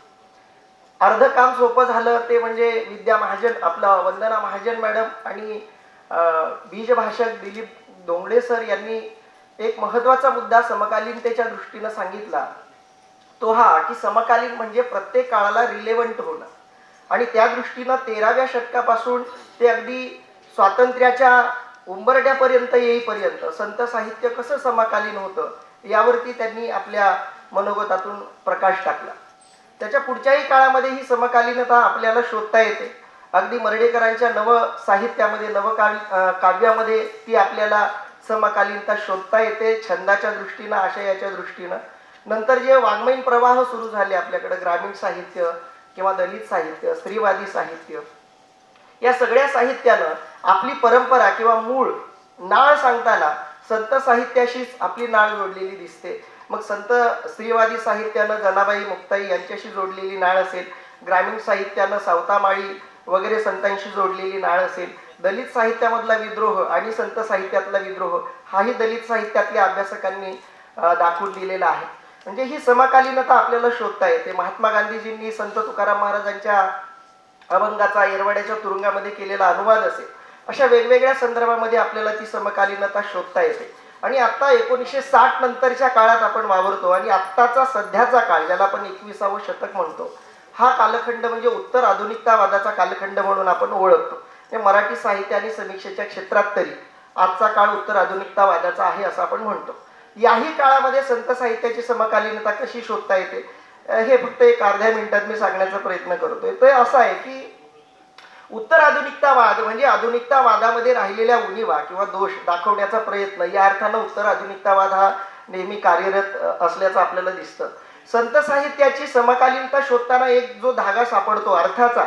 अर्ध काम सोपं झालं ते म्हणजे विद्या महाजन, आपला वंदना महाजन मॅडम आणि बीजभाषक दिलीप डोंगडे सर यांनी एक महत्त्वाचा मुद्दा समकालीनतेच्या दृष्टीनं सांगितला. तो हा की समकालीन म्हणजे प्रत्येक काळाला रिलेव्हंट होणं आणि त्या दृष्टीनं 13व्या शतकापासून ते अगदी स्वातंत्र्याच्या उंबरठ्यापर्यंत येईपर्यंत संत साहित्य कसं समकालीन होतं यावरती त्यांनी आपल्या मनोगतातून प्रकाश टाकला. त्याच्या पुढच्याही काळामध्ये ही समकालीनता आपल्याला शोधता येते. अगदी मर्ढेकरांच्या नव साहित्यामध्ये काव्यामध्ये ती आपल्याला समकालीनता शोधता येते, छंदाच्या दृष्टीनं, आशयाच्या दृष्टीनं. नंतर जे वाङ्मयीन प्रवाह सुरू झाले आपल्याकडे, ग्रामीण साहित्य किंवा दलित साहित्य, स्त्रीवादी साहित्य, या सगळ्या साहित्यानं आपली परंपरा किंवा मूळ नाळ सांगताना संत साहित्याशीच आपली नाळ जोडलेली दिसते. मग संत स्त्रीवादी साहित्यानं जनाबाई मुक्ताई यांच्याशी जोडलेली नाळ असेल, ग्रामीण साहित्यानं सावतामाळी वगैरे संतांशी जोडलेली नाळ असेल, दलित साहित्यामधला विद्रोह आणि संत साहित्यातला विद्रोह हाही दलित साहित्यातल्या अभ्यासकांनी दाखवून दिलेला आहे. म्हणजे ही समकालीनता आपल्याला शोधता येते. महात्मा गांधीजींनी संत तुकाराम महाराजांच्या अभंगाचा येरवाड्याच्या तुरुंगामध्ये केलेला अनुवाद असेल, अशा वेगवेगळ्या संदर्भामध्ये आपल्याला ती समकालीनता शोधता येते. आणि आता 1960 नंतरच्या काळात आपण वावरतो आणि आत्ताचा सध्याचा काळ, ज्याला आपण 21सावं शतक म्हणतो, हा कालखंड म्हणजे उत्तर आधुनिकतावादाचा कालखंड म्हणून आपण ओळखतो. मराठी साहित्य आणि समीक्षेच्या क्षेत्रात तरी आजचा काळ उत्तर आधुनिकतावादाचा आहे असं आपण म्हणतो. याही काळामध्ये संत साहित्याची समकालीनता कशी शोधता येते हे फक्त एक अर्ध्या मिनिटात मी सांगण्याचा प्रयत्न करतोय. तो असं आहे की उत्तर आधुनिकतावाद म्हणजे आधुनिकतावादामध्ये राहिलेल्या उणिवा किंवा दोष दाखवण्याचा प्रयत्न, या अर्थानं उत्तर आधुनिकतावाद हा नेहमी कार्यरत असल्याचं आपल्याला दिसतं. संत साहित्याची समकालीनता शोधताना एक जो धागा सापडतो अर्थाचा,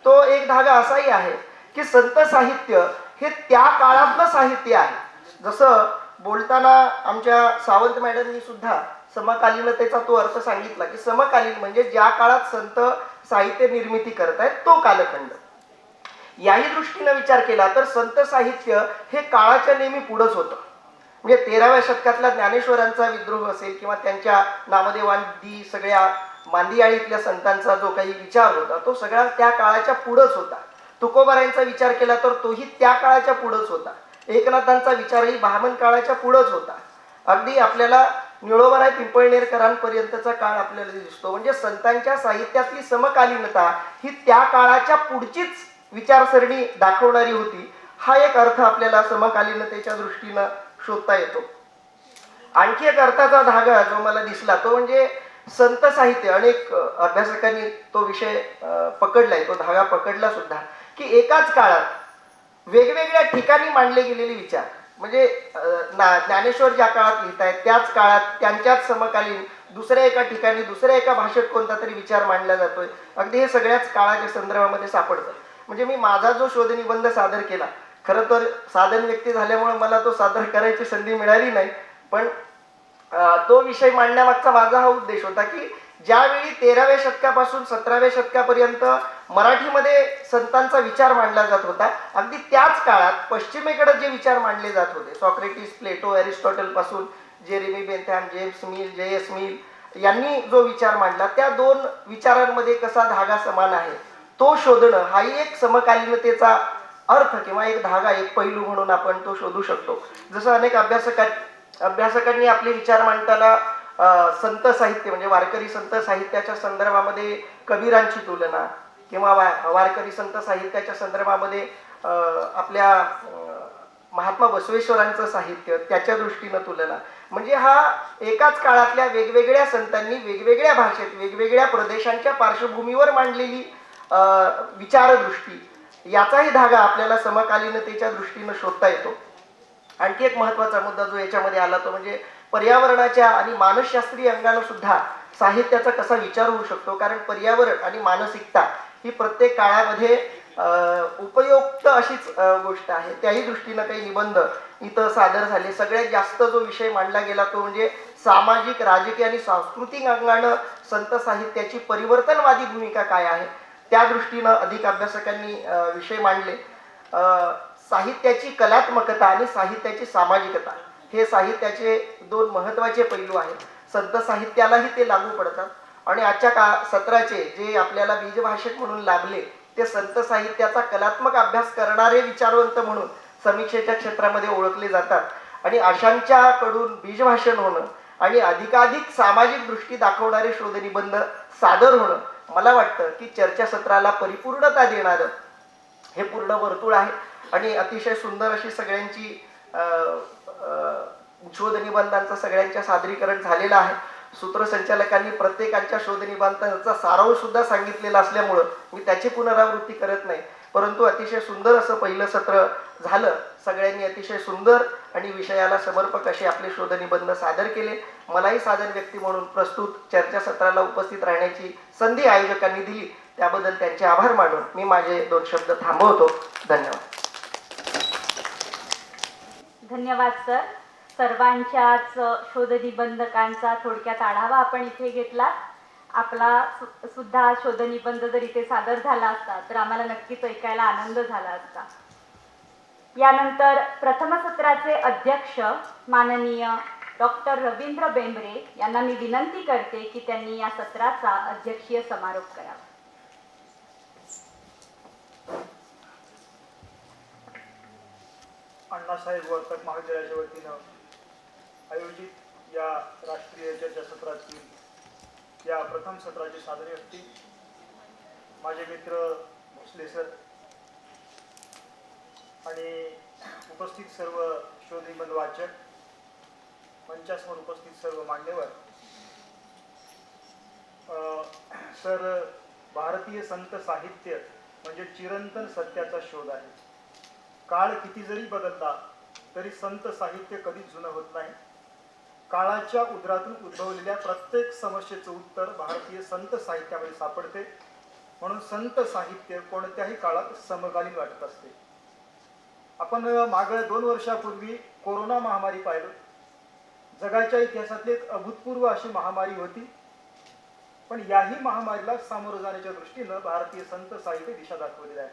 तो एक धागा असाही आहे की संत साहित्य हे त्या काळातलं साहित्य आहे. जसं बोलताना आमच्या सावंत मॅडमनी सुद्धा समकालीनतेचा तो अर्थ सांगितला की समकालीन म्हणजे ज्या काळात संत साहित्य निर्मिती करतायत तो कालखंड. याही दृष्टीने विचार केला तर संत साहित्य हे काळाच्या नेहमी पुढंच होतं. म्हणजे 13व्या शतकातला ज्ञानेश्वरांचा विद्रोह असेल किंवा त्यांच्या नामदेवांदी सगळ्या मांदियाळीतल्या संतांचा जो काही विचार होता तो सगळा त्या काळाच्या पुढंच होता. तुकोबारायांचा विचार केला तर तोही त्या काळाच्या पुढंच होता. एकनाथांचा विचारही ब्राह्मण काळाच्या पुढंच होता. अगदी आपल्याला निळोबाराय पिंपळनेरकरांपर्यंतचा काळ आपल्याला दिसतो. म्हणजे संतांच्या साहित्यातली समकालीनता ही त्या काळाच्या पुढचीच विचारसरणी दाखवणारी होती. हा एक अर्थ आपल्याला समकालीनतेच्या दृष्टीनं शोधता येतो. आणखी एक अर्थाचा धागा जो मला दिसला तो म्हणजे संत साहित्य. अनेक अभ्यासकांनी तो विषय पकडलाय, तो धागा पकडला सुद्धा, की एकाच काळात वेगवेगळ्या ठिकाणी मांडले गेलेले विचार. म्हणजे ज्ञानेश्वर ज्या काळात लिहित आहेत त्याच काळात त्यांच्याच समकालीन दुसऱ्या एका ठिकाणी दुसऱ्या एका भाषेत कोणता तरी विचार मांडला जातोय. अगदी हे सगळ्याच काळाच्या संदर्भामध्ये सापडतं. म्हणजे मी माझा जो शोधनिबंध सादर केला, खरं तर साधन व्यक्ती झाल्यामुळे मला तो सादर करायची संधी मिळाली नाही, पण तो विषय मांडण्यामागचा माझा हा उद्देश होता की ज्यावेळी 13व्या शतकापासून 17व्या शतकापर्यंत मराठीमध्ये संतांचा विचार मांडला जात होता, अगदी त्याच काळात पश्चिमेकडे जे विचार मांडले जात होते, सॉक्रेटिस, प्लेटो, एरिस्टॉटल पासून Jeremy Bentham, James mill, JS. Mill यांनी जो विचार मांडला, त्या दोन विचारांमध्ये कसा धागा समान आहे तो शोधणं हाही एक समकालीनतेचा अर्थ किंवा एक धागा, एक पैलू म्हणून आपण तो शोधू शकतो. जसं अनेक अभ्यासकांनी आपले विचार मांडताना संत साहित्य म्हणजे वारकरी संत साहित्याच्या संदर्भामध्ये कबीरांची तुलना किंवा वारकरी संत साहित्याच्या संदर्भामध्ये आपल्या महात्मा बसवेश्वरांचं साहित्य त्याच्या दृष्टीनं तुलना, म्हणजे हा एकाच काळातल्या वेगवेगळ्या संतांनी वेगवेगळ्या भाषेत वेगवेगळ्या प्रदेशांच्या पार्श्वभूमीवर मांडलेली विचारदृष्टी, याचाही धागा आपल्याला समकालीनतेच्या दृष्टीनं शोधता येतो. आणखी एक महत्त्वाचा मुद्दा जो याच्यामध्ये आला तो म्हणजे पर्यावरणाच्या आणि मानसशास्त्रीय अंगानं सुद्धा साहित्याचा कसा विचार होऊ शकतो. कारण पर्यावरण आणि मानसिकता ही प्रत्येक काळामध्ये उपयुक्त अशीच गोष्ट आहे. त्याही दृष्टीनं काही निबंध इथं सादर झाले. सगळ्यात जास्त जो विषय मांडला गेला तो म्हणजे सामाजिक, राजकीय आणि सांस्कृतिक अंगानं संत साहित्याची परिवर्तनवादी भूमिका काय आहे, त्या दृष्टीनं अधिक अभ्यासकांनी विषय मांडले. साहित्याची कलात्मकता आणि साहित्याची सामाजिकता हे साहित्याचे दोन महत्त्वाचे पैलू आहेत. संत साहित्यालाही ते लागू पडतात आणि आजच्या सत्राचे जे आपल्याला बीजभाषक म्हणून लाभले ते संत साहित्याचा कलात्मक अभ्यास करणारे विचारवंत म्हणून समीक्षेच्या क्षेत्रामध्ये ओळखले जातात. आणि अशांच्याकडून बीजभाषण होणं आणि अधिकाधिक सामाजिक दृष्टी दाखवणारे शोधनिबंध सादर होणं, मला वाटतं की चर्चासत्राला परिपूर्णता देणारं हे पूर्ण वर्तुळ आहे. आणि अतिशय सुंदर अशी सगळ्यांची शोधनिबंधांचं सगळ्यांच्या सादरीकरण झालेलं आहे. सूत्रसंचालकांनी प्रत्येकाच्या शोधनिबंधांचा सारांश सुद्धा सांगितलेला असल्यामुळं मी त्याची पुनरावृत्ती करत नाही, परंतु अतिशय सुंदर असं पहिलं सत्र झालं. सगळ्यांनी अतिशय सुंदर आणि विषयाला समर्पक असे आपले शोधनिबंध सादर केले. मलाही साधन व्यक्ती म्हणून प्रस्तुत चर्चासत्राला उपस्थित राहण्याची संधी आयोजकांनी दिली, त्याबद्दल त्यांचे आभार मानून मी माझे 2 शब्द थांबवतो. धन्यवाद. धन्यवाद सर. सर्वांच्याच शोधनिबंधकांचा थोडक्यात आढावा आपण इथे घेतला. आपला सुद्धा शोधनिबंध जर इथे सादर झाला असता तर आम्हाला नक्कीच ऐकायला आनंद झाला असता. यानंतर प्रथम सत्राचे अध्यक्ष माननीय डॉक्टर रवींद्र बेंबरे यांना मी विनंती करते की त्यांनी या सत्राचा अध्यक्षीय समारोप करावा. अण्णासाहेब वर्तक महाविद्यालयाच्या वतीनं आयोजित या राष्ट्रीय चर्चासत्रातील या प्रथम सत्राचे सादरी व्यक्ती माझे मित्र भोसले सर आणि उपस्थित सर्व शोधनिबंध वाचक, मंचासमोर उपस्थित सर्व मान्यवर. सर, भारतीय संत साहित्य म्हणजे चिरंतन सत्याचा शोध आहे. काळ किती जरी बदलला तरी संत साहित्य कधीच जुनं होत नाही. काळाच्या उदरातून उद्भवलेल्या प्रत्येक समस्येचं उत्तर भारतीय संत साहित्यामध्ये सापडते. म्हणून संत साहित्य कोणत्याही काळात समकालीन वाटत असते. आपण मागं 2 वर्षापूर्वी कोरोना महामारी पाहिलं. जगाच्या इतिहासातली एक अभूतपूर्व अशी महामारी होती, पण याही महामारीला सामोरं जाण्याच्या दृष्टीनं भारतीय संत साहित्य दिशा दाखवलेली आहे.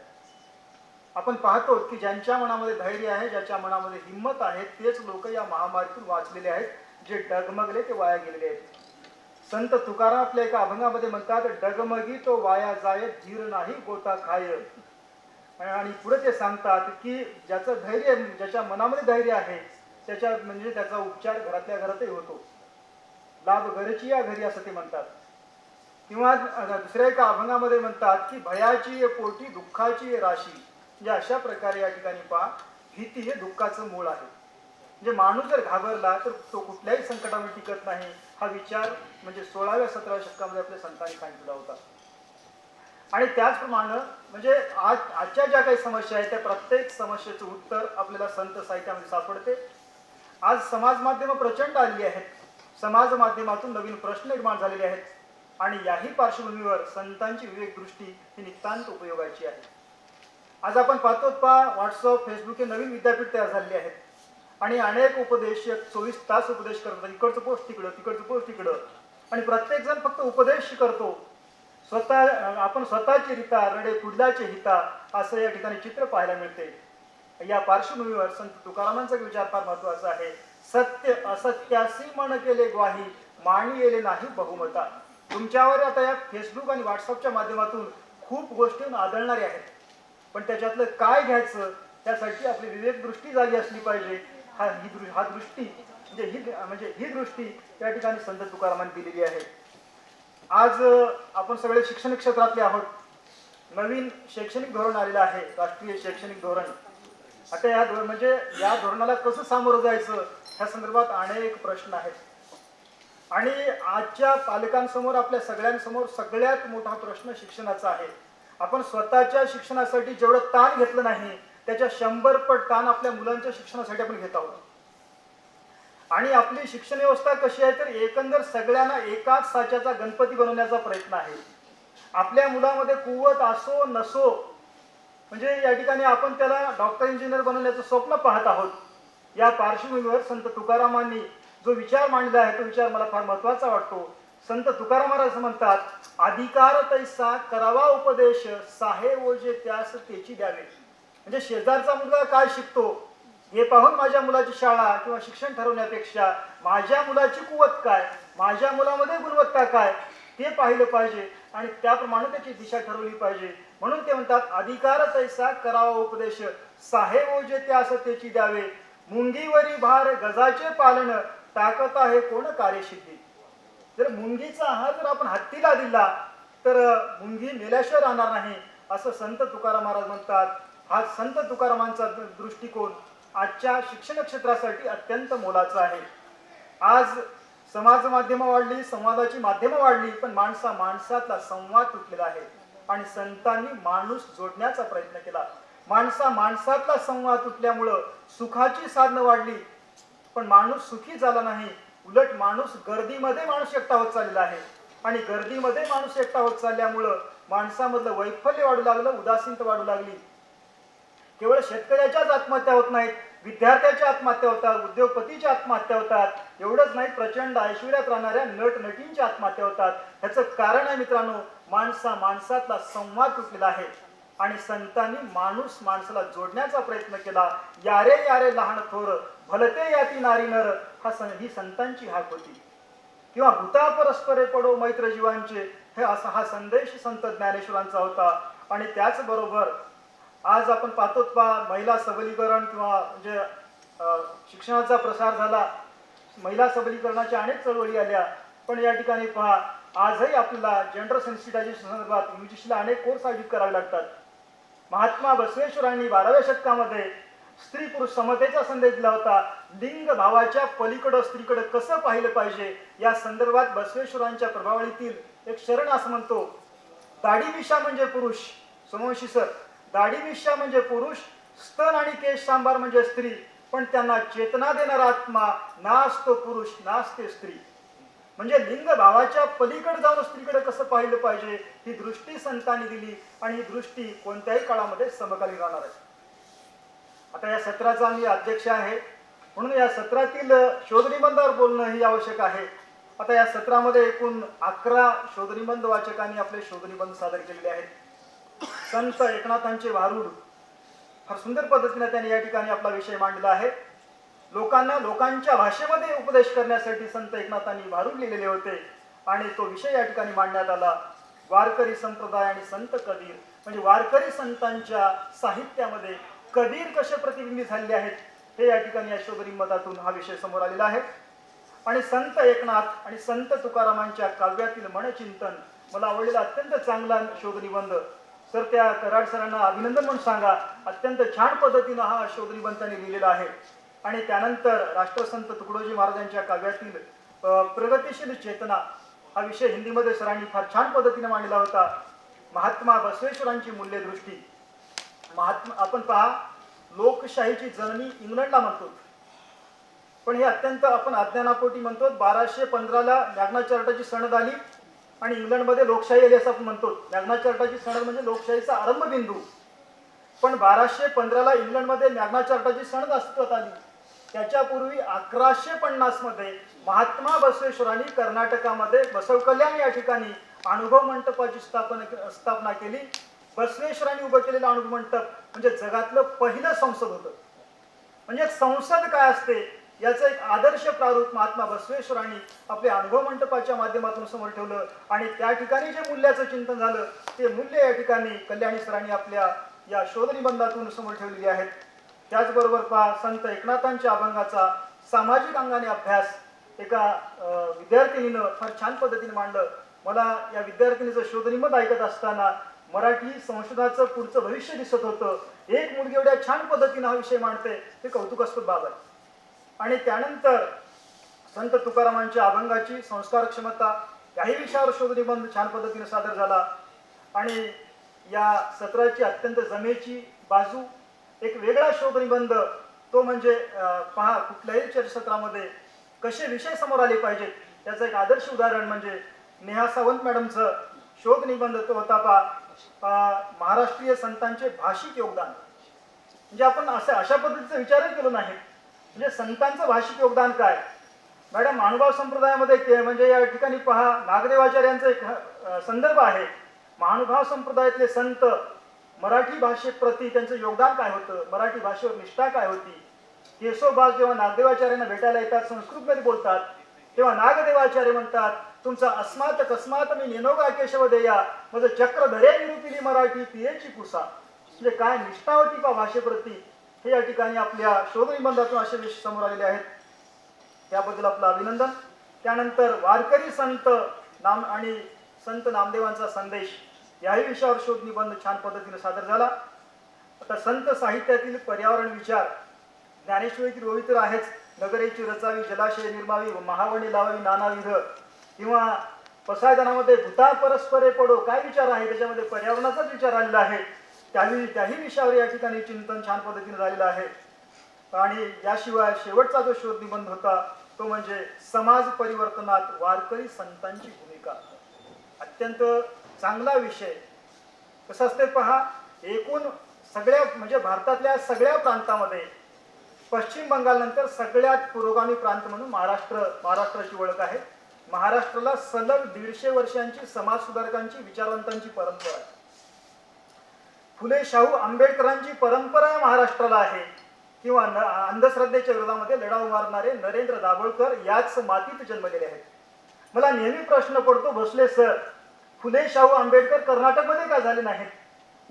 आपण पाहतो की ज्यांच्या मनामध्ये धैर्य आहे, ज्याच्या मनामध्ये हिंमत आहे, तेच लोक या महामारीतून वाचलेले आहेत. जे डगमगले ते वाया गेलेले आहेत. संत तुकाराम आपल्या एका अभंगामध्ये म्हणतात, डगमगी तो वाया जाय, धीर नाही गोता खाय. आणि पुढे ते सांगतात की ज्याचं धैर्य, ज्याच्या मनामध्ये धैर्य आहे त्याचा उपचार घरातल्या घरातही होतो. लाभ घरची या घरी असं ते म्हणतात. किंवा दुसऱ्या एका अभंगामध्ये म्हणतात की भयाची ये पोटी दुःखाची ये राशी. म्हणजे अशा प्रकारे या ठिकाणी पहा, भीती हे दुःखाचं मूळ आहे. म्हणजे माणूस जर घाबरला तर तो कुठल्याही संकटामध्ये टिकत नाही. हा विचार म्हणजे 16व्या-17व्या शतकामध्ये आपल्या संतांनी सांगितला होता. आणि त्याचप्रमाणे म्हणजे आजच्या ज्या काही समस्या आहेत त्या प्रत्येक समस्येचं उत्तर आपल्याला संत साहित्यामध्ये सापडते. आज समाज माध्यमं प्रचंड आलेली आहेत. समाज माध्यमातून नवीन प्रश्न निर्माण झालेले आहेत आणि याही पार्श्वभूमीवर संतांची विवेक दृष्टी ही नितांत उपयोगाची आहे. आज आपण पाहतो व्हॉट्सअप, फेसबुक हे नवीन विद्यापीठ तयार झालेले आहेत आणि अनेक उपदेशक 24 तास उपदेश करतात. इकडचं पोस्ट तिकडं, तिकडचं पोस्ट तिकडं आणि प्रत्येकजण फक्त उपदेश करतो. आपण स्वतःची रीता रडे पुढल्याचे हिता असं या ठिकाणी चित्र पाहायला मिळते. या पार्श्वभूमीवर संत तुकारामांचा विचार फार महत्वाचा आहे. सत्य असत्यासी मन केले ग्वाही मानी येले नाही बहुमता. तुमच्यावर आता या फेसबुक आणि व्हॉट्सअपच्या माध्यमातून खूप गोष्टी आदळणाऱ्या आहेत, पण त्याच्यातलं काय घ्यायचं त्यासाठी आपली विवेक दृष्टी झाली असली पाहिजे. ही दृष्टी या ठिकाणी संत तुकारामांनी दिलेली आहे. आज आपण सगळे शिक्षण क्षेत्रातले आहोत. नवीन शैक्षणिक धोरण आलेलं आहे, राष्ट्रीय शैक्षणिक धोरण. आता या धोरणाला कसं सामोरं जायचं ह्या संदर्भात अनेक प्रश्न आहेत आणि आजच्या पालकांसमोर आपल्या सगळ्यांसमोर सगळ्यात मोठा प्रश्न शिक्षणाचा आहे. आपण स्वतःच्या शिक्षणासाठी जेवढं ताण घेतलं नाही त्याच्या 100 पट ताण आपल्या मुलांच्या शिक्षणासाठी आपण घेत आहोत. आणि आपली शिक्षण व्यवस्था कशी आहे तर एकंदर सगळ्यांना एकाच साच्याचा गणपती बनवण्याचा प्रयत्न आहे. आपल्या मुलामध्ये कुवत असो नसो, म्हणजे या ठिकाणी आपण त्याला डॉक्टर इंजिनियर बनवण्याचं स्वप्न पाहत आहोत. या पार्श्वभूमीवर संत तुकारामांनी जो विचार मांडला आहे तो विचार मला फार महत्वाचा वाटतो. संत तुकाराम महाराज म्हणतात, अधिकार तैसा करावा उपदेश साहे ओजे त्यास तेची द्यावे. म्हणजे शेजारचा मुलगा काय शिकतो हे पाहून माझ्या मुलाची शाळा किंवा शिक्षण ठरवण्यापेक्षा माझ्या मुलाची कुवत काय, माझ्या मुलामध्ये गुणवत्ता काय ते पाहिलं पाहिजे आणि त्याप्रमाणे त्याची दिशा ठरवली पाहिजे. म्हणून ते म्हणतात, अधिकार तैसा करावा उपदेश साहे ओजे त्यास तेची द्यावे. मुंगीवरी भार गजाचे पालन टाकत आहे कोण कार्यसिद्धी. जर मुंगीचा आहार जर आपण हत्तीला दिला तर मुंगी मेल्याशिवाय राहणार नाही असं संत तुकाराम महाराज म्हणतात. हा संत तुकारामांचा दृष्टिकोन आजच्या शिक्षण क्षेत्रासाठी अत्यंत मोलाचा आहे. आज समाज माध्यमं वाढली, संवादाची माध्यमं वाढली, पण माणसातला संवाद तुटलेला आहे आणि संतांनी माणूस जोडण्याचा प्रयत्न केला. माणसातला संवाद तुटल्यामुळं सुखाची साधनं वाढली, पण माणूस सुखी झाला नाही. उलट गर्दीमध्ये माणूस एकटा होत चाललेला आहे आणि गर्दीमध्ये माणूस एकटा होत चालल्यामुळं माणसामधलं वैफल्य वाढू लागलं, उदासीनता वाढू लागली. केवळ शेतकऱ्याच्याच आत्महत्या होत नाहीत, विद्यार्थ्याच्या आत्महत्या होतात, उद्योगपतीच्या आत्महत्या होतात. एवढंच नाही, प्रचंड ऐश्वर्यात राहणाऱ्या नटनटींच्या आत्महत्या होतात. ह्याचं कारण आहे मित्रांनो, माणसातला संवाद तुटलेला आहे आणि संतांनी माणसाला जोडण्याचा प्रयत्न केला. यारे यारे लहान थोर भलते याती नारी नर ही संतांची हाक होती. किंवा भूता परस्परे पडो मैत्र जीवांचे हा संदेश संत ज्ञानेश्वरांचा होता. आणि त्याचबरोबर आज आपण पाहतो महिला सबलीकरण किंवा म्हणजे शिक्षणाचा प्रसार झाला, महिला सबलीकरणाच्या अनेक चळवळी आल्या, पण या ठिकाणी पहा आजही आपल्याला जेंडर सेन्सिटायझेशन संदर्भात UGCला अनेक कोर्स आयोजित करावे लागतात. महात्मा बसवेश्वरांनी 12व्या शतकामध्ये स्त्री पुरुष समतेचा संदेश दिला होता. लिंग भावाच्या पलीकडं स्त्रीकडे कसं पाहिलं पाहिजे या संदर्भात बसवेश्वरांच्या प्रभावळीतील एक शरण असं म्हणतो, दाढी मिशा म्हणजे पुरुष. सोमवंशी सर, दाढी मिशा म्हणजे पुरुष, स्तन आणि केश सांबार म्हणजे स्त्री, पण त्यांना चेतना देणारा आत्मा नासतो पुरुष नासते स्त्री. म्हणजे लिंग भावाच्या पलीकडे जाऊन स्त्रीकडे कसं पाहिलं पाहिजे ही दृष्टी संतांनी दिली आणि ही दृष्टी कोणत्याही काळामध्ये समकालीन राहणार आहे. आता या सत्राचा मी अध्यक्ष आहे म्हणून या सत्रातील शोधनिबंधावर बोलणं ही आवश्यक आहे. आता या सत्रामध्ये एकूण 11 शोधनिबंध वाचकांनी आपले शोधनिबंध सादर केलेले आहेत. संत एकनाथांचे भारूड फार सुंदर पद्धतीने त्यांनी या ठिकाणी आपला विषय मांडला आहे. लोकांच्या भाषेमध्ये उपदेश करण्यासाठी संत एकनाथांनी भारूड लिहिलेले होते आणि तो विषय या ठिकाणी मांडण्यात आला. वारकरी संप्रदाय आणि संत कबीर, म्हणजे वारकरी संतांच्या साहित्यामध्ये कबीर कसे प्रतिबिंबित झालेले आहेत हे या ठिकाणी या शोधनिबंधातून हा विषय समोर आलेला आहे. आणि संत एकनाथ आणि संत तुकारामांच्या काव्यातील मनचिंतन मला आवडलेला अत्यंत चांगला शोधनिबंध. सर त्या कराड सरांना अभिनंदन म्हणून सांगा, अत्यंत छान पद्धतीनं हा शोधनिबंध त्यांनी लिहिलेला आहे. आणि त्यानंतर राष्ट्रसंत तुकडोजी महाराजांच्या काव्यातील प्रगतिशील चेतना हा विषय हिंदीमध्ये सरांनी फार छान पद्धतीने मांडला होता. महात्मा बसवेश्वरांची मूल्यदृष्टी. आपण पहा, लोकशाहीची जननी इंग्लंडला म्हणतो, पण हे अत्यंत आपण अज्ञानापोटी म्हणतो. 1215ला मॅग्ना चार्टाची सनद आली आणि इंग्लंडमध्ये लोकशाही आली असं आपण म्हणतो. मॅग्ना चार्टाची सनद म्हणजे लोकशाहीचा आरंभबिंदू. पण 1215ला इंग्लंडमध्ये मॅग्ना चार्टाची सनद अस्तित्वात आली. त्याच्यापूर्वी 1150 मध्ये महात्मा बसवेश्वरांनी कर्नाटकामध्ये बसव कल्याण या ठिकाणी अनुभव मंडपाची स्थापना केली. बसवेश्वरांनी उभं केलेलं अनुभव मंडप म्हणजे जगातलं पहिलं संसद होतं. म्हणजे संसद काय असते याचं एक आदर्श प्रारूप महात्मा बसवेश्वरांनी आपल्या अनुभव मंडपाच्या माध्यमातून समोर ठेवलं. आणि त्या ठिकाणी जे मूल्याचं चिंतन झालं ते मूल्य या ठिकाणी कल्याणी सरांनी आपल्या या शोधनिबंधातून समोर ठेवलेली आहेत. त्याचबरोबर पहा, संत एकनाथांच्या अभंगाचा सामाजिक अंगाने अभ्यास एका विद्यार्थिनीनं फार छान पद्धतीने मांडलं. मला या विद्यार्थिनीचं शोधनिबंध ऐकत असताना मराठी संशोधनाचं पुढचं भविष्य दिसत होतं. एक मुलगी एवढ्या छान पद्धतीने हा विषय मांडते हे कौतुकास्पद बाब आहे. आणि त्यानंतर संत तुकारामांच्या अभंगाची संस्कार क्षमता याही विषयावर शोधनिबंध छान पद्धतीने सादर झाला. आणि या सत्राची अत्यंत जमेची बाजू एक वेगळा शोधनिबंध तो म्हणजे पहा, कुठल्याही चर्चासत्रामध्ये कसे विषय समोर आले पाहिजेत त्याचं एक आदर्श उदाहरण म्हणजे नेहा सावंत मॅडमचं शोधनिबंध तो होता महाराष्ट्रीय संतांचे भाषिक योगदान. म्हणजे आपण अशा पद्धतीचा विचारही केला नाही. म्हणजे संतांचं भाषिक योगदान काय. मॅडम, महानुभाव संप्रदायामध्ये म्हणजे या ठिकाणी पहा, नागदेवाचार्यांचा एक संदर्भ आहे. महानुभाव संप्रदायातले संत मराठी भाषेप्रती त्यांचं योगदान काय होतं, मराठी भाषेवर निष्ठा काय होती. केशवबाग जेव्हा नागदेवाचार्यांना भेटायला येतात, संस्कृतमध्ये बोलतात, तेव्हा नागदेवाचार्य म्हणतात, तुमचा अस्मात कस्मात मी नेनोगा केशव देया, माझं चक्र धरे निरूपिली मराठी पियेची कुसा. म्हणजे काय निष्ठा होती का भाषेप्रती, हे या ठिकाणी आपल्या शोधनिबंधातून असे विषय समोर आलेले आहेत. त्याबद्दल आपलं अभिनंदन. त्यानंतर वारकरी संत आणि संत नामदेवांचा संदेश याही विषयावर शोधनिबंध छान पद्धतीने सादर झाला. आता संत साहित्यातील पर्यावरण विचार, ज्ञानेश्वरीतील ओवी तर आहेच, नगरेची रचावी जलाशय निर्मावी महावणी लावावी नानाविध, किंवा पसायदानामध्ये भूता परस्परे पडो काय विचार आहे, त्याच्यामध्ये पर्यावरणाचाच विचार आलेला आहे. त्याही विषयावर या ठिकाणी चिंतन छान पद्धतीने झालेलं आहे. आणि याशिवाय शेवटचा जो शोधनिबंध होता तो म्हणजे समाज परिवर्तनात वारकरी संतांची भूमिका. अत्यंत चांगला विषय. कसं असते पहा, एकूण सगळ्या म्हणजे भारतातल्या सगळ्या प्रांतामध्ये पश्चिम बंगालनंतर सगळ्यात पुरोगामी प्रांत म्हणून महाराष्ट्राची ओळख आहे. महाराष्ट्राला सलग 150 वर्षांची समाज सुधारकांची विचारवंतांची परंपरा आहे. फुले शाहू आंबेडकरांची परंपरा या महाराष्ट्राला आहे. किंवा अंधश्रद्धेच्या विरोधामध्ये लढा उभारणारे नरेंद्र दाभोळकर याच मातीत जन्मलेले आहेत. मला नेहमी प्रश्न पडतो, भोसले सर, फुले शाहू आंबेडकर कर्नाटकमध्ये का झाले नाहीत,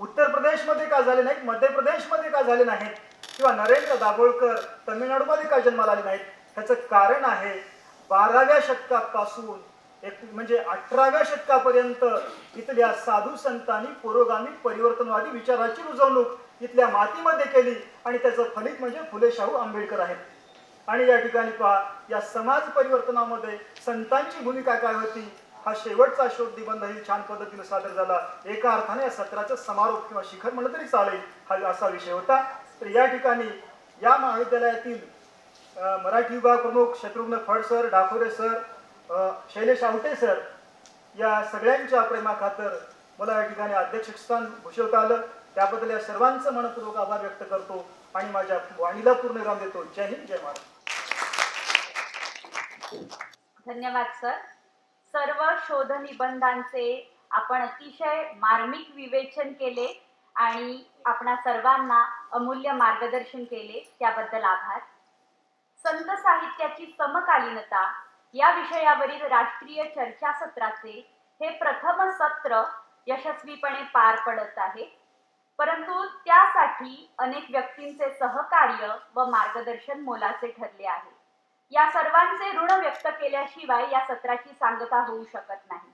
उत्तर प्रदेशमध्ये का झाले नाहीत, मध्य प्रदेशमध्ये का झाले नाहीत, किंवा नरेंद्र दाभोळकर तमिळनाडूमध्ये का जन्माला आले नाहीत. ह्याचं कारण आहे 12व्या शतकापासून म्हणजे 18व्या शतकापर्यंत इथल्या साधू संतांनी पुरोगामी परिवर्तनवादी विचाराची रुजवणूक इथल्या मातीमध्ये केली आणि त्याचं फलित म्हणजे फुले शाहू आंबेडकर आहेत. आणि या ठिकाणी पहा, या समाज परिवर्तनामध्ये संतांची भूमिका काय होती हा शेवटचा शोधनिबंधही छान पद्धतीने सादर झाला. एका अर्थाने या सत्राचा समारोप किंवा शिखर म्हणलं तरी चालेल हा असा विषय होता. तर या ठिकाणी या महाविद्यालयातील मराठी विभाग प्रमुख Shatrughna Phad sir, Dakore sir, Shailesh Awate sir या सगळ्यांच्या प्रेमाखातर मला या ठिकाणी अध्यक्षस्थान भूषवता आलं. त्याबद्दल या सर्वांचं मनपूर्वक आभार व्यक्त करतो आणि माझ्या वाणीला पूर्ण विराम देतो. जय हिंद, जय महाराष्ट्र. धन्यवाद सर. सर्व शोध निबंधांचे आपण अतिशय मार्मिक विवेचन केले आणि आपणा सर्वांना अमूल्य मार्गदर्शन केले त्याबद्दल आभार. संत साहित्याची समकालीनता या विषयावरील राष्ट्रीय चर्चासत्राचे हे प्रथम सत्र यशस्वीपणे पार पडत आहे. परंतु त्यासाठी यासाठी अनेक व्यक्तींचे सहकार्य व मार्गदर्शन मोलाचे ठरले आहे. या सर्वांचे ऋण व्यक्त केल्याशिवाय या सत्राची सांगता होऊ शकत नाही.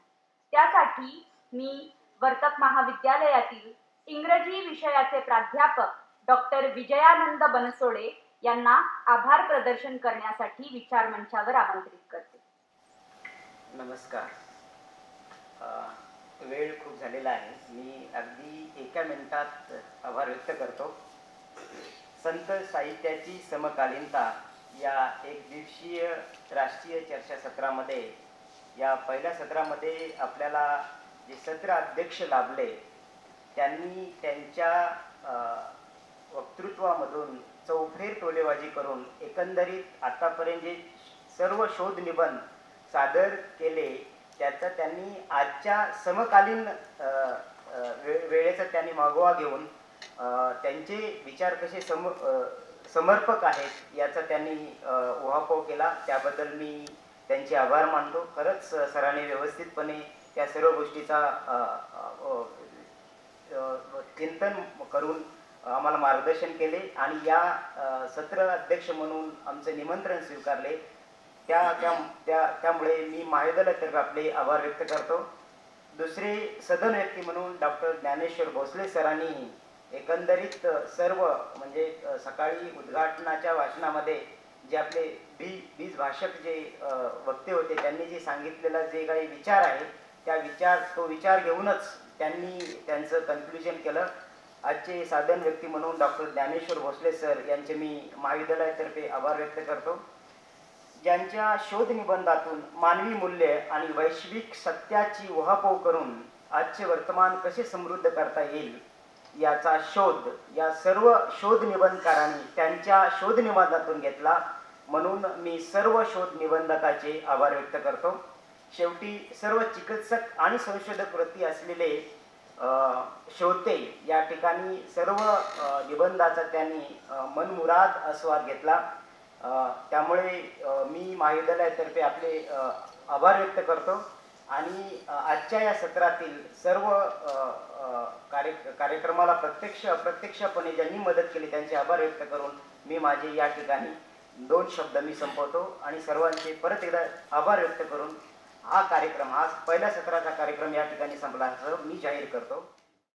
त्यासाठी मी वर्तक महाविद्यालयातील इंग्रजी विषयाचे प्राध्यापक डॉक्टर विजयानंद बनसोडे यांना आभार प्रदर्शन करण्यासाठी विचार मंचावर आमंत्रित करते. नमस्कार. वेळ खूप झालेला आहे. मी अगदी एका मिनिटात आभार व्यक्त करतो. संत साहित्याची समकालीनता या एक दिवसीय राष्ट्रीय चर्चासत्रामध्ये, या पहिल्या सत्रामध्ये आपल्याला जे सत्र अध्यक्ष लाभले त्यांनी त्यांच्या वक्तृत्वामधून चौफेर टोलेबाजी करून एकंदरीत आतापर्यंत जे सर्व शोध निबंध सादर केले त्याचा त्यांनी आजच्या समकालीन वेळेचा त्यांनी मागोवा घेऊन त्यांचे विचार कसे समर्पक आहेत याचा त्यांनी उहापोह केला. त्याबद्दल मी त्यांचे आभार मानतो. खरंच सरांनी व्यवस्थितपणे त्या सर्व गोष्टीचा चिंतन करून आम्हाला मार्गदर्शन केले आणि या सत्र अध्यक्ष म्हणून आमचे निमंत्रण स्वीकारले. त्यामुळे मी महाविद्यालयातर्फे आपले आभार व्यक्त करतो. दुसरे सदन व्यक्ती म्हणून डॉक्टर ज्ञानेश्वर भोसले सरांनी एकंदरीत सर्व म्हणजे सकाळी उद्घाटनाच्या भाषणामध्ये जे आपले बीज भाषक जे वक्ते होते त्यांनी जे सांगितलेला जे काही विचार आहे तो विचार घेऊनच त्यांनी त्यांचं कन्क्ल्युजन केलं. आजचे साधन व्यक्ती म्हणून डॉक्टर ज्ञानेश्वर भोसले सर यांचे मी महाविद्यालयातर्फे आभार व्यक्त करतो. ज्यांच्या शोध निबंधातून मानवी मूल्य आणि वैश्विक सत्याची उहापोह करून आजचे वर्तमान कसे समृद्ध करता येईल याचा शोध या सर्व शोध निबंधकारांनी त्यांच्या शोध निबंधातून घेतला, म्हणून मी सर्व शोध निबंधकाचे आभार व्यक्त करतो. शेवटी सर्व चिकित्सक आणि संशोधक वृत्ती असलेले श्रोते या ठिकाणी सर्व निबंधाचा त्यांनी मनमुराद आस्वाद घेतला. त्यामुळे मी महाविद्यालयातर्फे आपले आभार व्यक्त करतो आणि आजच्या या सत्रातील सर्व कार्यक्रमाला प्रत्यक्ष अप्रत्यक्षपणे ज्यांनी मदत केली त्यांचे आभार व्यक्त करून मी माझे या ठिकाणी 2 शब्द मी संपवतो आणि सर्वांचे परत एकदा आभार व्यक्त करून हा पहिल्या सत्राचा कार्यक्रम या ठिकाणी संपला असं मी जाहीर करतो.